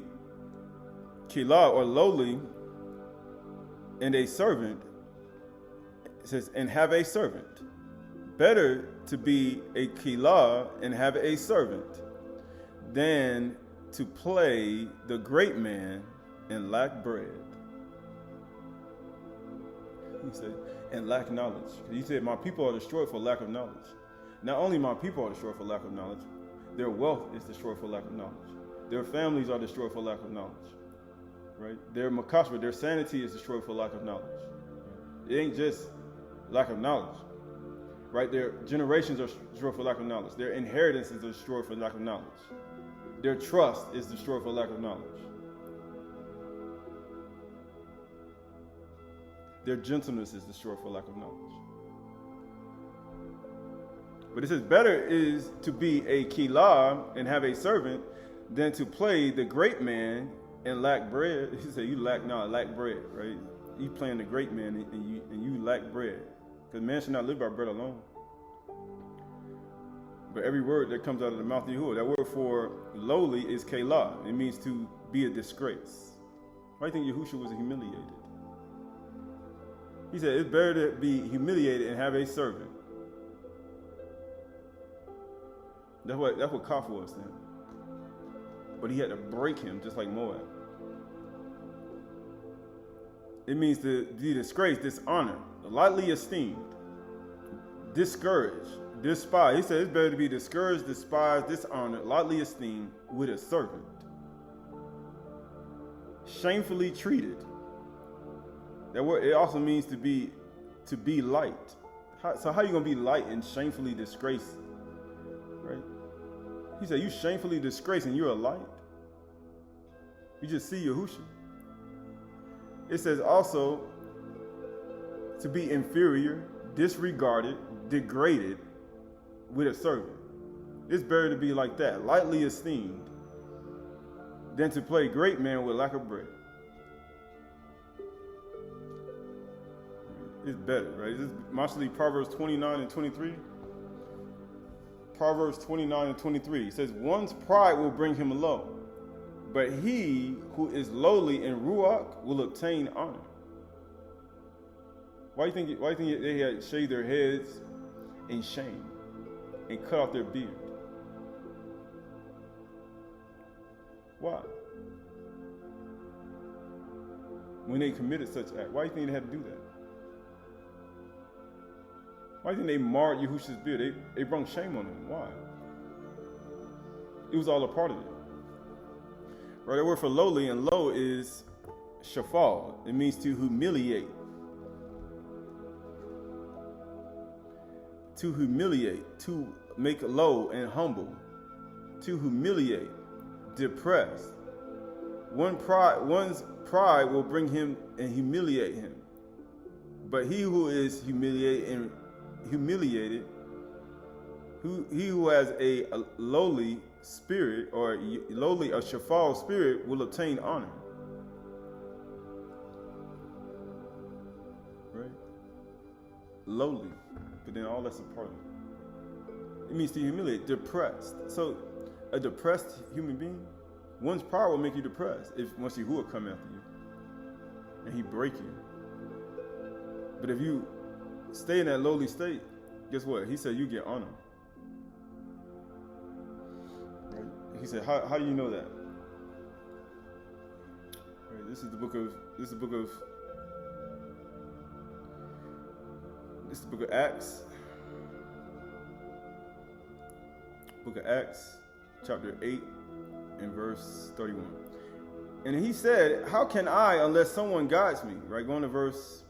Qahalath or lowly and a servant. It says, and have a servant. Better to be a Qahalath and have a servant than to play the great man and lack bread. He said, and lack knowledge. He said, my people are destroyed for lack of knowledge. Not only my people are destroyed for lack of knowledge, their wealth is destroyed for lack of knowledge. Their families are destroyed for lack of knowledge, right? Their makashba, their sanity is destroyed for lack of knowledge. Right? It ain't just lack of knowledge, right? Their generations are destroyed for lack of knowledge. Their inheritances are destroyed for lack of knowledge. Their trust is destroyed for lack of knowledge. Their gentleness is destroyed for lack of knowledge. But it says, better is to be a Qahalath and have a servant than to play the great man and lack bread. He said, you lack bread, right? You playing the great man and you lack bread. Because man should not live by bread alone, but every word that comes out of the mouth of Yahuwah. That word for lowly is Qahalath. It means to be a disgrace. Why do you think Yahushua was humiliated? He said it's better to be humiliated and have a servant. That's what Qahalath was then. But he had to break him just like Moab. It means to be disgraced, dishonored, lightly esteemed, discouraged, despised. He said it's better to be discouraged, despised, dishonored, lightly esteemed with a servant. Shamefully treated. That word, it also means to be light. So how are you going to be light and shamefully disgraced? Right? He said, you shamefully disgraced and you're a light. You just see Yahushua. It says also to be inferior, disregarded, degraded with a servant. It's better to be like that, lightly esteemed, than to play great man with lack of bread. It's better, right? This is mostly Proverbs 29 and 23. Proverbs 29 and 23 says, one's pride will bring him low, but he who is lowly in Ruach will obtain honor. Why do you think they had shaved their heads in shame and cut off their beard? Why? When they committed such act, why do you think they had to do that? Why do you think they marred Yahushua's beard? They brought shame on him. Why? It was all a part of it. Right, the word for lowly and low is shafal. It means to humiliate. To humiliate, to make low and humble. To humiliate, depress. One's pride will bring him and humiliate him. But he who is humiliated, he who has a lowly spirit or lowly a shafal spirit will obtain honor. Right? Lowly, but then all that's a part of it. It means to humiliate, depressed. So a depressed human being, one's pride will make you depressed once Yahuwah come after you and he break you. But if you stay in that lowly state, guess what? He said you get honor. Right? He said, how do you know that? Right, this is the book of Acts. Book of Acts, chapter 8 and verse 31. And he said, how can I unless someone guides me? Right, going to verse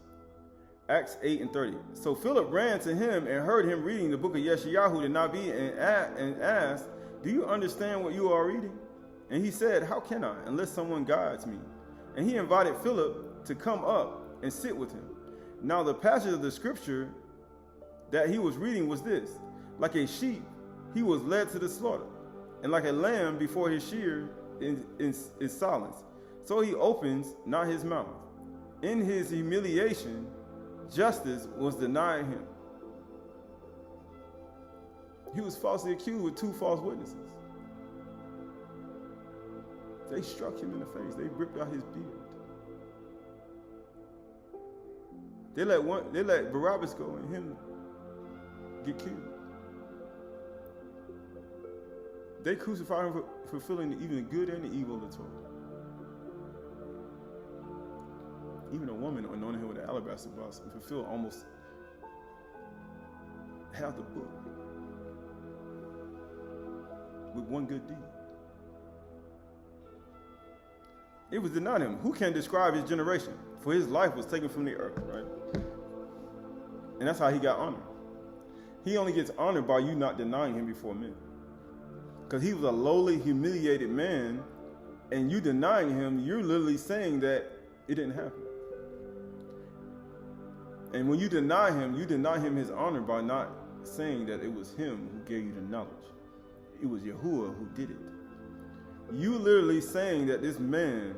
Acts 8 and 30. So Philip ran to him and heard him reading the book of Yeshayahu the Nabi and asked, do you understand what you are reading? And he said, how can I unless someone guides me? And he invited Philip to come up and sit with him. Now the passage of the scripture that he was reading was this: like a sheep, he was led to the slaughter, and like a lamb before his shearer in silence. So he opens not his mouth. In his humiliation, justice was denied him. He was falsely accused with 2 false witnesses. They struck him in the face. They ripped out his beard. They let Barabbas go and him get killed. They crucified him for fulfilling even the good and the evil of the Torah. Even a woman anointed him with an alabaster box and fulfilled almost half the book with one good deed. It was denied him. Who can describe his generation? For his life was taken from the earth, right? And that's how he got honored. He only gets honored by you not denying him before men. Because he was a lowly, humiliated man, and you denying him, you're literally saying that it didn't happen. And when you deny him his honor by not saying that it was him who gave you the knowledge. It was Yahuwah who did it. You literally saying that this man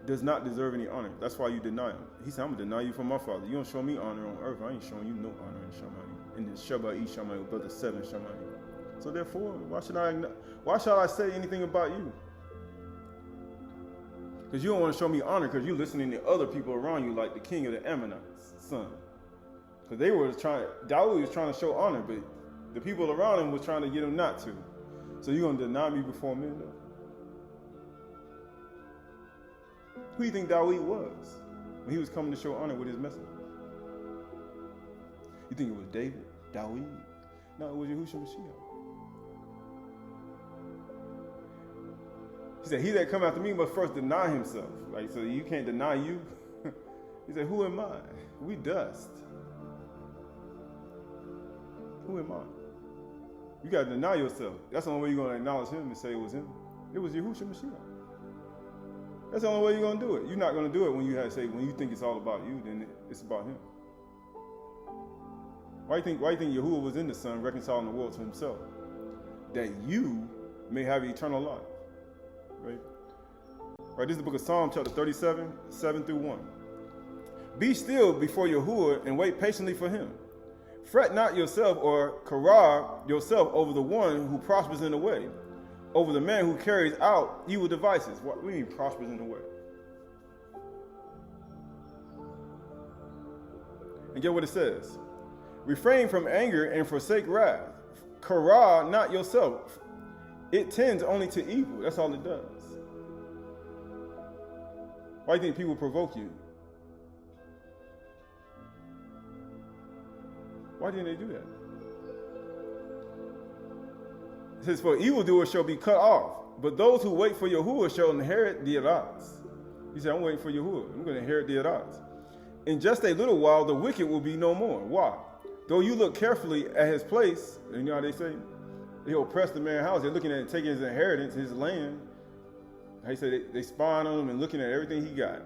does not deserve any honor. That's why you deny him. He said, I'm going to deny you from my father. You don't show me honor on earth. I ain't showing you no honor in Shammai. In the Shabath, Shammai, brother 7 Shammai. So therefore, why should I say anything about you? Because you don't want to show me honor because you're listening to other people around you, like the king of the Ammonites' son. Because Dawood was trying to show honor, but the people around him was trying to get him not to. So you're going to deny me before men, though? Who do you think Dawood was when he was coming to show honor with his message? You think it was David? Dawood? No, it was Yahushua Mashiach. He said, he that come after me must first deny himself. Like, so you can't deny you? He said, who am I? We dust. Who am I? You got to deny yourself. That's the only way you're going to acknowledge him and say it was him. It was Yahushua Mashiach. That's the only way you're going to do it. You're not going to do it when you think it's all about you, then it's about him. Why do you think Yahuwah was in the Son, reconciling the world to himself? That you may have eternal life. Right? Right, this is the book of Psalm, chapter 37, 7 through 1. Be still before Yahuwah and wait patiently for him. Fret not yourself or Qahalath yourself over the one who prospers in the way, over the man who carries out evil devices. What do you mean prospers in the way? And get what it says. Refrain from anger and forsake wrath. Qahalath not yourself. It tends only to evil. That's all it does. Why do you think people provoke you? Why didn't they do that? It says, for evildoers shall be cut off, but those who wait for Yahuwah shall inherit the Aydahs. He said, I'm waiting for Yahuwah. I'm going to inherit the Aydahs. In just a little while, the wicked will be no more. Why? Though you look carefully at his place, and you know how they say, they oppress the man's house. They're looking at taking his inheritance, his land. He said they spying on him and looking at everything he got.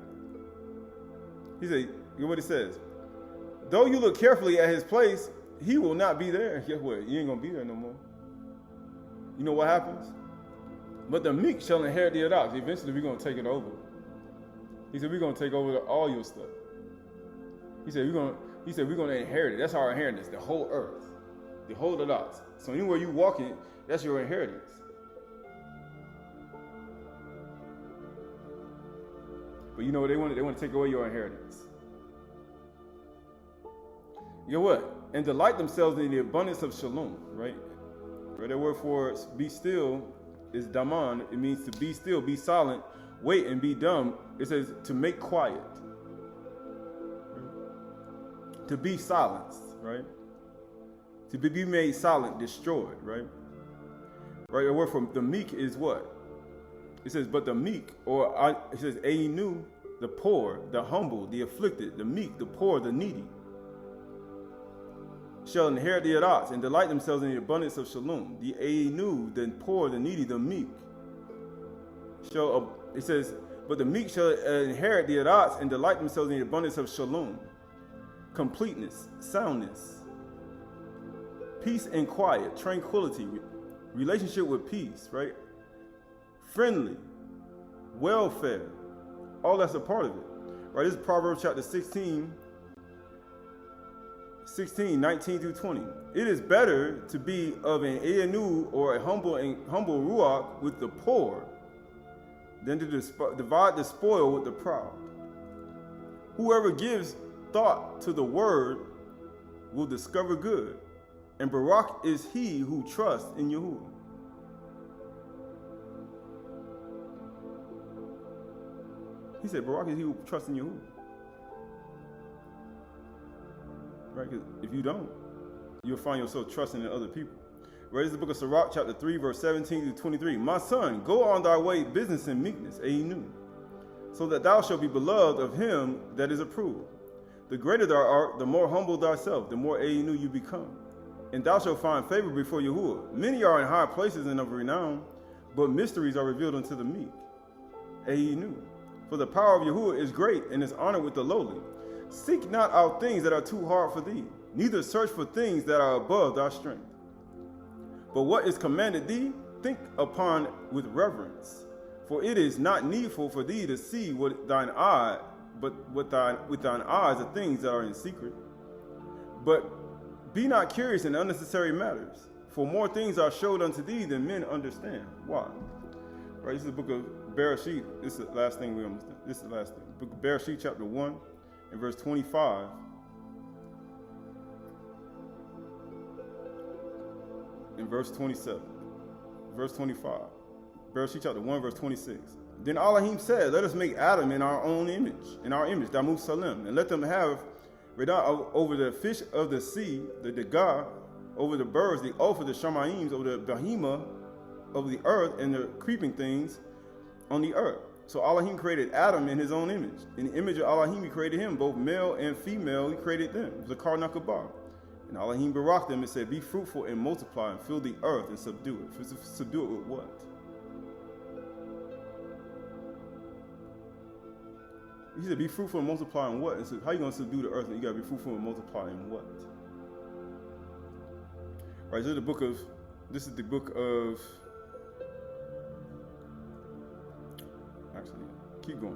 He said, look what it says. Though you look carefully at his place, he will not be there. Guess what? You ain't going to be there no more. You know what happens? But the meek shall inherit the Aydahs. Eventually, we're going to take it over. He said, we're going to take over all your stuff. He said, we're going to inherit it. That's our inheritance, the whole earth, the whole Aydahs. So anywhere you walk in, that's your inheritance. But you know what they want? They want to take away your inheritance. You know what? And delight themselves in the abundance of shalom, right? Right, that word for be still is daman. It means to be still, be silent, wait and be dumb. It says to make quiet. To be silenced, right? To be made silent, destroyed, right? Right, the word for the meek is what? It says, but the meek, it says, Ayinu, the poor, the humble, the afflicted, the meek, the poor, the needy, shall inherit the Aydahs and delight themselves in the abundance of shalom. The Ayinu, the poor, the needy, the meek, it says, but the meek shall inherit the Aydahs and delight themselves in the abundance of shalom. Completeness, soundness, peace and quiet, tranquility, relationship with peace, right? Friendly, welfare, all that's a part of it, right? This is Proverbs chapter 16, 19 through 20. It is better to be of an Ayinu or a humble ruach with the poor than to divide the spoil with the proud. Whoever gives thought to the word will discover good, and Barak is he who trusts in Yahuwah. He said, Barak is he who trusts in Yahuwah. Right? Because if you don't, you'll find yourself trusting in other people. Right? This is the book of Sirach, chapter 3, verse 17 to 23. My son, go on thy way, business and meekness, Ayinu, so that thou shalt be beloved of him that is approved. The greater thou art, the more humble thyself, the more Ayinu you become. And thou shalt find favor before Yahuwah. Many are in high places and of renown, but mysteries are revealed unto the meek. Ayinu. For the power of Yahuwah is great and is honored with the lowly. Seek not out things that are too hard for thee, neither search for things that are above thy strength. But what is commanded thee, think upon with reverence. For it is not needful for thee to see with thine eye, but with thine eyes the things that are in secret. But be not curious in unnecessary matters. For more things are showed unto thee than men understand. Why? Right, this is the book of Bereshit. This is the last thing we understand. This is the last thing. Book of Bereshit, chapter 1, and verse 25. And verse 27. Verse 25. Bereshit, chapter 1, verse 26. Then Elohim said, let us make Adam in our own image, Damu Salim, and let them have over the fish of the sea, the Degah, over the birds, the oath of the Shamayim, over the Behemah, over the earth, and the creeping things on the earth. So Elohim created Adam in his own image. In the image of Elohim, he created him, both male and female, he created them. It was a Zakar Nakabar. And Elohim baraked them and said, be fruitful and multiply and fill the earth and subdue it. Subdue it with what? He said, be fruitful and multiply in what? And so how are you going to subdue the earth? And you got to be fruitful and multiply in what? Right, this is the book of, actually, keep going.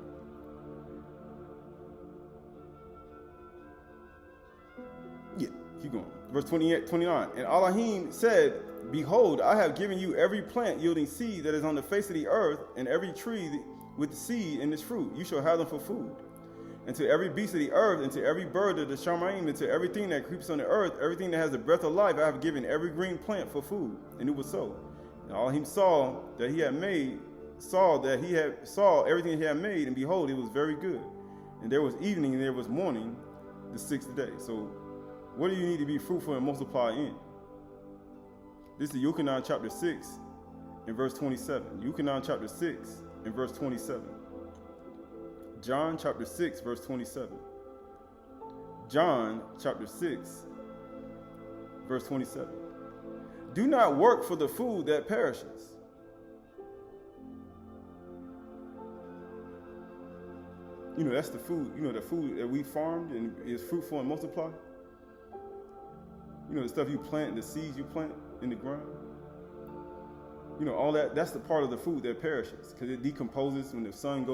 Yeah, keep going. Verse 28, 29. And Elohim said, behold, I have given you every plant yielding seed that is on the face of the earth, and every tree with seed in its fruit. You shall have them for food. And to every beast of the earth, and to every bird of the Shamayim, and to everything that creeps on the earth, everything that has the breath of life, I have given every green plant for food. And it was so. And Elohim saw that he had made, saw everything he had made, and behold, it was very good. And there was evening, and there was morning, the sixth day. So, what do you need to be fruitful and multiply in? This is Yochanan chapter 6 and verse 27. Yochanan chapter 6 and verse 27. John chapter 6 verse 27. John chapter 6 verse 27. Do not work for the food that perishes. You know, that's the food, the food that we farmed and is fruitful and multiply. You know, the stuff you plant, the seeds you plant in the ground. You know, all that's the part of the food that perishes because it decomposes when the sun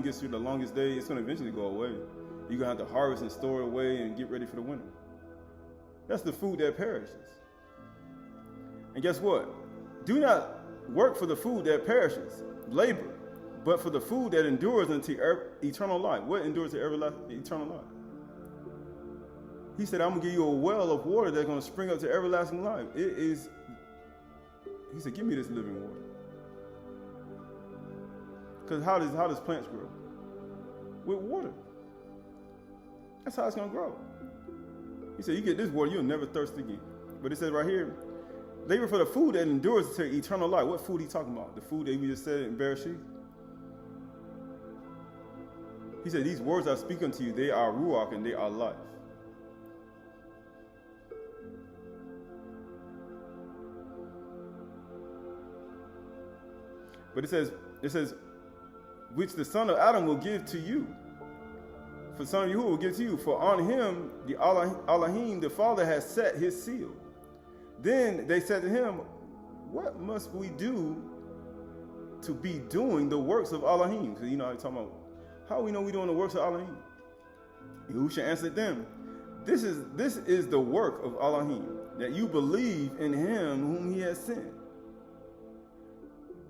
gets through the longest day, it's going to eventually go away. You're going to have to harvest and store it away and get ready for the winter. That's the food that perishes. And guess what? Do not work for the food that perishes, labor, but for the food that endures unto eternal life. What endures to eternal life? He said, I'm going to give you a well of water that's going to spring up to everlasting life. He said, give me this living water. Because how does plants grow? With water. That's how it's going to grow. He said, you get this water, you'll never thirst again. But it says right here, labor for the food that endures to eternal life. What food he talking about? The food that we just said in Bereshit? He said, these words I speak unto you, they are ruach and they are life. But it says, which the son of Adam will give to you. For son of Yahuwah will give to you. For on him, the Elohim, the Father, has set his seal. Then they said to him, what must we do to be doing the works of Elohim? Because you know how you're talking about, how we know we're doing the works of Elohim? Yahushua answered them, this is the work of Elohim, that you believe in him whom he has sent.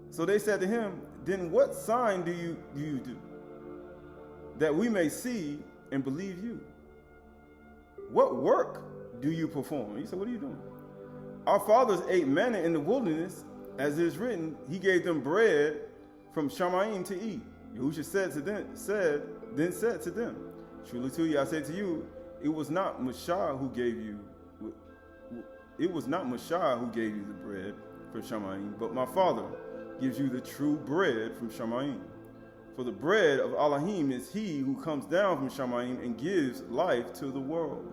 So they said to him, then what sign do you do, that we may see and believe you? What work do you perform? He said, what are you doing? Our fathers ate manna in the wilderness, as it is written, he gave them bread from Shamayim to eat. Yahushua said to them, truly to you, I say to you, it was not Messiah who gave you the bread from Shamayim, but my Father gives you the true bread from Shamayim. For the bread of Elohim is he who comes down from Shamayim and gives life to the world.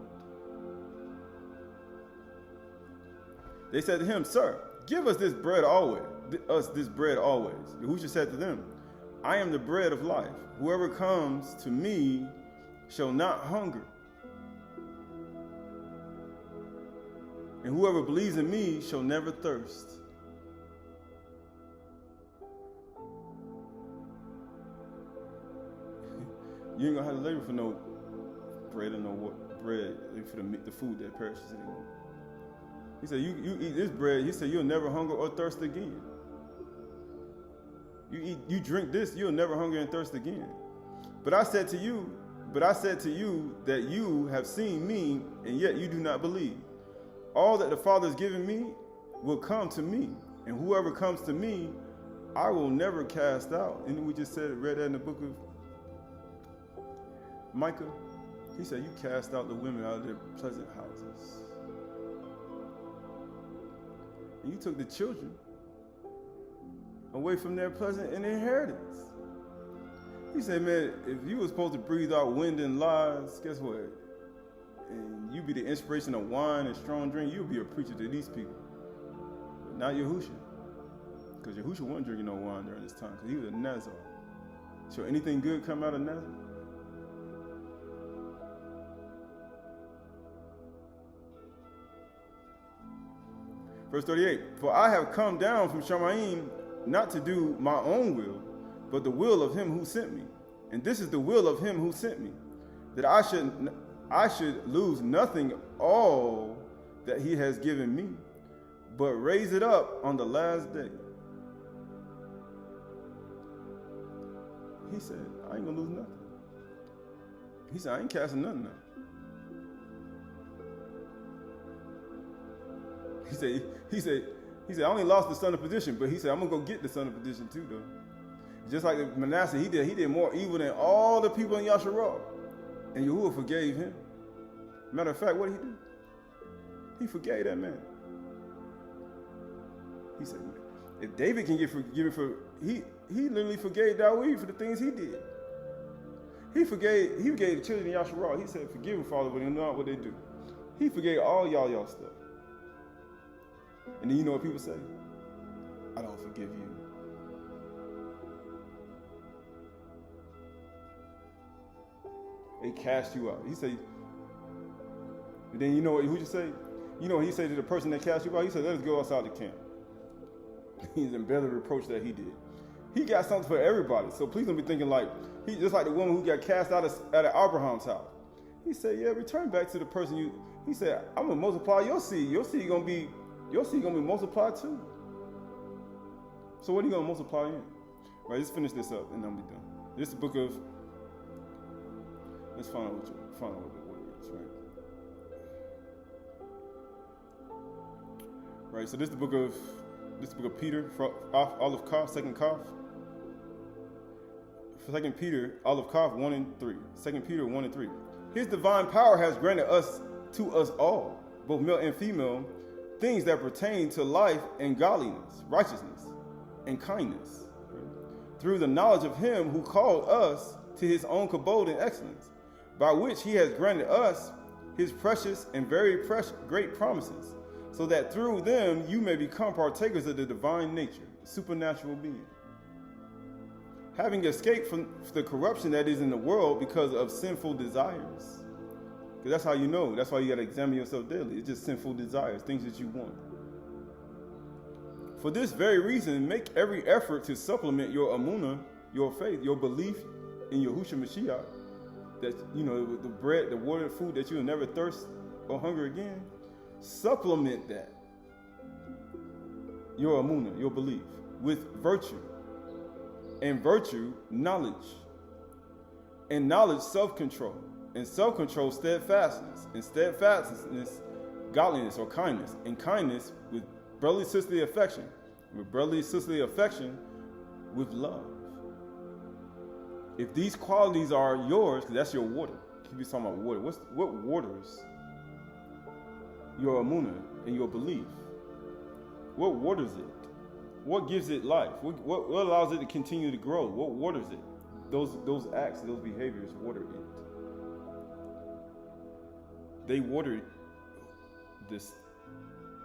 They said to him, sir, give us this bread always. Yahushua said to them, I am the bread of life. Whoever comes to me shall not hunger. And whoever believes in me shall never thirst. You ain't gonna have to labor for no bread and no bread for the food that perishes anymore. He said, you eat this bread. He said, you'll never hunger or thirst again. You drink this, you'll never hunger and thirst again. But I said to you that you have seen me, and yet you do not believe. All that the Father has given me will come to me, and whoever comes to me, I will never cast out. And we just read that in the book of Micah. He said, you cast out the women out of their pleasant houses. And you took the children away from their pleasant inheritance. He said, man, if you were supposed to breathe out wind and lies, guess what? And you be the inspiration of wine and strong drink, you'll be a preacher to these people. But not Yahushua. Because Yahushua wasn't drinking no wine during this time, because he was a Nazarite. So anything good come out of Nazareth? Verse 38, for I have come down from Shamayim not to do my own will, but the will of him who sent me. And this is the will of him who sent me, that I should lose nothing all that he has given me, but raise it up on the last day. He said, I ain't gonna lose nothing. He said, I ain't casting nothing out. He said, I only lost the son of perdition, but he said, I'm gonna go get the son of perdition too, though. Just like Manasseh, he did more evil than all the people in Yasharah. And Yahuwah forgave him. Matter of fact, what did he do? He forgave that man. He said, if David can get forgiven he literally forgave Dawid for the things he did. He forgave the children of Yasharah. He said, forgive them, Father, but they know not what they do. He forgave all y'all stuff. And then you know what people say? I don't forgive you. They cast you out. He said, and then you know what he say? You know what he said to the person that cast you out? He said, let us go outside the camp. He's in better reproach that he did. He got something for everybody. So please don't be thinking like, he just like the woman who got cast out of Abraham's house. He said, yeah, return back to the person he said, I'm going to multiply your seed. Your seed going to be multiplied too. So what are you going to multiply in? Right, let's finish this up and then we'll be done. This is the book of, let's find out what the order is, right? Right, so this is the book of Peter, Aleph Kaf, second Kaf. 2 Peter, Aleph Kaf, 1 and 3. 2 Peter 1 and 3. His divine power has granted to us all, both male and female, things that pertain to life and godliness, righteousness, and kindness, right? Through the knowledge of him who called us to his own kabod and excellence, by which he has granted us his precious and very great promises, so that through them you may become partakers of the divine nature, the supernatural being, having escaped from the corruption that is in the world because of sinful desires. Because that's how you know. That's why you got to examine yourself daily. It's just sinful desires, things that you want. For this very reason, make every effort to supplement your amunah, your faith, your belief in Yahushua Mashiach, that, you know, the bread, the water, the food, that you will never thirst or hunger again. Supplement that, your amunah, your belief, with virtue. And virtue, knowledge. And knowledge, self-control. And self-control, steadfastness. And steadfastness, godliness or kindness. And kindness with brotherly sisterly affection. With brotherly sisterly affection, with love. If these qualities are yours, because that's your water. Keep you talking about water. What waters your amunah and your belief? What waters it? What gives it life? What allows it to continue to grow? What waters it? Those acts, those behaviors water it. They water this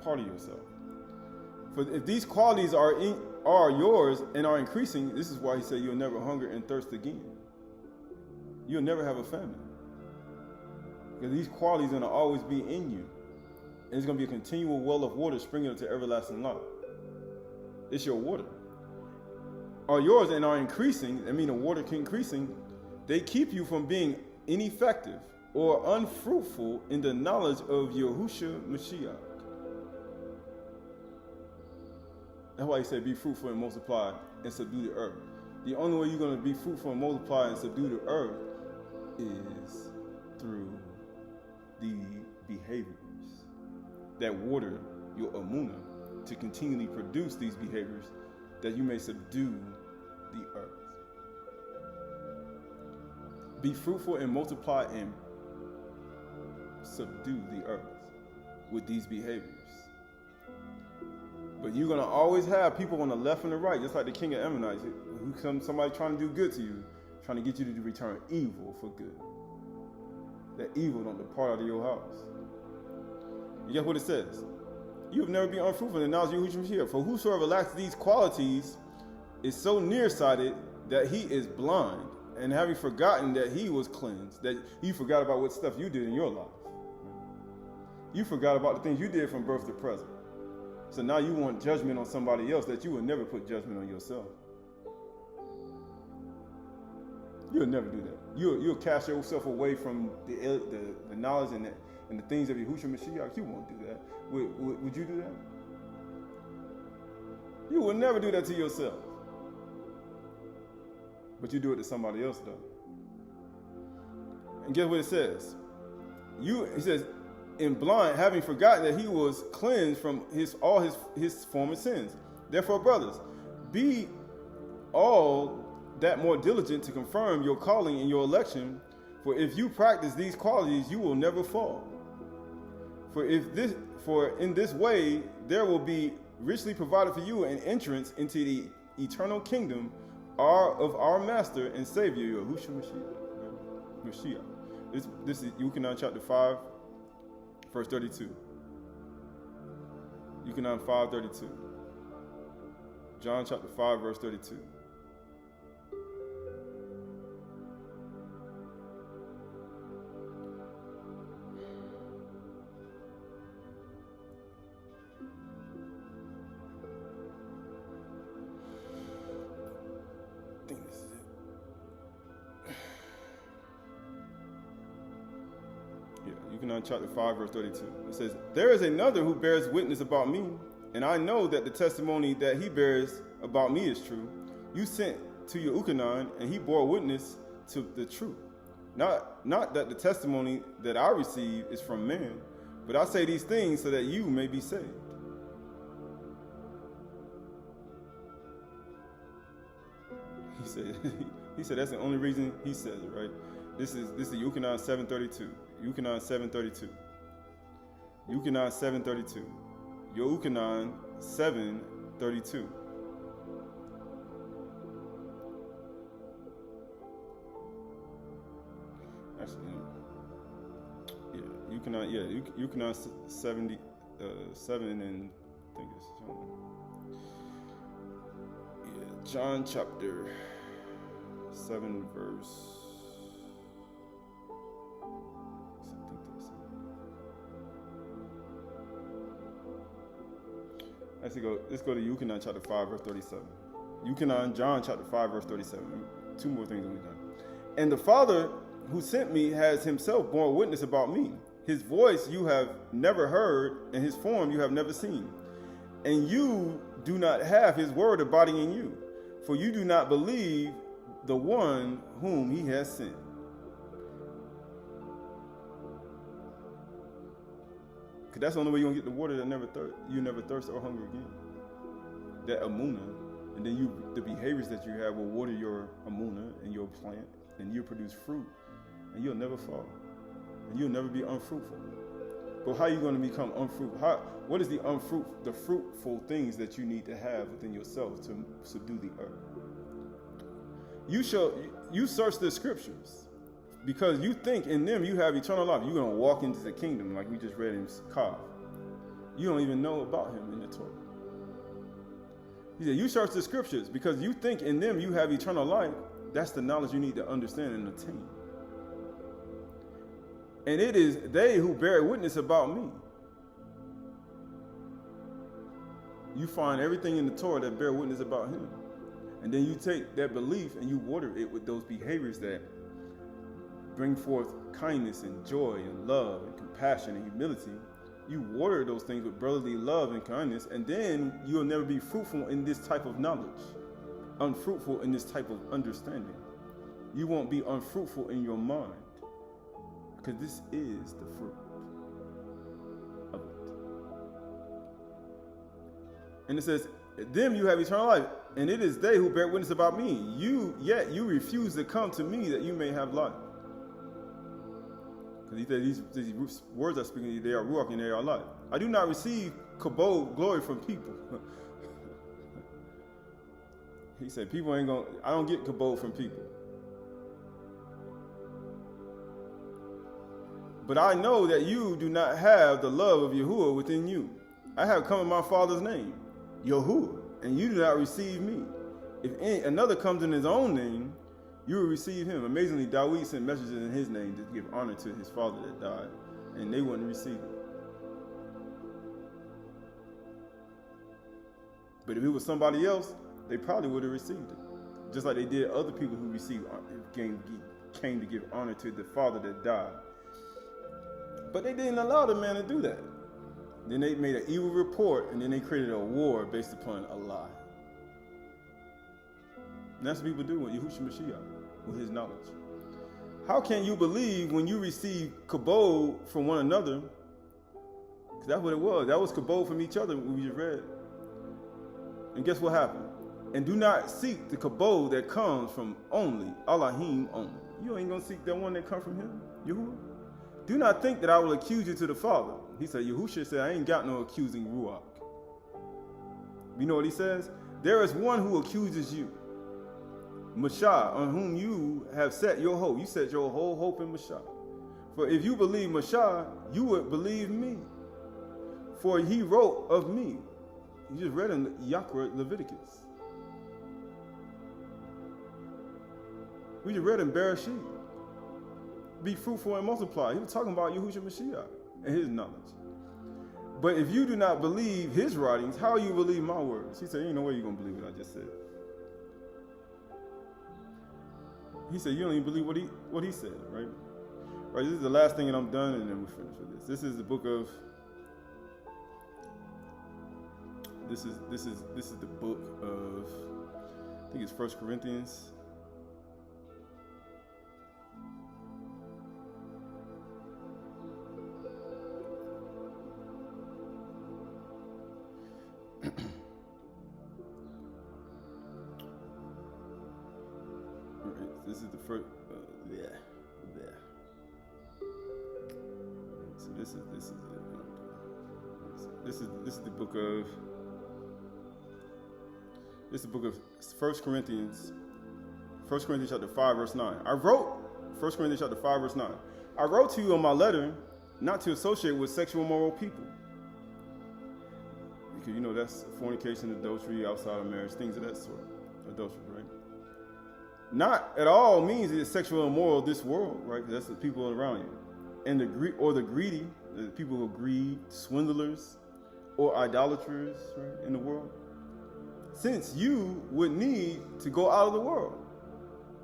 part of yourself. For if these qualities are yours and are increasing, this is why he said you'll never hunger and thirst again. You'll never have a famine. Because these qualities are going to always be in you. And it's going to be a continual well of water springing up to everlasting life. It's your water. Are yours and are increasing, I mean the water increasing, they keep you from being ineffective or unfruitful in the knowledge of Yahushua Mashiach. That's why he said, be fruitful and multiply and subdue the earth. The only way you're going to be fruitful and multiply and subdue the earth is through the behaviors that water your amuna to continually produce these behaviors that you may subdue the earth. Be fruitful and multiply and subdue the earth with these behaviors. But you're going to always have people on the left and the right, just like the king of Ammonites, who comes, somebody trying to do good to you, trying to get you to return evil for good. That evil don't depart out of your house. You guess what it says? You have never been unfruitful in the knowledge of Yahushua Mashiach. For whosoever lacks these qualities is so nearsighted that he is blind, and having forgotten that he was cleansed, that you forgot about what stuff you did in your life. You forgot about the things you did from birth to present. So now you want judgment on somebody else that you would never put judgment on yourself. You'll never do that. You'll cast yourself away from the knowledge and the things of Yahushua Mashiach. You won't do that. Would you do that? You would never do that to yourself. But you do it to somebody else, though. And guess what it says? It says, in blind, having forgotten that he was cleansed from all his former sins. Therefore, brothers, be all that more diligent to confirm your calling and your election. For if you practice these qualities, you will never fall. For in this way there will be richly provided for you an entrance into the eternal kingdom of our Master and Savior, Yahushua Mashiach. This is Yuchanan chapter 5, verse 32. Yuchanan 5:32. John chapter 5, verse 32. I think this is it. Yeah, Yuchanan chapter 5, verse 32. It says, there is another who bears witness about me, and I know that the testimony that he bears about me is true. You sent to Yuchanan, and he bore witness to the truth. Not that the testimony that I receive is from man, but I say these things so that you may be saved. He said that's the only reason he says it, right? This is Yuchanan 7:32. Yuchanan 7:32. Yuchanan 7:32. Yuchanan 7:32. Actually, yeah, Yuchanan 7 and I think it's John chapter 7 verse. Let's go to Yuchanan chapter 5 verse 37. Yuchanan, John chapter 5 verse 37. Two more things that we've done. And the Father who sent me has himself borne witness about me. His voice you have never heard, and his form you have never seen. And you do not have his word abiding in you, for you do not believe the one whom he has sent. Because that's the only way you're going to get the water that you never thirst or hunger again. That amuna, and then the behaviors that you have will water your amuna and your plant, and you'll produce fruit, and you'll never fall, and you'll never be unfruitful. But how are you going to become unfruitful? What is the fruitful things that you need to have within yourself to subdue the earth? You search the scriptures, because you think in them you have eternal life. You're going to walk into the kingdom like we just read in Qahalath. You don't even know about him in the Torah. He said, you search the scriptures because you think in them you have eternal life. That's the knowledge you need to understand and attain. And it is they who bear witness about me. You find everything in the Torah that bear witness about him. And then you take that belief and you water it with those behaviors that bring forth kindness and joy and love and compassion and humility You water those things with brotherly love and kindness, and then you'll never be fruitful in this type of knowledge, unfruitful in this type of understanding. You won't be unfruitful in your mind, because this is the fruit of it. And it says, them you have eternal life, and it is they who bear witness about me. Yet you refuse to come to me that you may have life. Because he said these words I speak to you, they are ruach and they are life. I do not receive kabod, glory from people. He said, people ain't gonna, I don't get kabod from people. But I know that you do not have the love of Yahuwah within you. I have come in my Father's name, Yahuwah, and you do not receive me. If another comes in his own name, you will receive him. Amazingly, Dawid sent messages in his name to give honor to his father that died, and they wouldn't receive it. But if it was somebody else, they probably would have received it. Just like they did other people who came to give honor to the father that died. But they didn't allow the man to do that. Then they made an evil report, and then they created a war based upon a lie. And that's what people do with Yahushua Mashiach, with his knowledge. How can you believe when you receive kabod from one another? Because that's what it was. That was kabod from each other, we just read. And guess what happened? And do not seek the kabod that comes from only Elohim only. You ain't going to seek that one that comes from him, Yahuwah. Do not think that I will accuse you to the Father. He said, Yahushua said, I ain't got no accusing ruach. You know what he says? There is one who accuses you, Mashah, on whom you have set your hope. You set your whole hope in Mashah. For if you believe Mashah, you would believe me. For he wrote of me. You just read in Yaqra, Leviticus. We just read in Bereshit. Be fruitful and multiply. He was talking about Yahushua Mashiach and his knowledge. But if you do not believe his writings, how will you believe my words? He said, ain't no way you're going to believe what I just said. He said, you don't even believe what he said, right? Right, this is the last thing, and I'm done, and then we'll finish with this. This is the book of, this is the book of, I think it's 1 Corinthians. This is the first. So this is the book of. This is the book of 1 Corinthians. 1 Corinthians chapter 5 verse 9. 1 Corinthians chapter 5 verse 9. I wrote to you on my letter not to associate with sexual immoral people. Because you know that's fornication, adultery, outside of marriage, things of that sort. Adultery, right? Not at all means it's sexual immoral this world, right? Because that's the people around you. And the greedy, the people who greed, swindlers, or idolaters, right, in the world. Since you would need to go out of the world.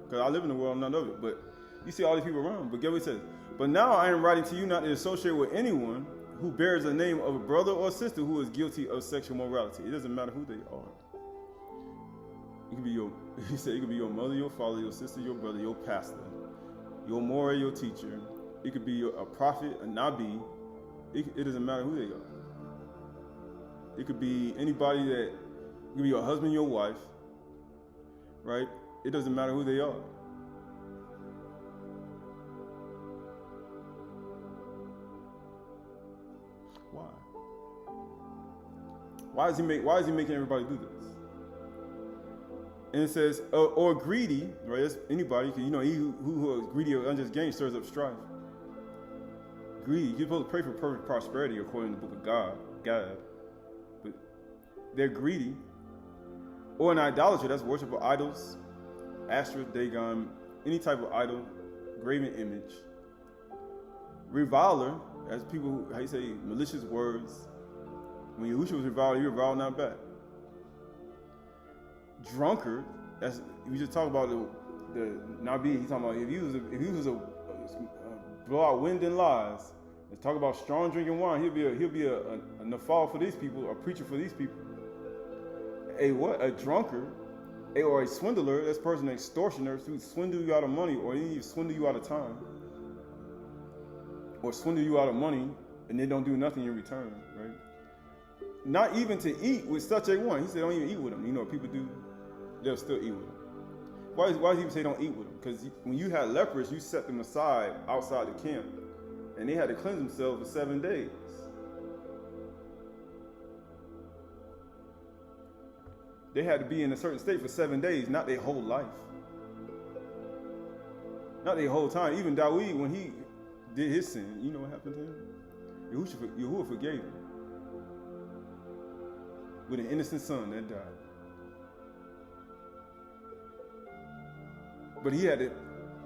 Because I live in the world, I'm not of it. But you see all these people around. But guess what it says? But now I am writing to you not to associate with anyone who bears the name of a brother or sister who is guilty of sexual morality. It doesn't matter who they are. It could be he said it could be your mother, your father, your sister, your brother, your pastor, your morah, your teacher. It could be a prophet, a nabi. It doesn't matter who they are. It could be anybody it could be your husband, your wife, right? It doesn't matter who they are. Why? Why is he making everybody do this? And it says, or greedy, right? That's anybody, because you know, he who is greedy of unjust gain stirs up strife. Greedy. You're supposed to pray for perfect prosperity according to the book of God. But they're greedy. Or an idolater, that's worship of idols, Asherah, Dagon, any type of idol, graven image. Reviler, that's people who, how you say, malicious words. When Yahushua was reviled, he reviled not back. Drunkard, that's, we just talked about the Nabi, he's talking about if he was a blow out wind and lies, Let's talk about strong drinking wine. He'll be a nafal for these people, a preacher for these people. A drunkard, or a swindler. That's a person, an extortioner, who swindle you out of money, or even swindle you out of time, or swindle you out of money, and they don't do nothing in return, right? Not even to eat with such a one. He said, don't even eat with them. You know what people do? They'll still eat with them. Why does he say don't eat with them? Because when you had lepers, you set them aside outside the camp, and they had to cleanse themselves for 7 days. They had to be in a certain state for 7 days, not their whole life. Not their whole time. Even Dawid, when he did his sin, you know what happened to him? Yahuwah forgave him. With an innocent son that died. But he had to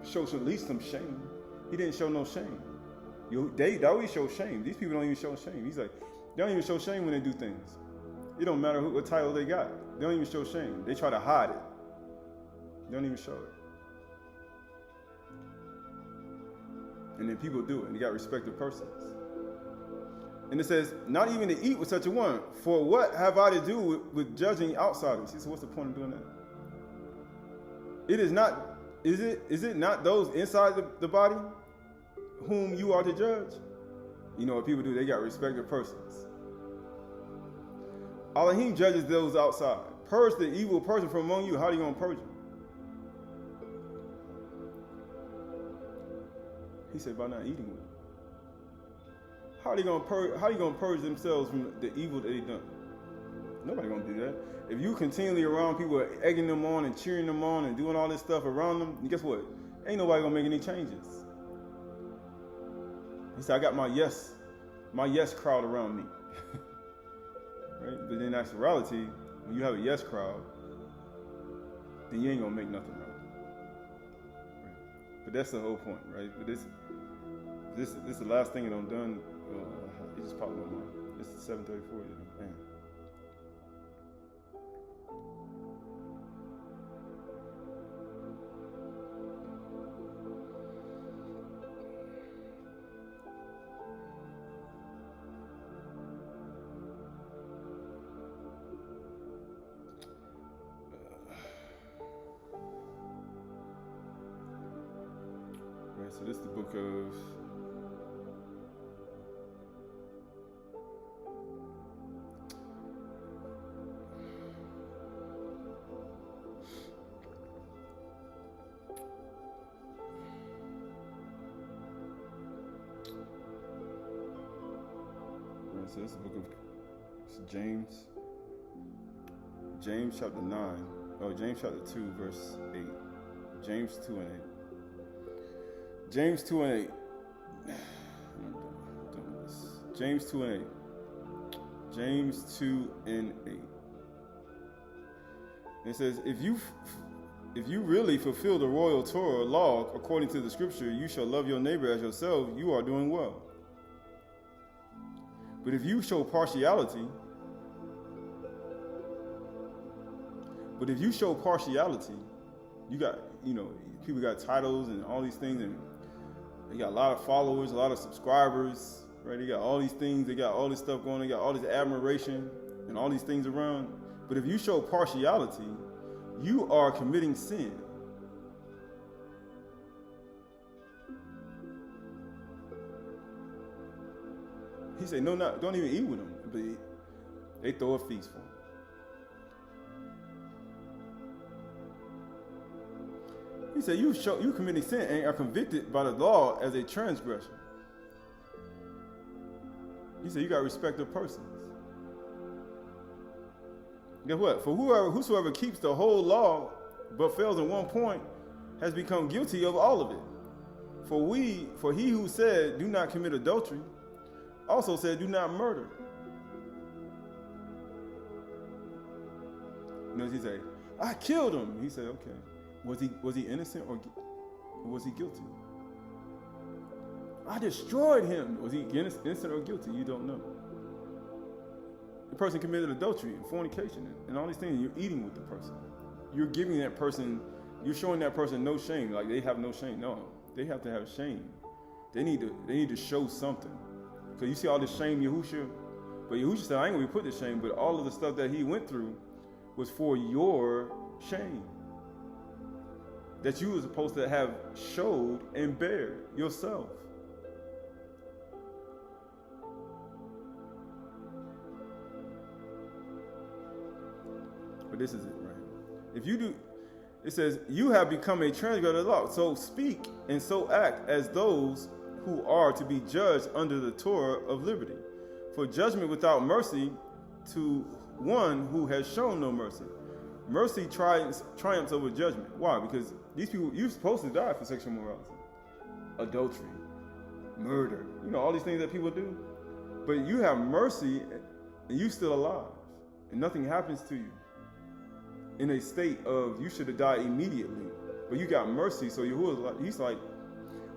show at least some shame. He didn't show no shame. Dawid showed shame. These people don't even show shame. He's like, they don't even show shame when they do things. It don't matter what title they got. They don't even show shame. They try to hide it. They don't even show it. And then people do it, and they got respected persons. And it says, not even to eat with such a one. For what have I to do with judging outsiders? He said, what's the point of doing that? It is not, is it not those inside the body whom you are to judge? You know what people do? They got respected persons. Elohim judges those outside. Purge the evil person from among you. How are you going to purge him? He said, by not eating with them. How are you going to purge themselves from the evil that they done? Nobody going to do that. If you continually around people egging them on and cheering them on and doing all this stuff around them, guess what? Ain't nobody going to make any changes. He said, I got my yes crowd around me. Right? But in actuality, when you have a yes crowd, then you ain't going to make nothing right. But that's the whole point, right? But this is the last thing that I'm done. It just popped in my mind. It's 7:34. Man. Right, so this is the book of So this is the book of James. James chapter 9. Oh, James chapter 2, verse 8. James 2 and 8. James 2 and 8. James 2 and 8. James 2 and 8. It says, if you really fulfill the royal Torah law according to the scripture, you shall love your neighbor as yourself, you are doing well. But if you show partiality, you got, people got titles and all these things, and they got a lot of followers, a lot of subscribers, right? They got all these things, they got all this stuff going, they got all this admiration and all these things around. But if you show partiality, you are committing sin. He said, no, don't even eat with them. But they throw a feast for him. He said, you committing sin and are convicted by the law as a transgression. He said, you got to respect the persons. Guess what? For whosoever keeps the whole law but fails in one point has become guilty of all of it. For he who said, do not commit adultery, also said, do not murder. He said, I killed him. He said, okay. Was he innocent or was he guilty? I destroyed him. Was he innocent or guilty? You don't know. The person committed adultery and fornication and all these things. You're eating with the person. You're giving that person, you're showing that person no shame. Like they have no shame. No, they have to have shame. They need to show something. Because you see all this shame Yahusha. But Yahusha said, I ain't going to be put to shame, but all of the stuff that he went through was for your shame. That you were supposed to have showed and bear yourself. But this is it, right? If you do, it says, you have become a transgressor of the law. So speak and so act as those who are to be judged under the Torah of liberty. For judgment without mercy to one who has shown no mercy. Mercy triumphs over judgment. Why? Because these people, you're supposed to die for sexual immorality, adultery, murder, all these things that people do. But you have mercy and you're still alive. And nothing happens to you. In a state of you should have died immediately. But you got mercy, so he's like,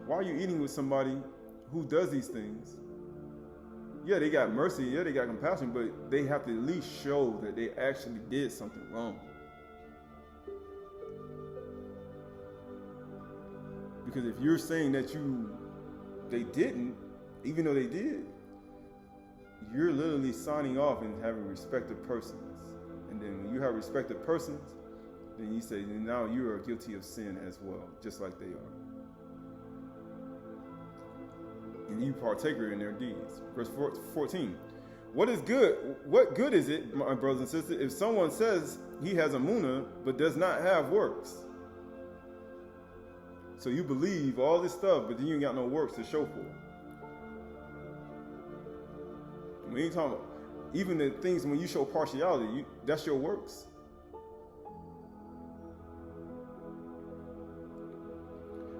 why are you eating with somebody who does these things? Yeah, they got mercy, yeah, they got compassion, but they have to at least show that they actually did something wrong. Because if you're saying that they didn't, even though they did, you're literally signing off and having respected persons. And then when you have respected persons, then you say, now you are guilty of sin as well, just like they are. And you partaker in their deeds. Verse 14. What good is it, my brothers and sisters, if someone says he has emunah but does not have works? So you believe all this stuff, but then you ain't got no works to show for it. We ain't talking about even the things when you show partiality, that's your works.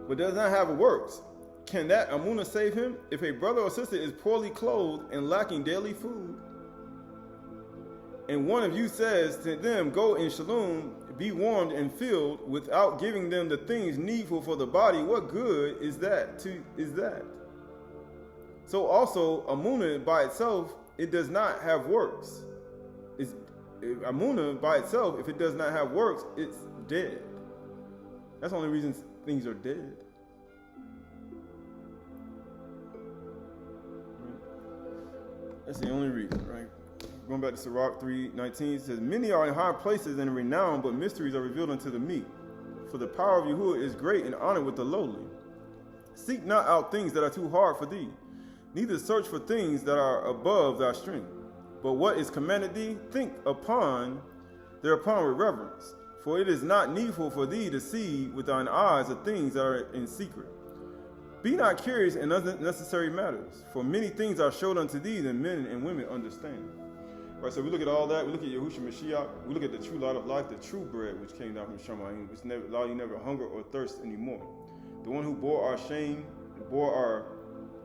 But does not have works. Can that emunah save him? If a brother or sister is poorly clothed and lacking daily food, and one of you says to them, go in shalom, be warmed and filled, without giving them the things needful for the body, what good is that? So also, emunah by itself, it does not have works. Emunah by itself, if it does not have works, it's dead. That's the only reason things are dead. That's the only reason, right? Going back to Sirach 3:19, it says, many are in high places and renowned, but mysteries are revealed unto the meek. For the power of Yahuwah is great and honor with the lowly. Seek not out things that are too hard for thee, neither search for things that are above thy strength. But what is commanded thee, think thereupon with reverence. For it is not needful for thee to see with thine eyes the things that are in secret. Be not curious in unnecessary matters, for many things are showed unto thee that men and women understand. Right, so we look at all that. We look at Yahushua Mashiach. We look at the true light of life, the true bread which came down from Shemayim, which never allow you never hunger or thirst anymore. The one who bore our shame, bore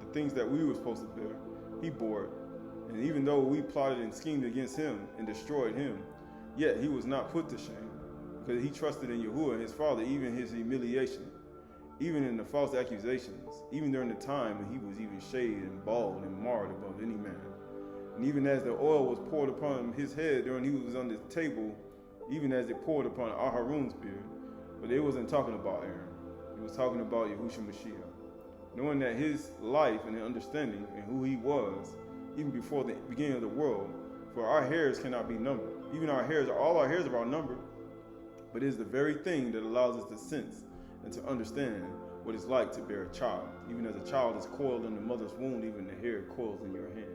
the things that we were supposed to bear, he bore it. And even though we plotted and schemed against him and destroyed him, yet he was not put to shame, because he trusted in Yahuwah, his Father, even his humiliation, even in the false accusations, even during the time when he was even shaded and bald and marred above any man. And even as the oil was poured upon his head during he was on the table, even as it poured upon Aharon's beard, but it wasn't talking about Aaron. It was talking about Yahushua Mashiach. Knowing that his life and understanding and who he was, even before the beginning of the world, for our hairs cannot be numbered. Even all our hairs are numbered, but it is the very thing that allows us to sense and to understand what it's like to bear a child. Even as a child is coiled in the mother's womb, even the hair coils in your hand.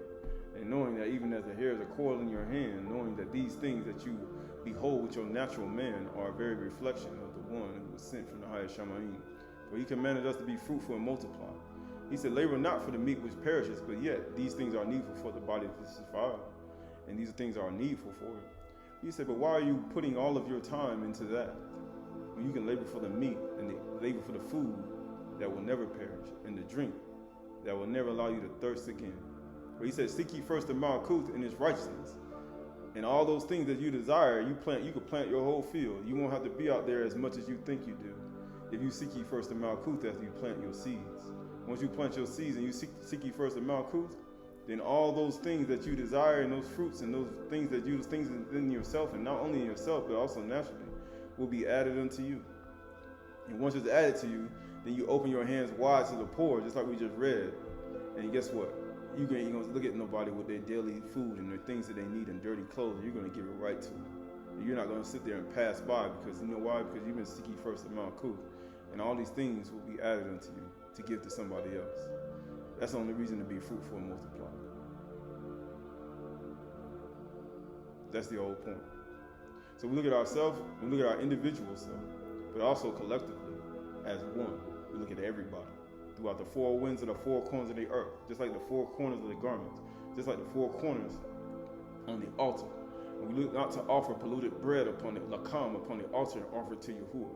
And knowing that even as the hairs are coiled in your hand, knowing that these things that you behold with your natural man are a very reflection of the one who was sent from the highest Shemayim. For he commanded us to be fruitful and multiply. He said, labor not for the meat which perishes, but yet these things are needful for the body to survive. And these things are needful for it. He said, but why are you putting all of your time into that? When you can labor for the meat and labor for the food that will never perish, and the drink that will never allow you to thirst again. But he said, seek ye first the Malkuth and his righteousness. And all those things that you desire, you could plant your whole field. You won't have to be out there as much as you think you do. If you seek ye first the Malkuth as you plant your seeds. Once you plant your seeds and you seek ye first the Malkuth, then all those things that you desire and those fruits and those things in yourself, and not only in yourself, but also naturally, will be added unto you. And once it's added to you, then you open your hands wide to the poor, just like we just read. And guess what? you ain't gonna look at nobody with their daily food and their things that they need and dirty clothes. You're gonna give it right to them. And you're not gonna sit there and pass by, because you know why? Because you've been seek ye first the Malkuth, and all these things will be added unto you to give to somebody else. That's the only reason to be fruitful and multiply. That's the whole point. So we look at ourselves, we look at our individual self, but also collectively as one. We look at everybody throughout the four winds of the four corners of the earth, just like the four corners of the garments, just like the four corners on the altar. And we look not to offer polluted bread upon it, lakam upon the altar, and offer it to Yahuwah.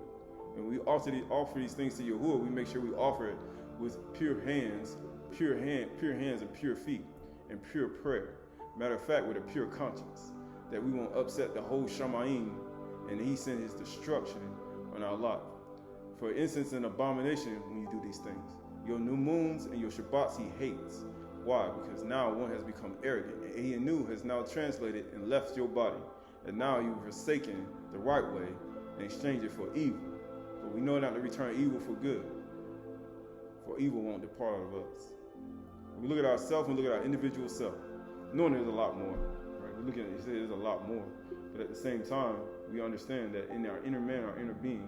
When we offer these things to Yahuwah, we make sure we offer it with pure hands and pure feet, and pure prayer. Matter of fact, with a pure conscience, that we won't upset the whole Shamayim, and he sent his destruction on our life. For instance, an abomination when you do these things. Your new moons and your Shabbats he hates. Why? Because now one has become arrogant, and Aydah has now translated and left your body, and now you've forsaken the right way and exchanged it for evil. But we know not to return evil for good, for evil won't depart out of us. We look at ourselves and look at our individual self, knowing there's a lot more. Right? We look at it and say there's a lot more, but at the same time, we understand that in our inner man, our inner being,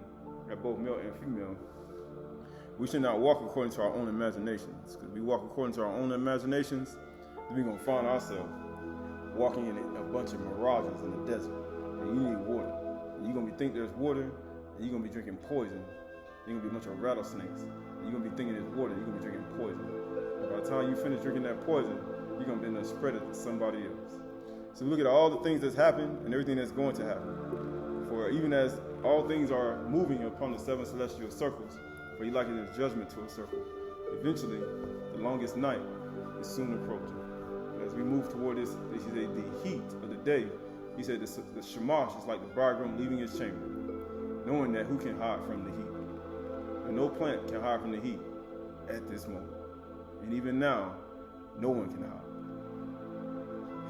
that both male and female, we should not walk according to our own imaginations. Because we walk according to our own imaginations, then we're going to find ourselves walking in a bunch of mirages in the desert. And you need water. And you're going to think there's water, and you're going to be drinking poison. You're going to be a bunch of rattlesnakes. And you're going to be thinking there's water, and you're going to be drinking poison. And by the time you finish drinking that poison, you're going to be able to spread it to somebody else. So we look at all the things that's happened and everything that's going to happen. For even as all things are moving upon the seven celestial circles, for he likened his judgment to a circle, eventually the longest night is soon approaching. As we move toward this, he said, the heat of the day, he said the shamash is like the bridegroom leaving his chamber, knowing that who can hide from the heat? And no plant can hide from the heat at this moment. And even now, no one can hide.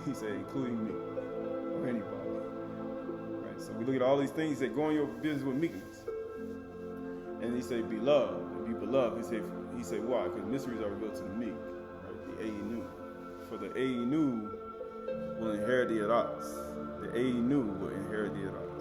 He said, including me, or anybody. Right? So we look at all these things that go in your business with meekness. And he said, be loved and be beloved. He said, why? Because mysteries are revealed to the meek, right? The Aydah. For the Aydah will inherit the Aydahs. The Aydah will inherit the Aydahs.